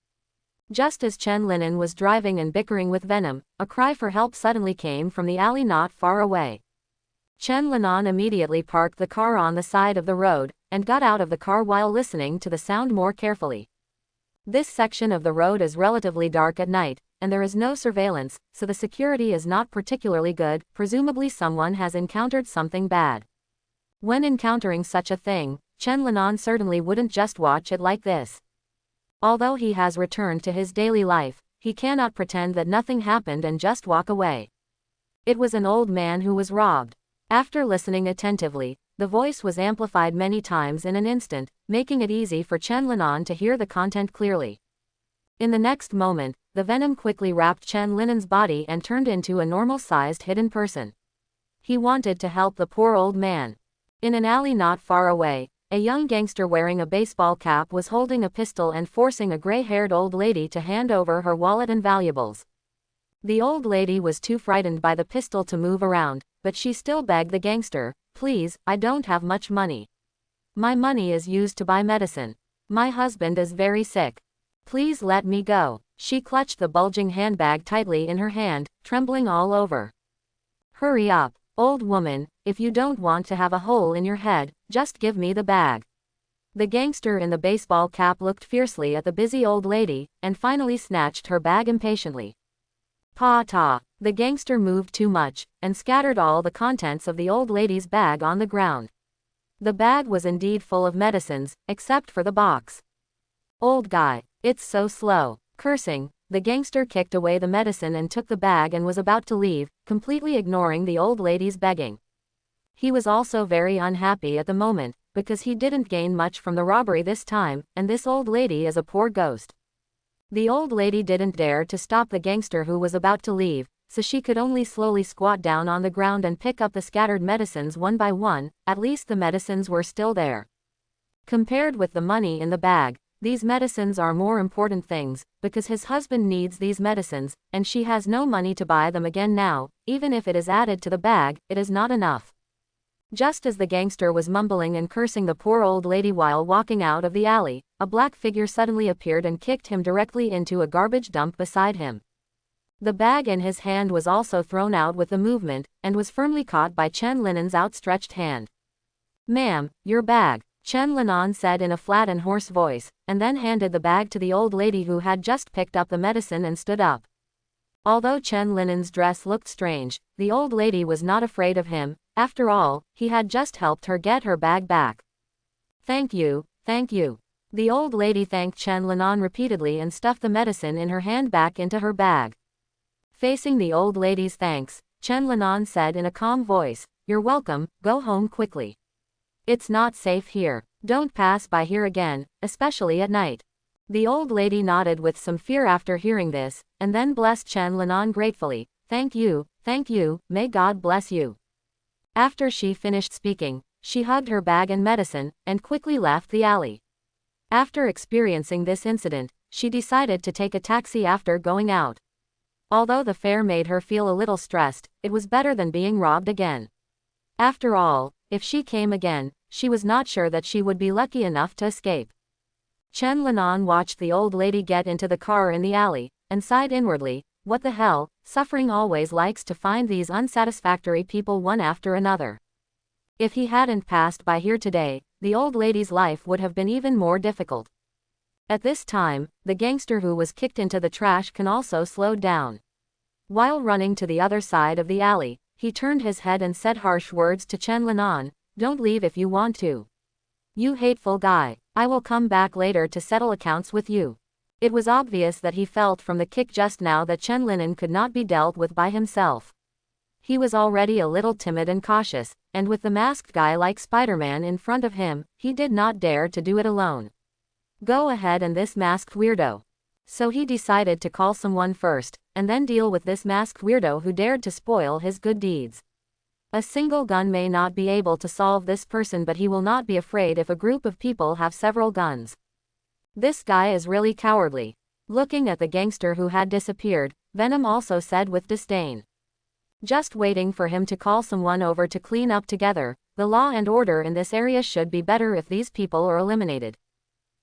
Just as Chen Linen was driving and bickering with Venom, a cry for help suddenly came from the alley not far away. Chen Linan immediately parked the car on the side of the road, and got out of the car while listening to the sound more carefully. This section of the road is relatively dark at night, and there is no surveillance, so the security is not particularly good, presumably someone has encountered something bad. When encountering such a thing, Chen Linan certainly wouldn't just watch it like this. Although he has returned to his daily life, he cannot pretend that nothing happened and just walk away. It was an old man who was robbed. After listening attentively, the voice was amplified many times in an instant, making it easy for Chen Linan to hear the content clearly. In the next moment, the Venom quickly wrapped Chen Linen's body and turned into a normal-sized hidden person. He wanted to help the poor old man. In an alley not far away, a young gangster wearing a baseball cap was holding a pistol and forcing a gray-haired old lady to hand over her wallet and valuables. The old lady was too frightened by the pistol to move around, but she still begged the gangster, "Please, I don't have much money. My money is used to buy medicine. My husband is very sick. Please let me go." She clutched the bulging handbag tightly in her hand, trembling all over. "Hurry up, old woman, if you don't want to have a hole in your head, just give me the bag." The gangster in the baseball cap looked fiercely at the busy old lady, and finally snatched her bag impatiently. "Pa-ta!" The gangster moved too much, and scattered all the contents of the old lady's bag on the ground. The bag was indeed full of medicines, except for the box. "Old guy, it's so slow." Cursing, the gangster kicked away the medicine and took the bag and was about to leave, completely ignoring the old lady's begging. He was also very unhappy at the moment, because he didn't gain much from the robbery this time, and this old lady is a poor ghost. The old lady didn't dare to stop the gangster who was about to leave, so she could only slowly squat down on the ground and pick up the scattered medicines one by one. At least the medicines were still there. Compared with the money in the bag, these medicines are more important things, because his husband needs these medicines, and she has no money to buy them again now. Even if it is added to the bag, it is not enough. Just as the gangster was mumbling and cursing the poor old lady while walking out of the alley, a black figure suddenly appeared and kicked him directly into a garbage dump beside him. The bag in his hand was also thrown out with the movement, and was firmly caught by Chen Linen's outstretched hand. "Ma'am, your bag," Chen Linan said in a flat and hoarse voice, and then handed the bag to the old lady who had just picked up the medicine and stood up. Although Chen Linen's dress looked strange, the old lady was not afraid of him. After all, he had just helped her get her bag back. Thank you, thank you. The old lady thanked Chen Linan repeatedly and stuffed the medicine in her hand back into her bag. Facing the old lady's thanks, Chen Linan said in a calm voice, "You're welcome, go home quickly. It's not safe here. Don't pass by here again, especially at night." The old lady nodded with some fear after hearing this, and then blessed Chen Linan gratefully. Thank you, may God bless you." After she finished speaking, she hugged her bag and medicine, and quickly left the alley. After experiencing this incident, she decided to take a taxi after going out. Although the fare made her feel a little stressed, it was better than being robbed again. After all, if she came again, she was not sure that she would be lucky enough to escape. Chen Linan watched the old lady get into the car in the alley, and sighed inwardly, what the hell, suffering always likes to find these unsatisfactory people one after another. If he hadn't passed by here today, the old lady's life would have been even more difficult. At this time, the gangster who was kicked into the trash can also slowed down. While running to the other side of the alley, he turned his head and said harsh words to Chen Linan, "Don't leave if you want to. You hateful guy, I will come back later to settle accounts with you." It was obvious that he felt from the kick just now that Chen Linan could not be dealt with by himself. He was already a little timid and cautious, and with the masked guy like Spider-Man in front of him, he did not dare to do it alone. Go ahead and this masked weirdo. So he decided to call someone first, and then deal with this masked weirdo who dared to spoil his good deeds. A single gun may not be able to solve this person, but he will not be afraid if a group of people have several guns. This guy is really cowardly. Looking at the gangster who had disappeared, Venom also said with disdain. Just waiting for him to call someone over to clean up together. The law and order in this area should be better if these people are eliminated.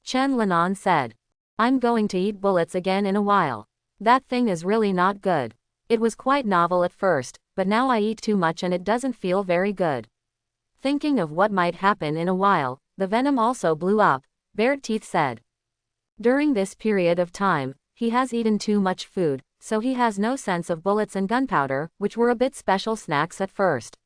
Chen Linan said. I'm going to eat bullets again in a while. That thing is really not good. It was quite novel at first, but now I eat too much and it doesn't feel very good. Thinking of what might happen in a while, the Venom also blew up, bared teeth said. During this period of time, he has eaten too much food, so he has no sense of bullets and gunpowder, which were a bit special snacks at first.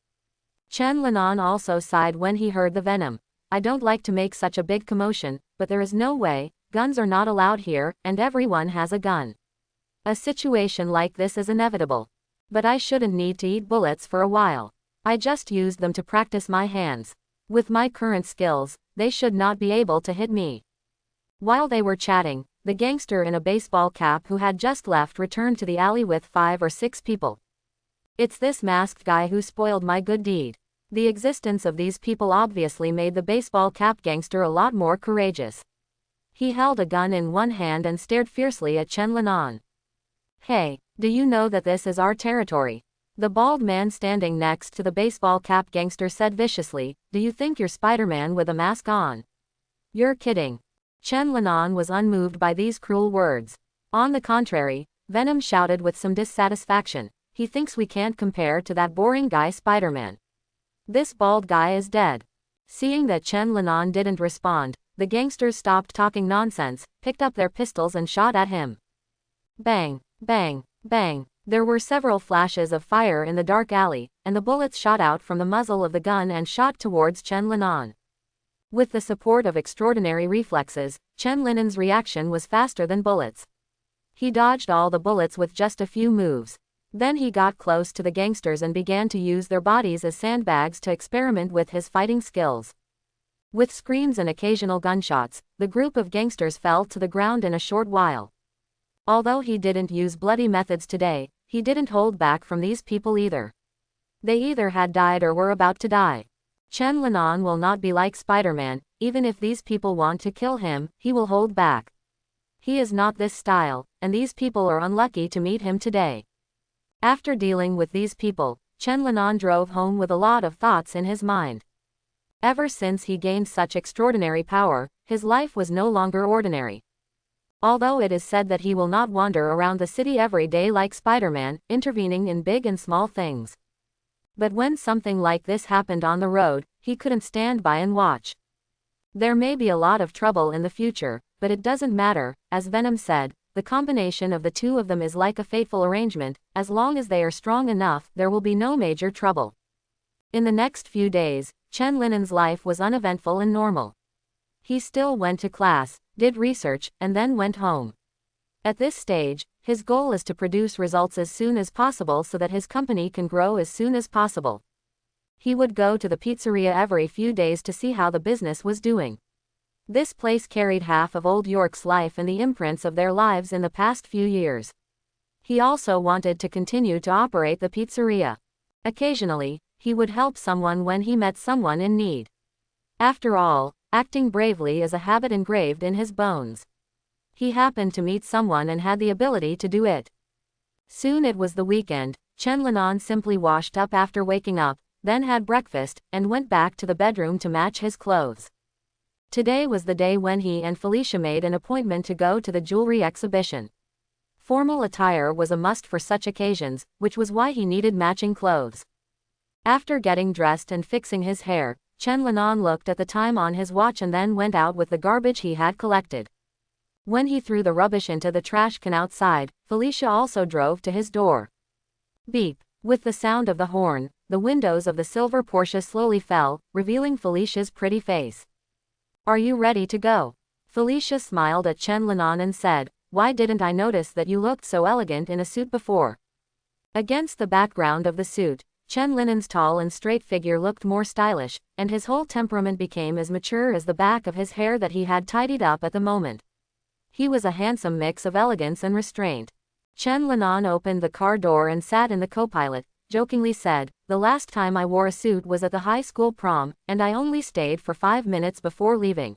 Chen Linan also sighed when he heard the Venom. I don't like to make such a big commotion, but there is no way, guns are not allowed here, and everyone has a gun. A situation like this is inevitable. But I shouldn't need to eat bullets for a while. I just used them to practice my hands. With my current skills, they should not be able to hit me. While they were chatting, the gangster in a baseball cap who had just left returned to the alley with 5 or 6 people. It's this masked guy who spoiled my good deed. The existence of these people obviously made the baseball cap gangster a lot more courageous. He held a gun in one hand and stared fiercely at Chen Linan. Hey, do you know that this is our territory? The bald man standing next to the baseball cap gangster said viciously, do you think you're Spider-Man with a mask on? You're kidding. Chen Linan was unmoved by these cruel words. On the contrary, Venom shouted with some dissatisfaction, he thinks we can't compare to that boring guy Spider-Man. This bald guy is dead. Seeing that Chen Linan didn't respond, the gangsters stopped talking nonsense, picked up their pistols and shot at him. Bang, bang, bang. There were several flashes of fire in the dark alley, and the bullets shot out from the muzzle of the gun and shot towards Chen Linan. With the support of extraordinary reflexes, Chen Linan's reaction was faster than bullets. He dodged all the bullets with just a few moves. Then he got close to the gangsters and began to use their bodies as sandbags to experiment with his fighting skills. With screams and occasional gunshots, the group of gangsters fell to the ground in a short while. Although he didn't use bloody methods today, he didn't hold back from these people either. They either had died or were about to die. Chen Linan will not be like Spider-Man, even if these people want to kill him, he will hold back. He is not this style, and these people are unlucky to meet him today. After dealing with these people, Chen Linan drove home with a lot of thoughts in his mind. Ever since he gained such extraordinary power, his life was no longer ordinary. Although it is said that he will not wander around the city every day like Spider-Man, intervening in big and small things. But when something like this happened on the road, he couldn't stand by and watch. There may be a lot of trouble in the future, but it doesn't matter, as Venom said, the combination of the two of them is like a fateful arrangement, as long as they are strong enough, there will be no major trouble. In the next few days, Chen Linan's life was uneventful and normal. He still went to class, did research, and then went home. At this stage, his goal is to produce results as soon as possible so that his company can grow as soon as possible. He would go to the pizzeria every few days to see how the business was doing. This place carried half of Old York's life and the imprints of their lives in the past few years. He also wanted to continue to operate the pizzeria. Occasionally, he would help someone when he met someone in need. After all, acting bravely is a habit engraved in his bones. He happened to meet someone and had the ability to do it. Soon it was the weekend. Chen Linan simply washed up after waking up, then had breakfast, and went back to the bedroom to match his clothes. Today was the day when he and Felicia made an appointment to go to the jewelry exhibition. Formal attire was a must for such occasions, which was why he needed matching clothes. After getting dressed and fixing his hair, Chen Linan looked at the time on his watch and then went out with the garbage he had collected. When he threw the rubbish into the trash can outside, Felicia also drove to his door. Beep. With the sound of the horn, the windows of the silver Porsche slowly fell, revealing Felicia's pretty face. "Are you ready to go?" Felicia smiled at Chen Linan and said, "Why didn't I notice that you looked so elegant in a suit before?" Against the background of the suit, Chen Linan's tall and straight figure looked more stylish, and his whole temperament became as mature as the back of his hair that he had tidied up at the moment. He was a handsome mix of elegance and restraint. Chen Linan opened the car door and sat in the co-pilot, jokingly said, "The last time I wore a suit was at the high school prom, and I only stayed for 5 minutes before leaving.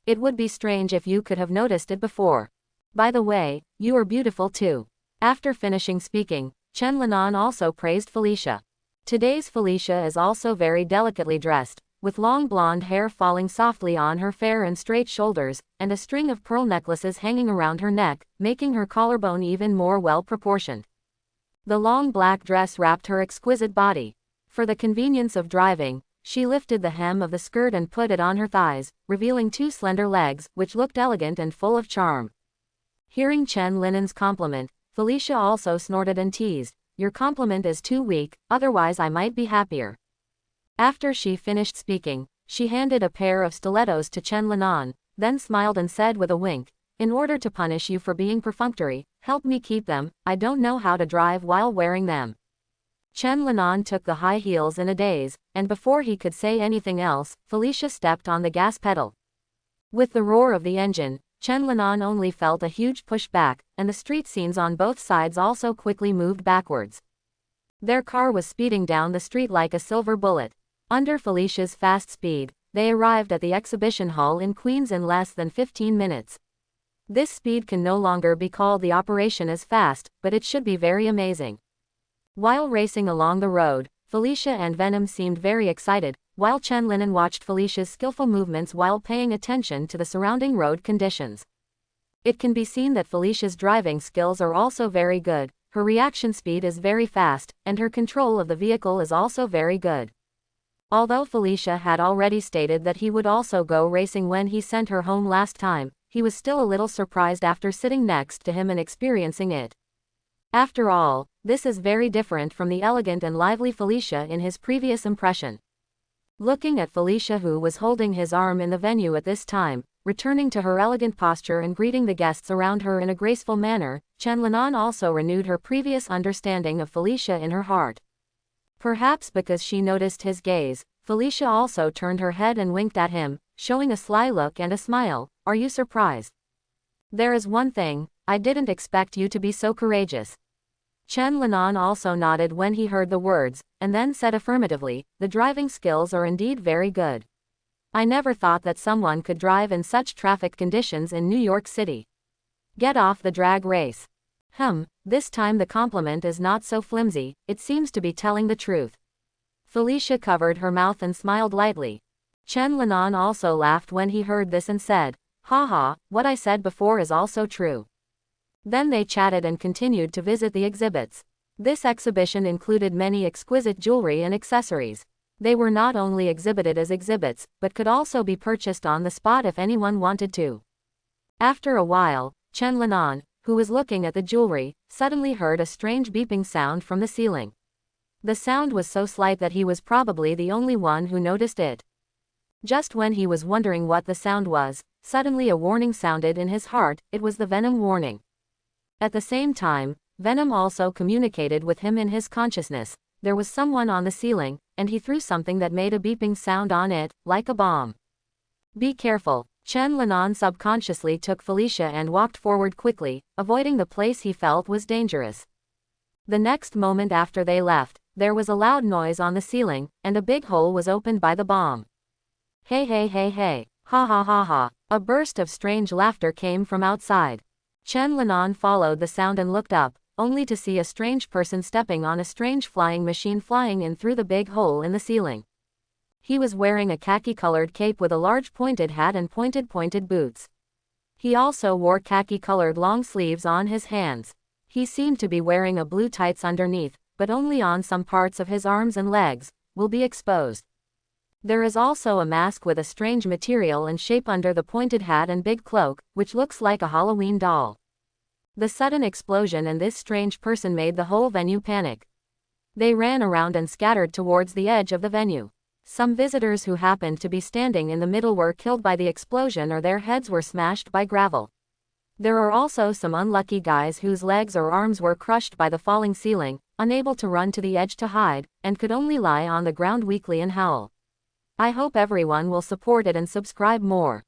It would be strange if you could have noticed it before. By the way, you are beautiful too." After finishing speaking, Chen Linan also praised Felicia. Today's Felicia is also very delicately dressed, with long blonde hair falling softly on her fair and straight shoulders, and a string of pearl necklaces hanging around her neck, making her collarbone even more well-proportioned. The long black dress wrapped her exquisite body. For the convenience of driving, she lifted the hem of the skirt and put it on her thighs, revealing 2 slender legs, which looked elegant and full of charm. Hearing Chen Linan's compliment, Felicia also snorted and teased, "Your compliment is too weak, otherwise I might be happier." After she finished speaking, she handed a pair of stilettos to Chen Linan, then smiled and said with a wink, "In order to punish you for being perfunctory, help me keep them, I don't know how to drive while wearing them." Chen Linan took the high heels in a daze, and before he could say anything else, Felicia stepped on the gas pedal. With the roar of the engine, Chen Linan only felt a huge push back, and the street scenes on both sides also quickly moved backwards. Their car was speeding down the street like a silver bullet. Under Felicia's fast speed, they arrived at the exhibition hall in Queens in less than 15 minutes. This speed can no longer be called the operation as fast, but it should be very amazing. While racing along the road, Felicia and Venom seemed very excited, while Chen Linan watched Felicia's skillful movements while paying attention to the surrounding road conditions. It can be seen that Felicia's driving skills are also very good, her reaction speed is very fast, and her control of the vehicle is also very good. Although Felicia had already stated that he would also go racing when he sent her home last time, he was still a little surprised after sitting next to him and experiencing it. After all, this is very different from the elegant and lively Felicia in his previous impression. Looking at Felicia, who was holding his arm in the venue at this time, returning to her elegant posture and greeting the guests around her in a graceful manner, Chen Linan also renewed her previous understanding of Felicia in her heart. Perhaps because she noticed his gaze, Felicia also turned her head and winked at him, showing a sly look and a smile. "Are you surprised?" "There is one thing, I didn't expect you to be so courageous." Chen Linan also nodded when he heard the words, and then said affirmatively, "The driving skills are indeed very good. I never thought that someone could drive in such traffic conditions in New York City. Get off the drag race." This time the compliment is not so flimsy, it seems to be telling the truth. Felicia covered her mouth and smiled lightly. Chen Linan also laughed when he heard this and said, "Haha, what I said before is also true." Then they chatted and continued to visit the exhibits. This exhibition included many exquisite jewelry and accessories. They were not only exhibited as exhibits, but could also be purchased on the spot if anyone wanted to. After a while, Chen Linan, who was looking at the jewelry, suddenly heard a strange beeping sound from the ceiling. The sound was so slight that he was probably the only one who noticed it. Just when he was wondering what the sound was, suddenly a warning sounded in his heart. It was the Venom warning. At the same time, Venom also communicated with him in his consciousness. There was someone on the ceiling, and he threw something that made a beeping sound on it, like a bomb. Be careful. Chen Linan subconsciously took Felicia and walked forward quickly, avoiding the place he felt was dangerous. The next moment after they left, there was a loud noise on the ceiling, and a big hole was opened by the bomb. Hey hey hey hey, ha ha ha ha. A burst of strange laughter came from outside. Chen Linan followed the sound and looked up, only to see a strange person stepping on a strange flying machine flying in through the big hole in the ceiling. He was wearing a khaki-colored cape with a large pointed hat and pointed boots. He also wore khaki-colored long sleeves on his hands. He seemed to be wearing a blue tights underneath, but only on some parts of his arms and legs will be exposed. There is also a mask with a strange material and shape under the pointed hat and big cloak, which looks like a Halloween doll. The sudden explosion and this strange person made the whole venue panic. They ran around and scattered towards the edge of the venue. Some visitors who happened to be standing in the middle were killed by the explosion or their heads were smashed by gravel. There are also some unlucky guys whose legs or arms were crushed by the falling ceiling, unable to run to the edge to hide, and could only lie on the ground weakly and howl. I hope everyone will support it and subscribe more.